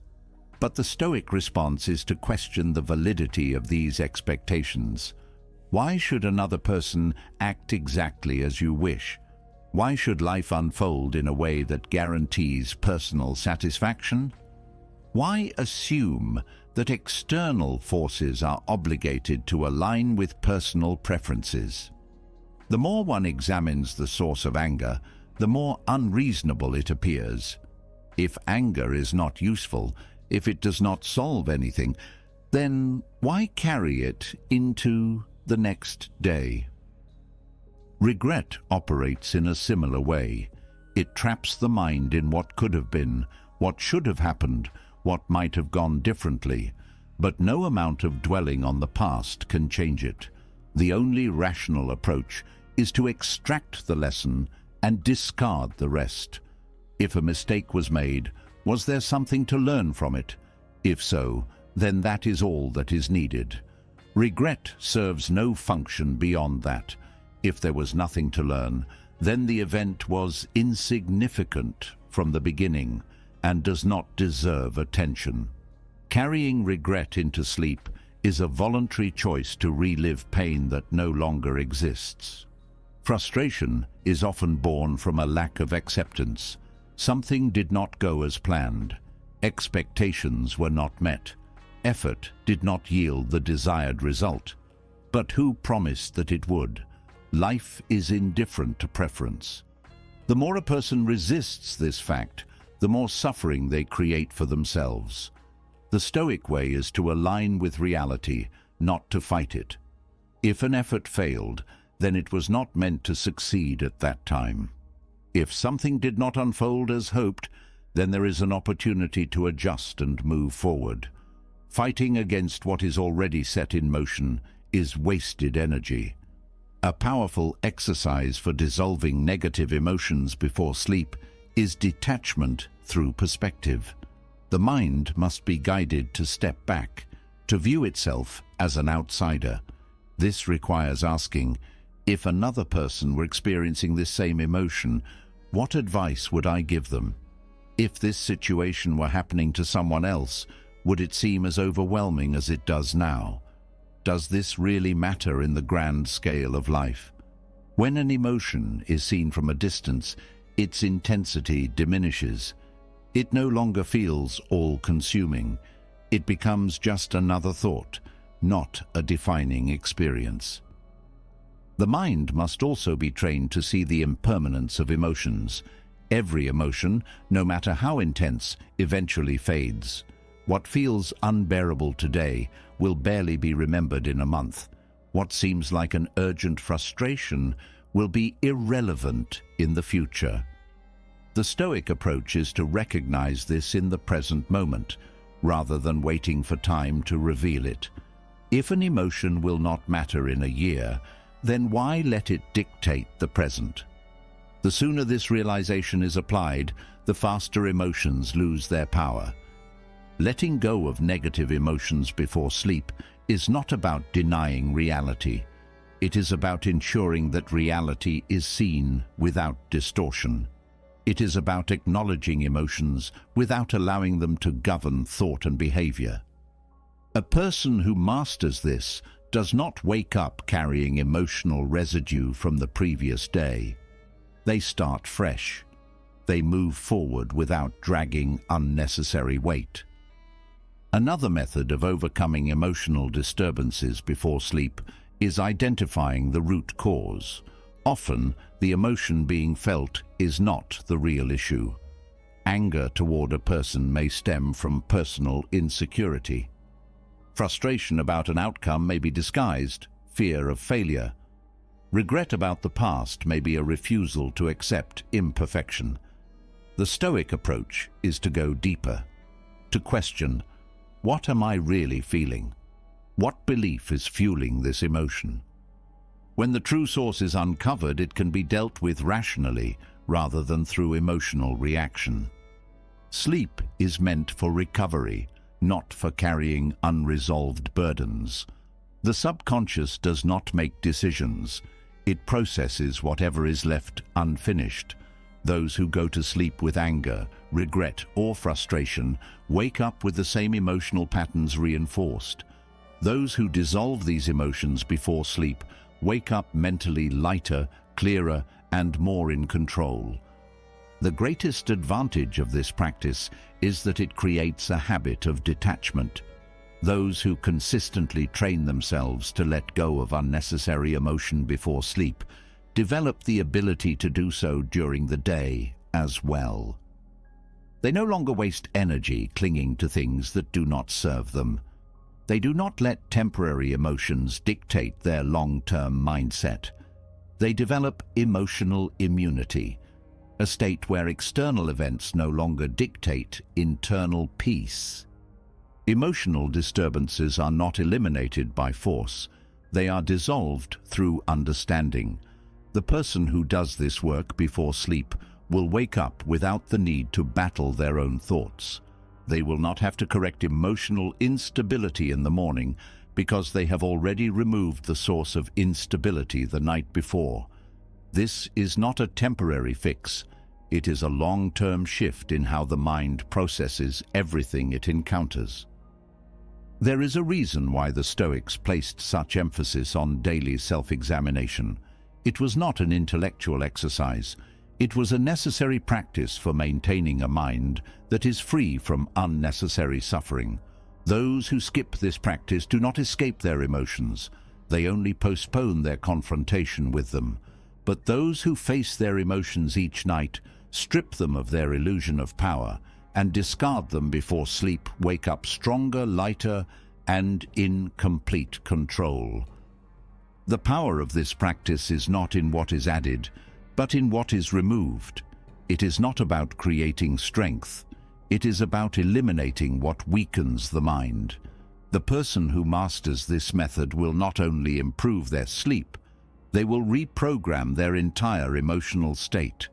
But the Stoic response is to question the validity of these expectations. Why should another person act exactly as you wish? Why should life unfold in a way that guarantees personal satisfaction? Why assume that external forces are obligated to align with personal preferences? The more one examines the source of anger, the more unreasonable it appears. If anger is not useful, if it does not solve anything, then why carry it into the next day? Regret operates in a similar way. It traps the mind in what could have been, what should have happened, what might have gone differently. But no amount of dwelling on the past can change it. The only rational approach is to extract the lesson and discard the rest. If a mistake was made, was there something to learn from it? If so, then that is all that is needed. Regret serves no function beyond that. If there was nothing to learn, then the event was insignificant from the beginning and does not deserve attention. Carrying regret into sleep is a voluntary choice to relive pain that no longer exists. Frustration is often born from a lack of acceptance. Something did not go as planned. Expectations were not met. Effort did not yield the desired result. But who promised that it would? Life is indifferent to preference. The more a person resists this fact, the more suffering they create for themselves. The Stoic way is to align with reality, not to fight it. If an effort failed, then it was not meant to succeed at that time. If something did not unfold as hoped, then there is an opportunity to adjust and move forward. Fighting against what is already set in motion is wasted energy. A powerful exercise for dissolving negative emotions before sleep is detachment through perspective. The mind must be guided to step back, to view itself as an outsider. This requires asking, if another person were experiencing this same emotion, What advice would I give them? If this situation were happening to someone else, would it seem as overwhelming as it does now? Does this really matter in the grand scale of life? When an emotion is seen from a distance, its intensity diminishes. It no longer feels all-consuming. It becomes just another thought, not a defining experience. The mind must also be trained to see the impermanence of emotions. Every emotion, no matter how intense, eventually fades. What feels unbearable today will barely be remembered in a month. What seems like an urgent frustration will be irrelevant in the future. The Stoic approach is to recognize this in the present moment, rather than waiting for time to reveal it. If an emotion will not matter in a year, then why let it dictate the present? The sooner this realization is applied, the faster emotions lose their power. Letting go of negative emotions before sleep is not about denying reality. It is about ensuring that reality is seen without distortion. It is about acknowledging emotions without allowing them to govern thought and behavior. A person who masters this does not wake up carrying emotional residue from the previous day. They start fresh. They move forward without dragging unnecessary weight. Another method of overcoming emotional disturbances before sleep is identifying the root cause. Often, the emotion being felt is not the real issue. Anger toward a person may stem from personal insecurity. Frustration about an outcome may be disguised, fear of failure. Regret about the past may be a refusal to accept imperfection. The Stoic approach is to go deeper, to question, what am I really feeling? What belief is fueling this emotion? When the true source is uncovered, it can be dealt with rationally rather than through emotional reaction. Sleep is meant for recovery, not for carrying unresolved burdens. The subconscious does not make decisions. It processes whatever is left unfinished. Those who go to sleep with anger, regret, or frustration wake up with the same emotional patterns reinforced. Those who dissolve these emotions before sleep wake up mentally lighter, clearer, and more in control. The greatest advantage of this practice is that it creates a habit of detachment. Those who consistently train themselves to let go of unnecessary emotion before sleep develop the ability to do so during the day as well. They no longer waste energy clinging to things that do not serve them. They do not let temporary emotions dictate their long-term mindset. They develop emotional immunity, a state where external events no longer dictate internal peace. Emotional disturbances are not eliminated by force. They are dissolved through understanding. The person who does this work before sleep will wake up without the need to battle their own thoughts. They will not have to correct emotional instability in the morning because they have already removed the source of instability the night before. This is not a temporary fix. It is a long-term shift in how the mind processes everything it encounters. There is a reason why the Stoics placed such emphasis on daily self-examination. It was not an intellectual exercise. It was a necessary practice for maintaining a mind that is free from unnecessary suffering. Those who skip this practice do not escape their emotions. They only postpone their confrontation with them. But those who face their emotions each night, strip them of their illusion of power, and discard them before sleep wake up stronger, lighter, and in complete control. The power of this practice is not in what is added, but in what is removed. It is not about creating strength. It is about eliminating what weakens the mind. The person who masters this method will not only improve their sleep, they will reprogram their entire emotional state.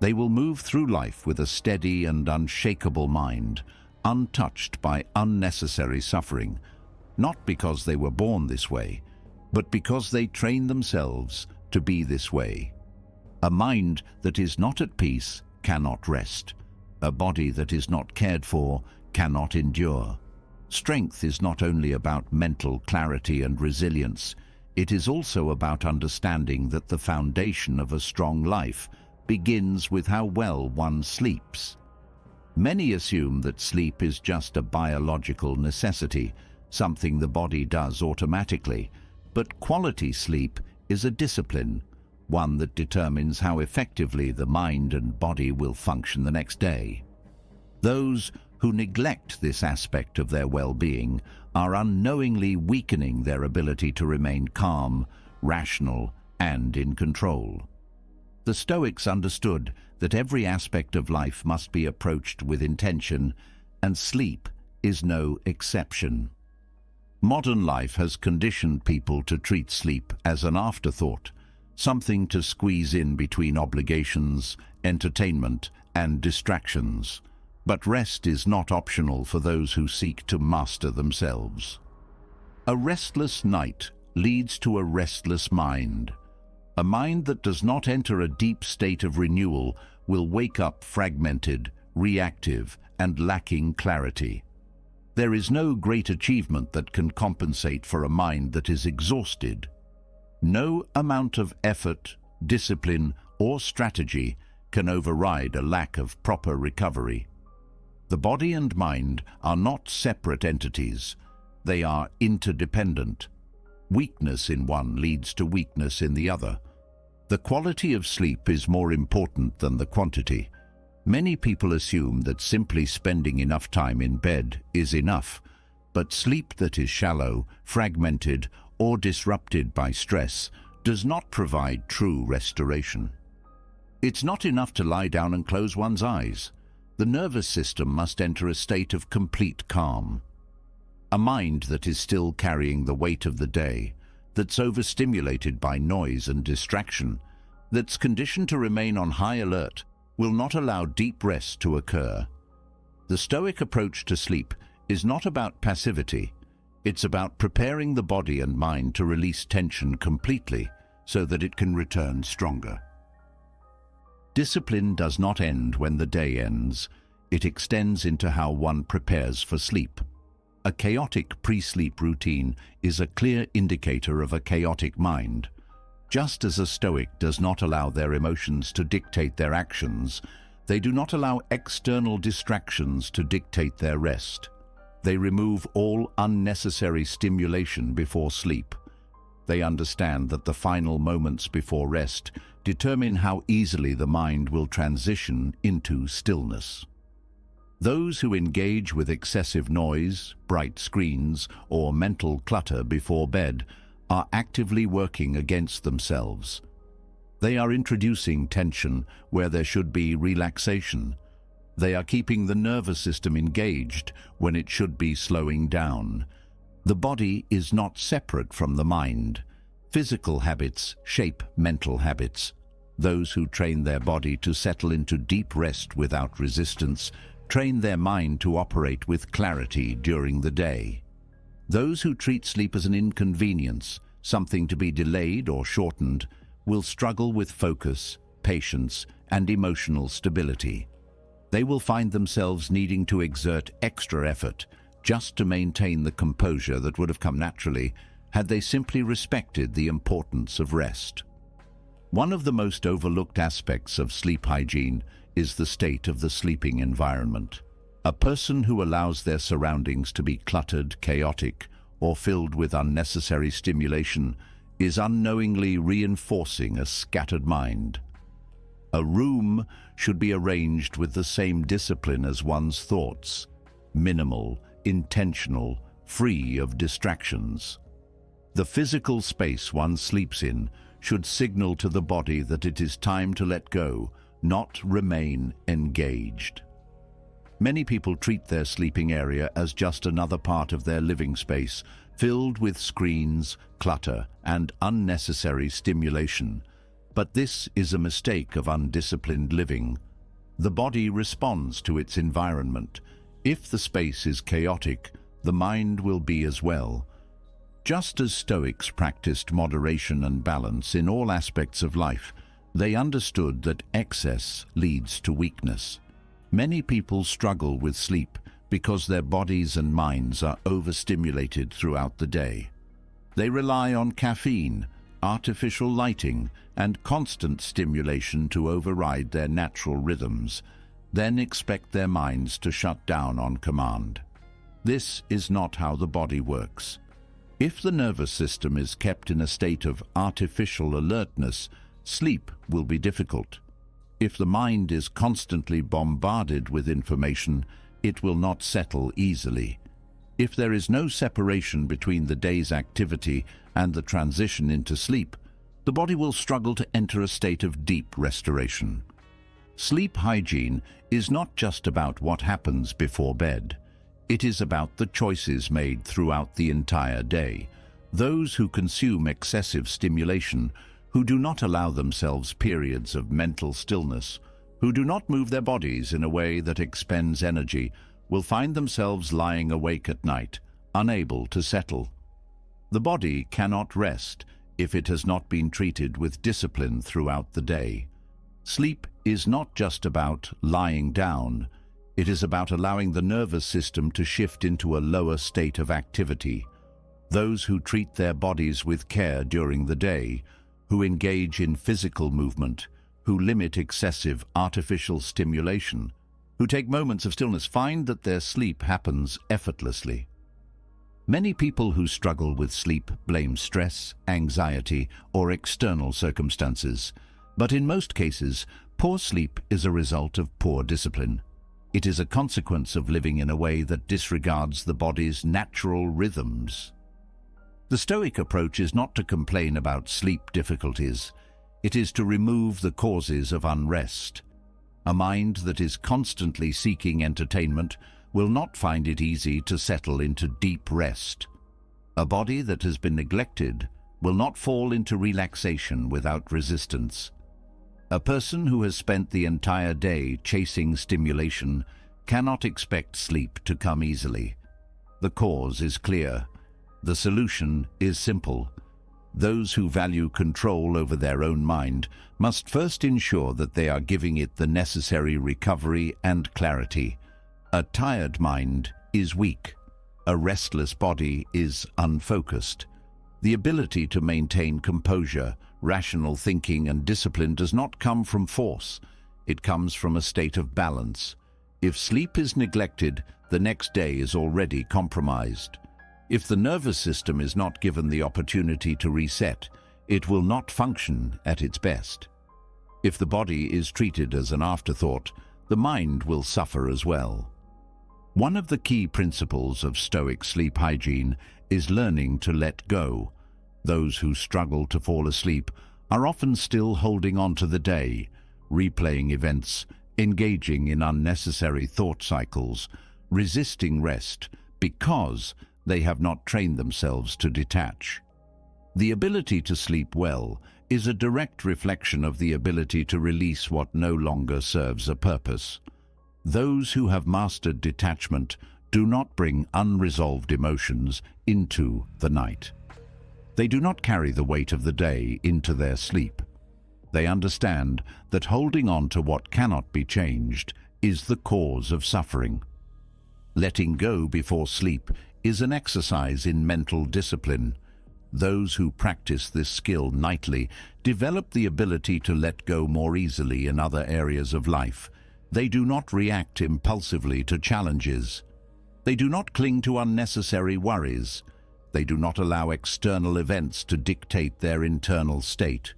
They will move through life with a steady and unshakable mind, untouched by unnecessary suffering, not because they were born this way, but because they trained themselves to be this way. A mind that is not at peace cannot rest. A body that is not cared for cannot endure. Strength is not only about mental clarity and resilience, it is also about understanding that the foundation of a strong life begins with how well one sleeps. Many assume that sleep is just a biological necessity, something the body does automatically, but quality sleep is a discipline, one that determines how effectively the mind and body will function the next day. Those who neglect this aspect of their well-being are unknowingly weakening their ability to remain calm, rational, and in control. The Stoics understood that every aspect of life must be approached with intention, and sleep is no exception. Modern life has conditioned people to treat sleep as an afterthought, something to squeeze in between obligations, entertainment, and distractions. But rest is not optional for those who seek to master themselves. A restless night leads to a restless mind. A mind that does not enter a deep state of renewal will wake up fragmented, reactive, and lacking clarity. There is no great achievement that can compensate for a mind that is exhausted. No amount of effort, discipline, or strategy can override a lack of proper recovery. The body and mind are not separate entities. They are interdependent. Weakness in one leads to weakness in the other. The quality of sleep is more important than the quantity. Many people assume that simply spending enough time in bed is enough, but sleep that is shallow, fragmented, or disrupted by stress does not provide true restoration. It's not enough to lie down and close one's eyes. The nervous system must enter a state of complete calm. A mind that is still carrying the weight of the day, that's overstimulated by noise and distraction, that's conditioned to remain on high alert, will not allow deep rest to occur. The Stoic approach to sleep is not about passivity. It's about preparing the body and mind to release tension completely so that it can return stronger. Discipline does not end when the day ends. It extends into how one prepares for sleep. A chaotic pre-sleep routine is a clear indicator of a chaotic mind. Just as a Stoic does not allow their emotions to dictate their actions, they do not allow external distractions to dictate their rest. They remove all unnecessary stimulation before sleep. They understand that the final moments before rest determine how easily the mind will transition into stillness. Those who engage with excessive noise, bright screens, or mental clutter before bed are actively working against themselves. They are introducing tension where there should be relaxation. They are keeping the nervous system engaged when it should be slowing down. The body is not separate from the mind. Physical habits shape mental habits. Those who train their body to settle into deep rest without resistance train their mind to operate with clarity during the day. Those who treat sleep as an inconvenience, something to be delayed or shortened, will struggle with focus, patience, and emotional stability. They will find themselves needing to exert extra effort just to maintain the composure that would have come naturally had they simply respected the importance of rest. One of the most overlooked aspects of sleep hygiene is the state of the sleeping environment. A person who allows their surroundings to be cluttered, chaotic, or filled with unnecessary stimulation is unknowingly reinforcing a scattered mind. A room should be arranged with the same discipline as one's thoughts, minimal, intentional, free of distractions. The physical space one sleeps in should signal to the body that it is time to let go, not remain engaged. Many people treat their sleeping area as just another part of their living space, filled with screens, clutter, and unnecessary stimulation. But this is a mistake of undisciplined living. The body responds to its environment. If the space is chaotic, the mind will be as well. Just as Stoics practiced moderation and balance in all aspects of life, They understood that excess leads to weakness. Many people struggle with sleep because their bodies and minds are overstimulated throughout the day. They rely on caffeine, artificial lighting, and constant stimulation to override their natural rhythms, then expect their minds to shut down on command. This is not how the body works. If the nervous system is kept in a state of artificial alertness, sleep will be difficult. If the mind is constantly bombarded with information, it will not settle easily. If there is no separation between the day's activity and the transition into sleep, the body will struggle to enter a state of deep restoration. Sleep hygiene is not just about what happens before bed. It is about the choices made throughout the entire day. Those who consume excessive stimulation, who do not allow themselves periods of mental stillness, who do not move their bodies in a way that expends energy, will find themselves lying awake at night, unable to settle. The body cannot rest if it has not been treated with discipline throughout the day. Sleep is not just about lying down. It is about allowing the nervous system to shift into a lower state of activity. Those who treat their bodies with care during the day, who engage in physical movement, who limit excessive artificial stimulation, who take moments of stillness, find that their sleep happens effortlessly. Many people who struggle with sleep blame stress, anxiety, or external circumstances, but in most cases, poor sleep is a result of poor discipline. It is a consequence of living in a way that disregards the body's natural rhythms. The Stoic approach is not to complain about sleep difficulties. It is to remove the causes of unrest. A mind that is constantly seeking entertainment will not find it easy to settle into deep rest. A body that has been neglected will not fall into relaxation without resistance. A person who has spent the entire day chasing stimulation cannot expect sleep to come easily. The cause is clear. The solution is simple. Those who value control over their own mind must first ensure that they are giving it the necessary recovery and clarity. A tired mind is weak. A restless body is unfocused. The ability to maintain composure, rational thinking, and discipline does not come from force. It comes from a state of balance. If sleep is neglected, the next day is already compromised. If the nervous system is not given the opportunity to reset, it will not function at its best. If the body is treated as an afterthought, the mind will suffer as well. One of the key principles of Stoic sleep hygiene is learning to let go. Those who struggle to fall asleep are often still holding on to the day, replaying events, engaging in unnecessary thought cycles, resisting rest because they have not trained themselves to detach. The ability to sleep well is a direct reflection of the ability to release what no longer serves a purpose. Those who have mastered detachment do not bring unresolved emotions into the night. They do not carry the weight of the day into their sleep. They understand that holding on to what cannot be changed is the cause of suffering. Letting go before sleep is an exercise in mental discipline. Those who practice this skill nightly develop the ability to let go more easily in other areas of life. They do not react impulsively to challenges. They do not cling to unnecessary worries. They do not allow external events to dictate their internal state.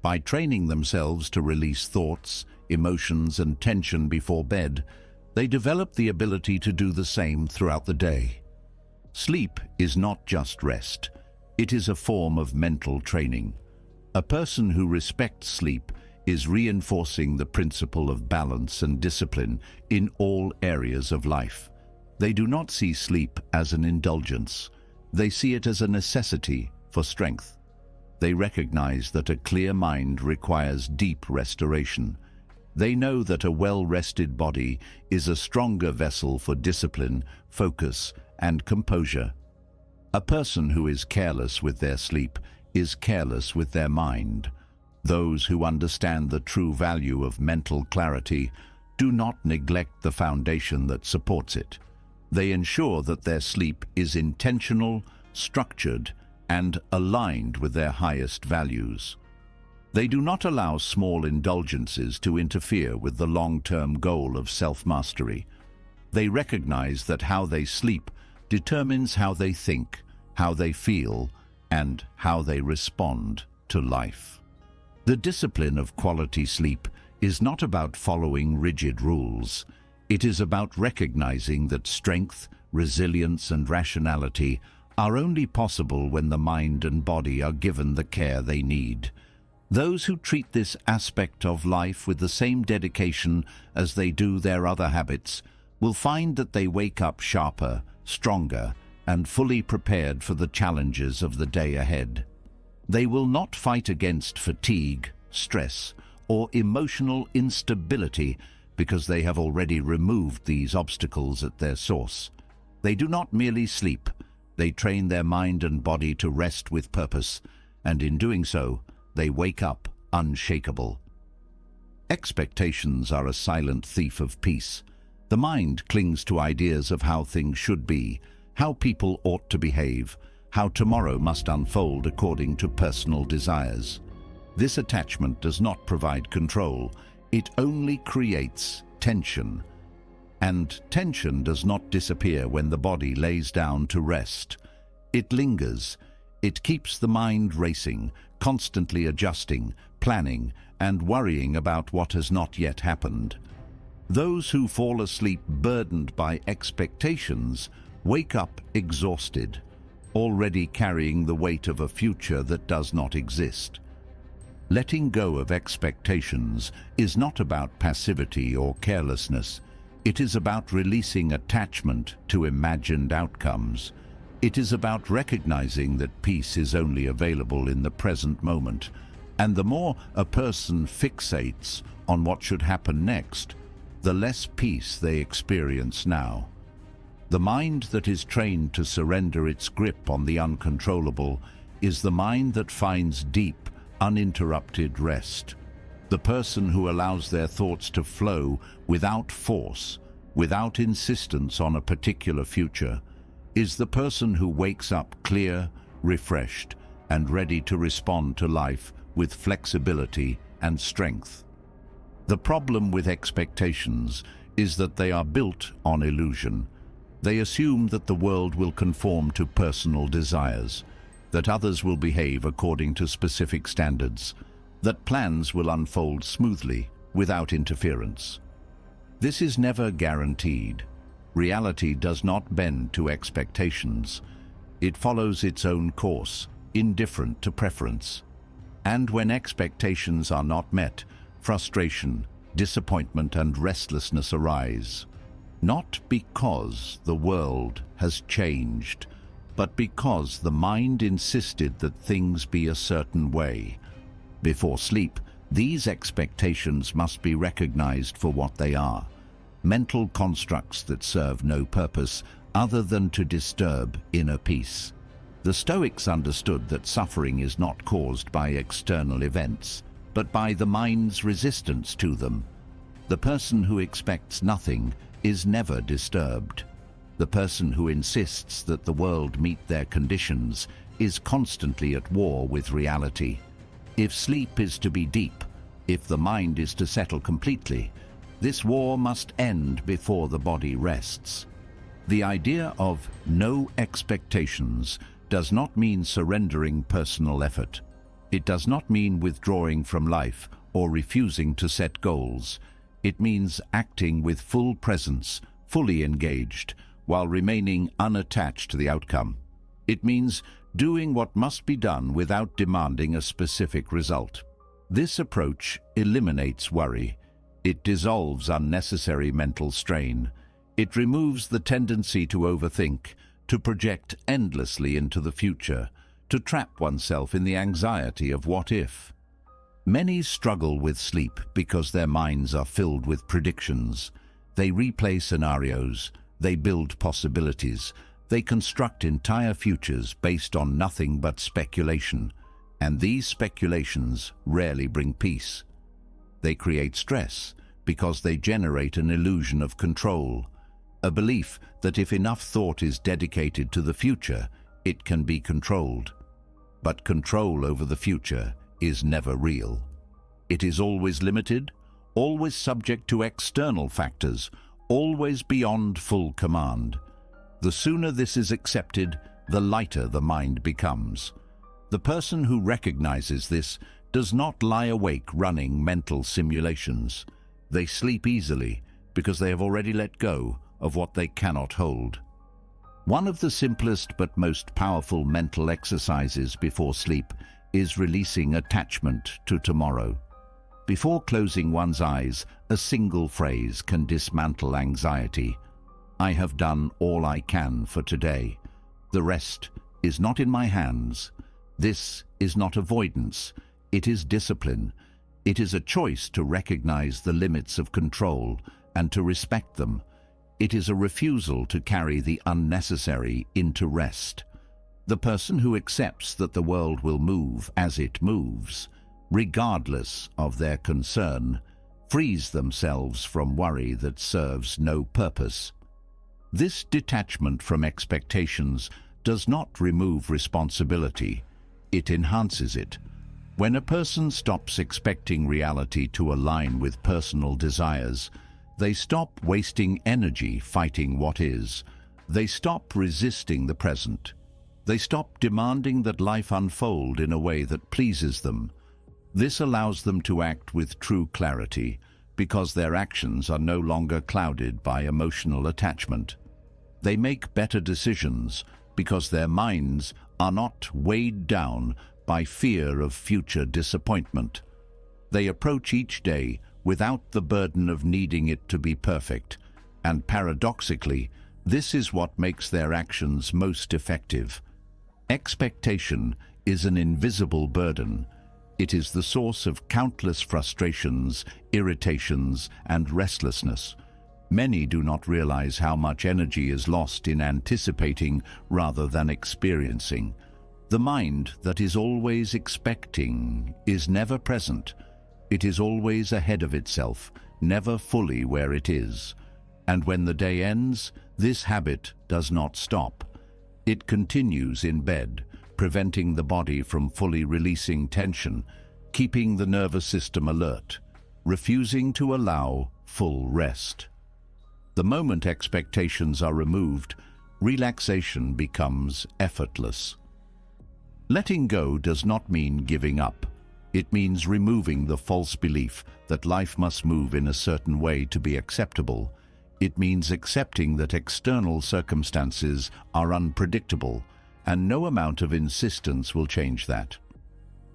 By training themselves to release thoughts, emotions, and tension before bed, they develop the ability to do the same throughout the day. Sleep is not just rest. It is a form of mental training. A person who respects sleep is reinforcing the principle of balance and discipline in all areas of life. They do not see sleep as an indulgence. They see it as a necessity for strength. They recognize that a clear mind requires deep restoration. They know that a well-rested body is a stronger vessel for discipline, focus, and composure. A person who is careless with their sleep is careless with their mind. Those who understand the true value of mental clarity do not neglect the foundation that supports it. They ensure that their sleep is intentional, structured, and aligned with their highest values. They do not allow small indulgences to interfere with the long-term goal of self-mastery. They recognize that how they sleep determines how they think, how they feel, and how they respond to life. The discipline of quality sleep is not about following rigid rules. It is about recognizing that strength, resilience, and rationality are only possible when the mind and body are given the care they need. Those who treat this aspect of life with the same dedication as they do their other habits will find that they wake up sharper, stronger, and fully prepared for the challenges of the day ahead. They will not fight against fatigue, stress, or emotional instability because they have already removed these obstacles at their source. They do not merely sleep, they train their mind and body to rest with purpose, and in doing so, they wake up unshakable. Expectations are a silent thief of peace. The mind clings to ideas of how things should be, how people ought to behave, how tomorrow must unfold according to personal desires. This attachment does not provide control, it only creates tension. And tension does not disappear when the body lays down to rest. It lingers. It keeps the mind racing, constantly adjusting, planning, and worrying about what has not yet happened. Those who fall asleep burdened by expectations wake up exhausted, already carrying the weight of a future that does not exist. Letting go of expectations is not about passivity or carelessness. It is about releasing attachment to imagined outcomes. It is about recognizing that peace is only available in the present moment, and the more a person fixates on what should happen next, the less peace they experience now. The mind that is trained to surrender its grip on the uncontrollable is the mind that finds deep, uninterrupted rest. The person who allows their thoughts to flow without force, without insistence on a particular future, is the person who wakes up clear, refreshed, and ready to respond to life with flexibility and strength. The problem with expectations is that they are built on illusion. They assume that the world will conform to personal desires, that others will behave according to specific standards, that plans will unfold smoothly without interference. This is never guaranteed. Reality does not bend to expectations. It follows its own course, indifferent to preference. And when expectations are not met, frustration, disappointment, and restlessness arise. Not because the world has changed, but because the mind insisted that things be a certain way. Before sleep, these expectations must be recognized for what they are: mental constructs that serve no purpose other than to disturb inner peace. The Stoics understood that suffering is not caused by external events, but by the mind's resistance to them. The person who expects nothing is never disturbed. The person who insists that the world meet their conditions is constantly at war with reality. If sleep is to be deep, if the mind is to settle completely, this war must end before the body rests. The idea of no expectations does not mean surrendering personal effort. It does not mean withdrawing from life or refusing to set goals. It means acting with full presence, fully engaged, while remaining unattached to the outcome. It means doing what must be done without demanding a specific result. This approach eliminates worry. It dissolves unnecessary mental strain. It removes the tendency to overthink, to project endlessly into the future, to trap oneself in the anxiety of what if. Many struggle with sleep because their minds are filled with predictions. They replay scenarios, they build possibilities, they construct entire futures based on nothing but speculation. And these speculations rarely bring peace. They create stress because they generate an illusion of control, a belief that if enough thought is dedicated to the future, it can be controlled. But control over the future is never real. It is always limited, always subject to external factors, always beyond full command. The sooner this is accepted, the lighter the mind becomes. The person who recognizes this does not lie awake running mental simulations. They sleep easily because they have already let go of what they cannot hold. One of the simplest but most powerful mental exercises before sleep is releasing attachment to tomorrow. Before closing one's eyes, a single phrase can dismantle anxiety. I have done all I can for today. The rest is not in my hands. This is not avoidance. It is discipline. It is a choice to recognize the limits of control and to respect them. It is a refusal to carry the unnecessary into rest. The person who accepts that the world will move as it moves, regardless of their concern, frees themselves from worry that serves no purpose. This detachment from expectations does not remove responsibility. It enhances it. When a person stops expecting reality to align with personal desires, they stop wasting energy fighting what is. They stop resisting the present. They stop demanding that life unfold in a way that pleases them. This allows them to act with true clarity because their actions are no longer clouded by emotional attachment. They make better decisions because their minds are not weighed down by fear of future disappointment. They approach each day without the burden of needing it to be perfect, and paradoxically, this is what makes their actions most effective. Expectation is an invisible burden. It is the source of countless frustrations, irritations, and restlessness. Many do not realize how much energy is lost in anticipating rather than experiencing. The mind that is always expecting is never present. It is always ahead of itself, never fully where it is. And when the day ends, this habit does not stop. It continues in bed, preventing the body from fully releasing tension, keeping the nervous system alert, refusing to allow full rest. The moment expectations are removed, relaxation becomes effortless. Letting go does not mean giving up. It means removing the false belief that life must move in a certain way to be acceptable. It means accepting that external circumstances are unpredictable, and no amount of insistence will change that.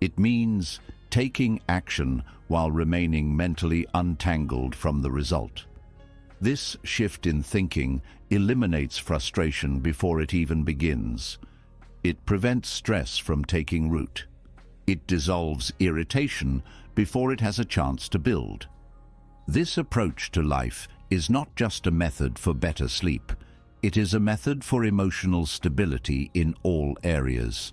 It means taking action while remaining mentally untangled from the result. This shift in thinking eliminates frustration before it even begins. It prevents stress from taking root. It dissolves irritation before it has a chance to build. This approach to life is not just a method for better sleep. It is a method for emotional stability in all areas.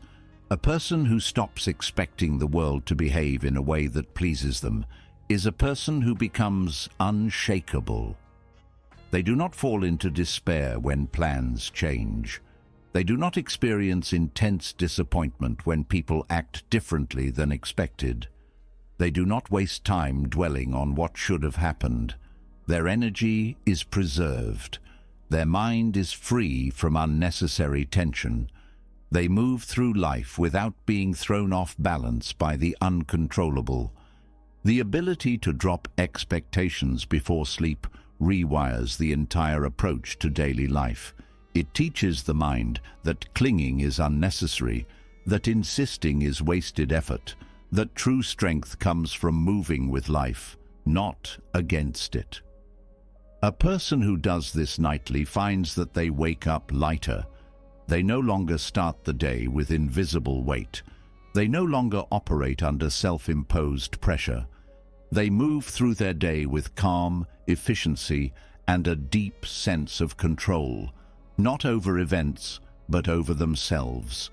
A person who stops expecting the world to behave in a way that pleases them is a person who becomes unshakable. They do not fall into despair when plans change. They do not experience intense disappointment when people act differently than expected. They do not waste time dwelling on what should have happened. Their energy is preserved. Their mind is free from unnecessary tension. They move through life without being thrown off balance by the uncontrollable. The ability to drop expectations before sleep rewires the entire approach to daily life. It teaches the mind that clinging is unnecessary, that insisting is wasted effort, that true strength comes from moving with life, not against it. A person who does this nightly finds that they wake up lighter. They no longer start the day with invisible weight. They no longer operate under self-imposed pressure. They move through their day with calm, efficiency, and a deep sense of control. Not over events, but over themselves.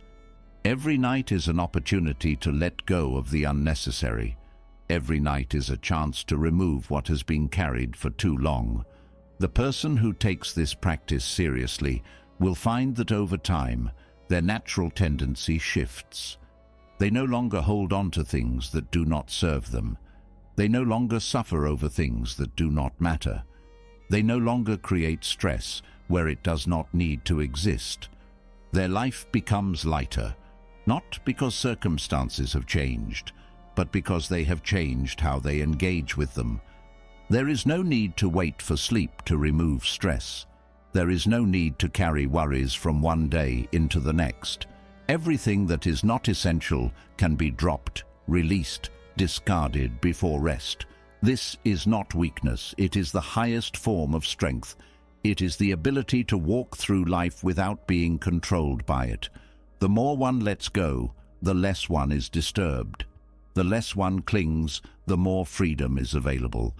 Every night is an opportunity to let go of the unnecessary. Every night is a chance to remove what has been carried for too long. The person who takes this practice seriously will find that over time, their natural tendency shifts. They no longer hold on to things that do not serve them. They no longer suffer over things that do not matter. They no longer create stress where it does not need to exist. Their life becomes lighter, not because circumstances have changed, but because they have changed how they engage with them. There is no need to wait for sleep to remove stress. There is no need to carry worries from one day into the next. Everything that is not essential can be dropped, released, discarded before rest. This is not weakness. It is the highest form of strength. It is the ability to walk through life without being controlled by it. The more one lets go, the less one is disturbed. The less one clings, the more freedom is available.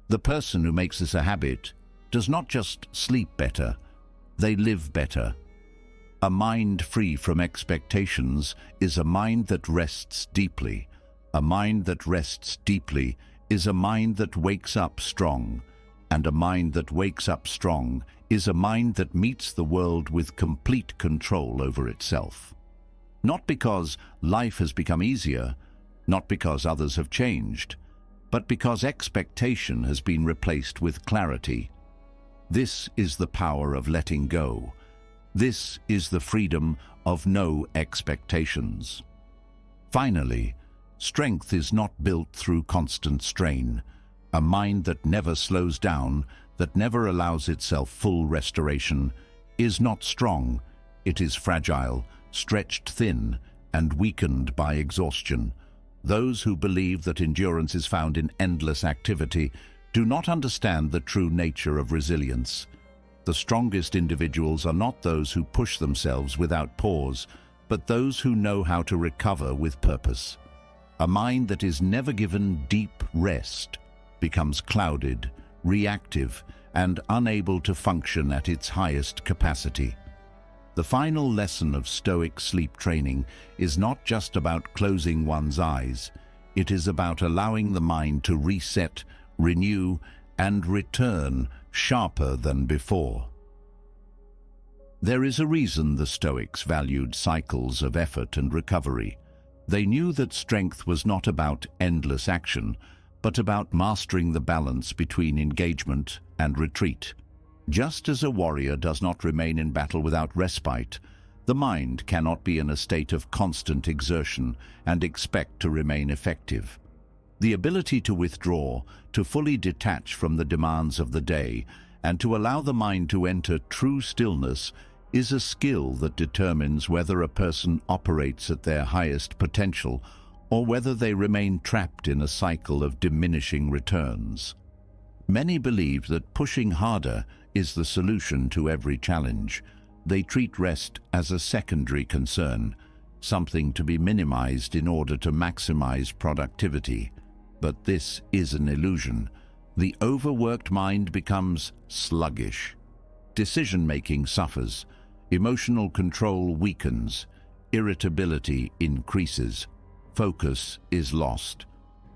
The person who makes this a habit does not just sleep better, they live better. A mind free from expectations is a mind that rests deeply. A mind that rests deeply is a mind that wakes up strong. And a mind that wakes up strong is a mind that meets the world with complete control over itself. Not because life has become easier, not because others have changed, but because expectation has been replaced with clarity. This is the power of letting go. This is the freedom of no expectations. Finally, strength is not built through constant strain. A mind that never slows down, that never allows itself full restoration, is not strong. It is fragile, stretched thin, and weakened by exhaustion. Those who believe that endurance is found in endless activity do not understand the true nature of resilience. The strongest individuals are not those who push themselves without pause, but those who know how to recover with purpose. A mind that is never given deep rest becomes clouded, reactive, and unable to function at its highest capacity. The final lesson of Stoic sleep training is not just about closing one's eyes. It is about allowing the mind to reset, renew, and return sharper than before. There is a reason the Stoics valued cycles of effort and recovery. They knew that strength was not about endless action, but about mastering the balance between engagement and retreat. Just as a warrior does not remain in battle without respite, the mind cannot be in a state of constant exertion and expect to remain effective. The ability to withdraw, to fully detach from the demands of the day, and to allow the mind to enter true stillness is a skill that determines whether a person operates at their highest potential or whether they remain trapped in a cycle of diminishing returns. Many believe that pushing harder is the solution to every challenge. They treat rest as a secondary concern, something to be minimized in order to maximize productivity. But this is an illusion. The overworked mind becomes sluggish. Decision-making suffers. Emotional control weakens. Irritability increases. Focus is lost.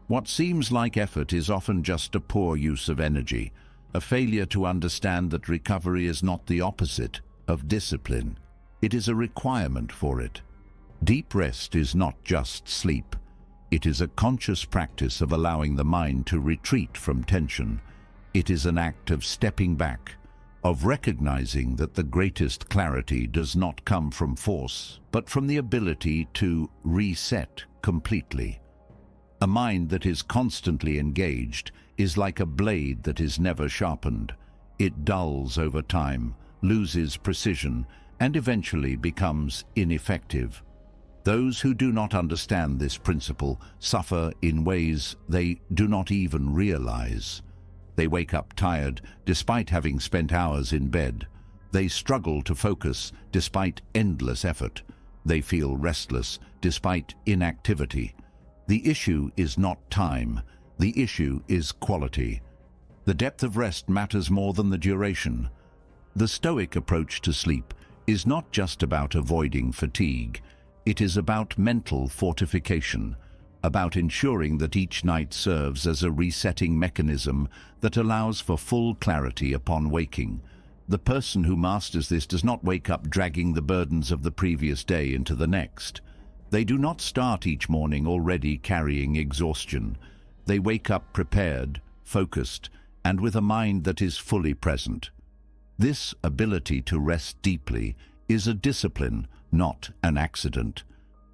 What seems like effort is often just a poor use of energy, a failure to understand that recovery is not the opposite of discipline. It is a requirement for it. Deep rest is not just sleep. It is a conscious practice of allowing the mind to retreat from tension. It is an act of stepping back, of recognizing that the greatest clarity does not come from force, but from the ability to reset completely. A mind that is constantly engaged is like a blade that is never sharpened. It dulls over time, loses precision, and eventually becomes ineffective. Those who do not understand this principle suffer in ways they do not even realize. They wake up tired despite having spent hours in bed. They struggle to focus despite endless effort. They feel restless despite inactivity. The issue is not time. The issue is quality. The depth of rest matters more than the duration. The Stoic approach to sleep is not just about avoiding fatigue. It is about mental fortification, about ensuring that each night serves as a resetting mechanism that allows for full clarity upon waking. The person who masters this does not wake up dragging the burdens of the previous day into the next. They do not start each morning already carrying exhaustion. They wake up prepared, focused, and with a mind that is fully present. This ability to rest deeply is a discipline, not an accident.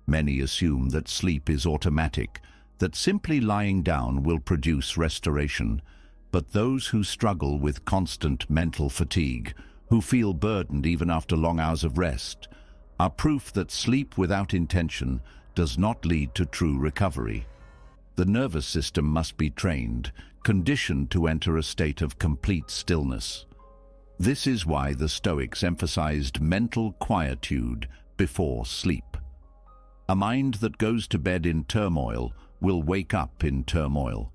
Many assume that sleep is automatic, that simply lying down will produce restoration. But those who struggle with constant mental fatigue, who feel burdened even after long hours of rest, are proof that sleep without intention does not lead to true recovery. The nervous system must be trained, conditioned to enter a state of complete stillness. This is why the Stoics emphasized mental quietude before sleep. A mind that goes to bed in turmoil will wake up in turmoil.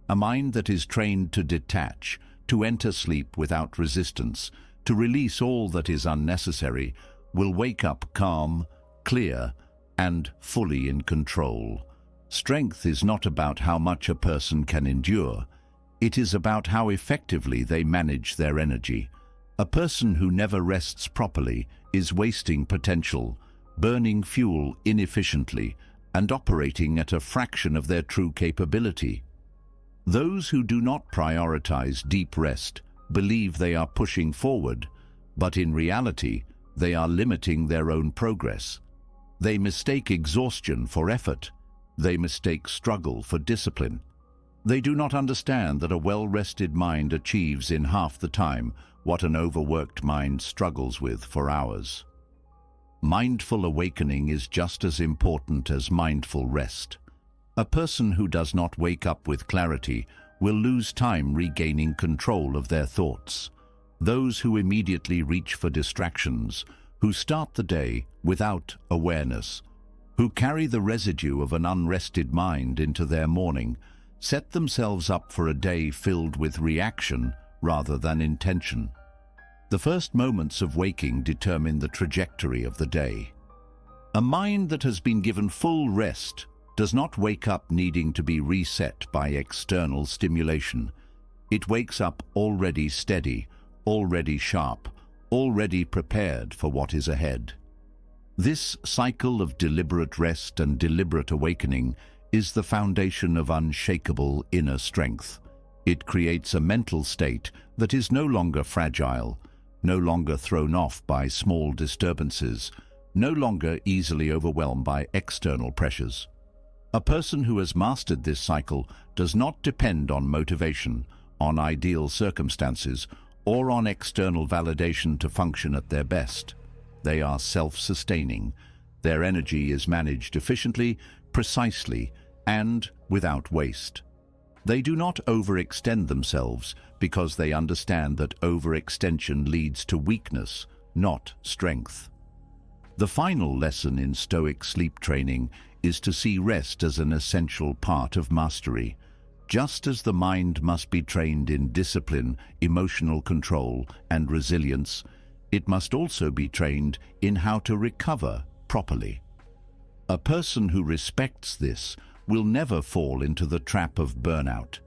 A mind that is trained to detach, to enter sleep without resistance, to release all that is unnecessary, will wake up calm, clear, and fully in control. Strength is not about how much a person can endure. It is about how effectively they manage their energy. A person who never rests properly is wasting potential, burning fuel inefficiently, and operating at a fraction of their true capability. Those who do not prioritize deep rest believe they are pushing forward, but in reality, they are limiting their own progress. They mistake exhaustion for effort. They mistake struggle for discipline. They do not understand that a well-rested mind achieves in half the time what an overworked mind struggles with for hours. Mindful awakening is just as important as mindful rest. A person who does not wake up with clarity will lose time regaining control of their thoughts. Those who immediately reach for distractions, who start the day without awareness, who carry the residue of an unrested mind into their morning, set themselves up for a day filled with reaction rather than intention. The first moments of waking determine the trajectory of the day. A mind that has been given full rest does not wake up needing to be reset by external stimulation. It wakes up already steady, already sharp, already prepared for what is ahead. This cycle of deliberate rest and deliberate awakening is the foundation of unshakable inner strength. It creates a mental state that is no longer fragile, no longer thrown off by small disturbances, no longer easily overwhelmed by external pressures. A person who has mastered this cycle does not depend on motivation, on ideal circumstances, or on external validation to function at their best. They are self-sustaining. Their energy is managed efficiently, precisely, and without waste. They do not overextend themselves because they understand that overextension leads to weakness, not strength. The final lesson in Stoic sleep training is to see rest as an essential part of mastery. Just as the mind must be trained in discipline, emotional control, and resilience, it must also be trained in how to recover properly. A person who respects this will never fall into the trap of burnout.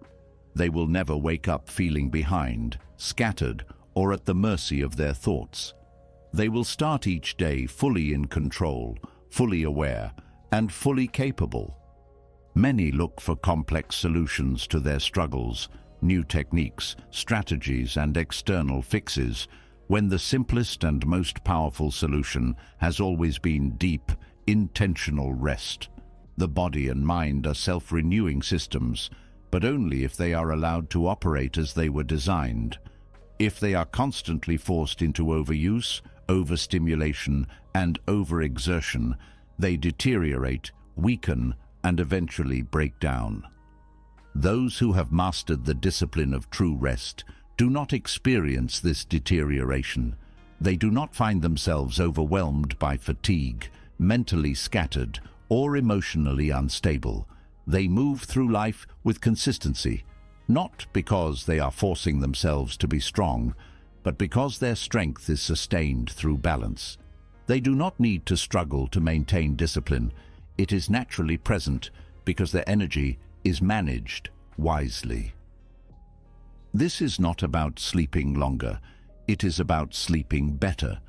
They will never wake up feeling behind, scattered, or at the mercy of their thoughts. They will start each day fully in control, fully aware, and fully capable. Many look for complex solutions to their struggles, new techniques, strategies, and external fixes, when the simplest and most powerful solution has always been deep, intentional rest. The body and mind are self-renewing systems, but only if they are allowed to operate as they were designed. If they are constantly forced into overuse, overstimulation, and overexertion, they deteriorate, weaken, and eventually break down. Those who have mastered the discipline of true rest do not experience this deterioration. They do not find themselves overwhelmed by fatigue, mentally scattered, or emotionally unstable. They move through life with consistency, not because they are forcing themselves to be strong, but because their strength is sustained through balance. They do not need to struggle to maintain discipline. It is naturally present because their energy is managed wisely. This is not about sleeping longer. It is about sleeping better.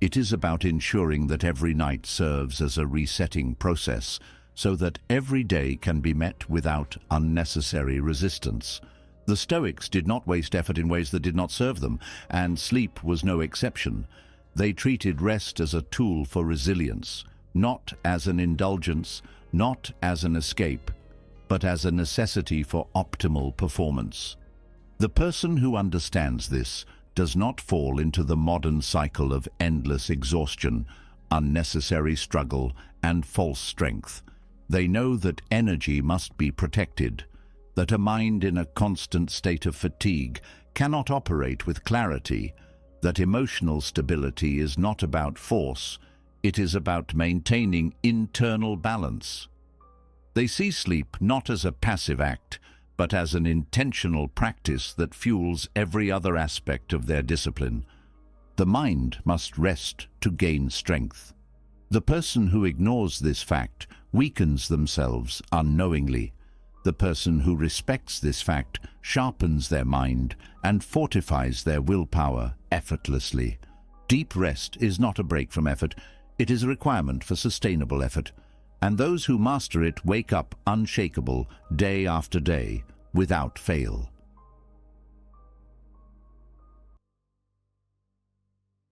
It is about ensuring that every night serves as a resetting process so that every day can be met without unnecessary resistance. The Stoics did not waste effort in ways that did not serve them, and sleep was no exception. They treated rest as a tool for resilience, not as an indulgence, not as an escape, but as a necessity for optimal performance. The person who understands this does not fall into the modern cycle of endless exhaustion, unnecessary struggle, and false strength. They know that energy must be protected, that a mind in a constant state of fatigue cannot operate with clarity, that emotional stability is not about force, it is about maintaining internal balance. They see sleep not as a passive act, but as an intentional practice that fuels every other aspect of their discipline. The mind must rest to gain strength. The person who ignores this fact weakens themselves unknowingly. The person who respects this fact sharpens their mind and fortifies their willpower effortlessly. Deep rest is not a break from effort, it is a requirement for sustainable effort. And those who master it wake up unshakable day after day without fail.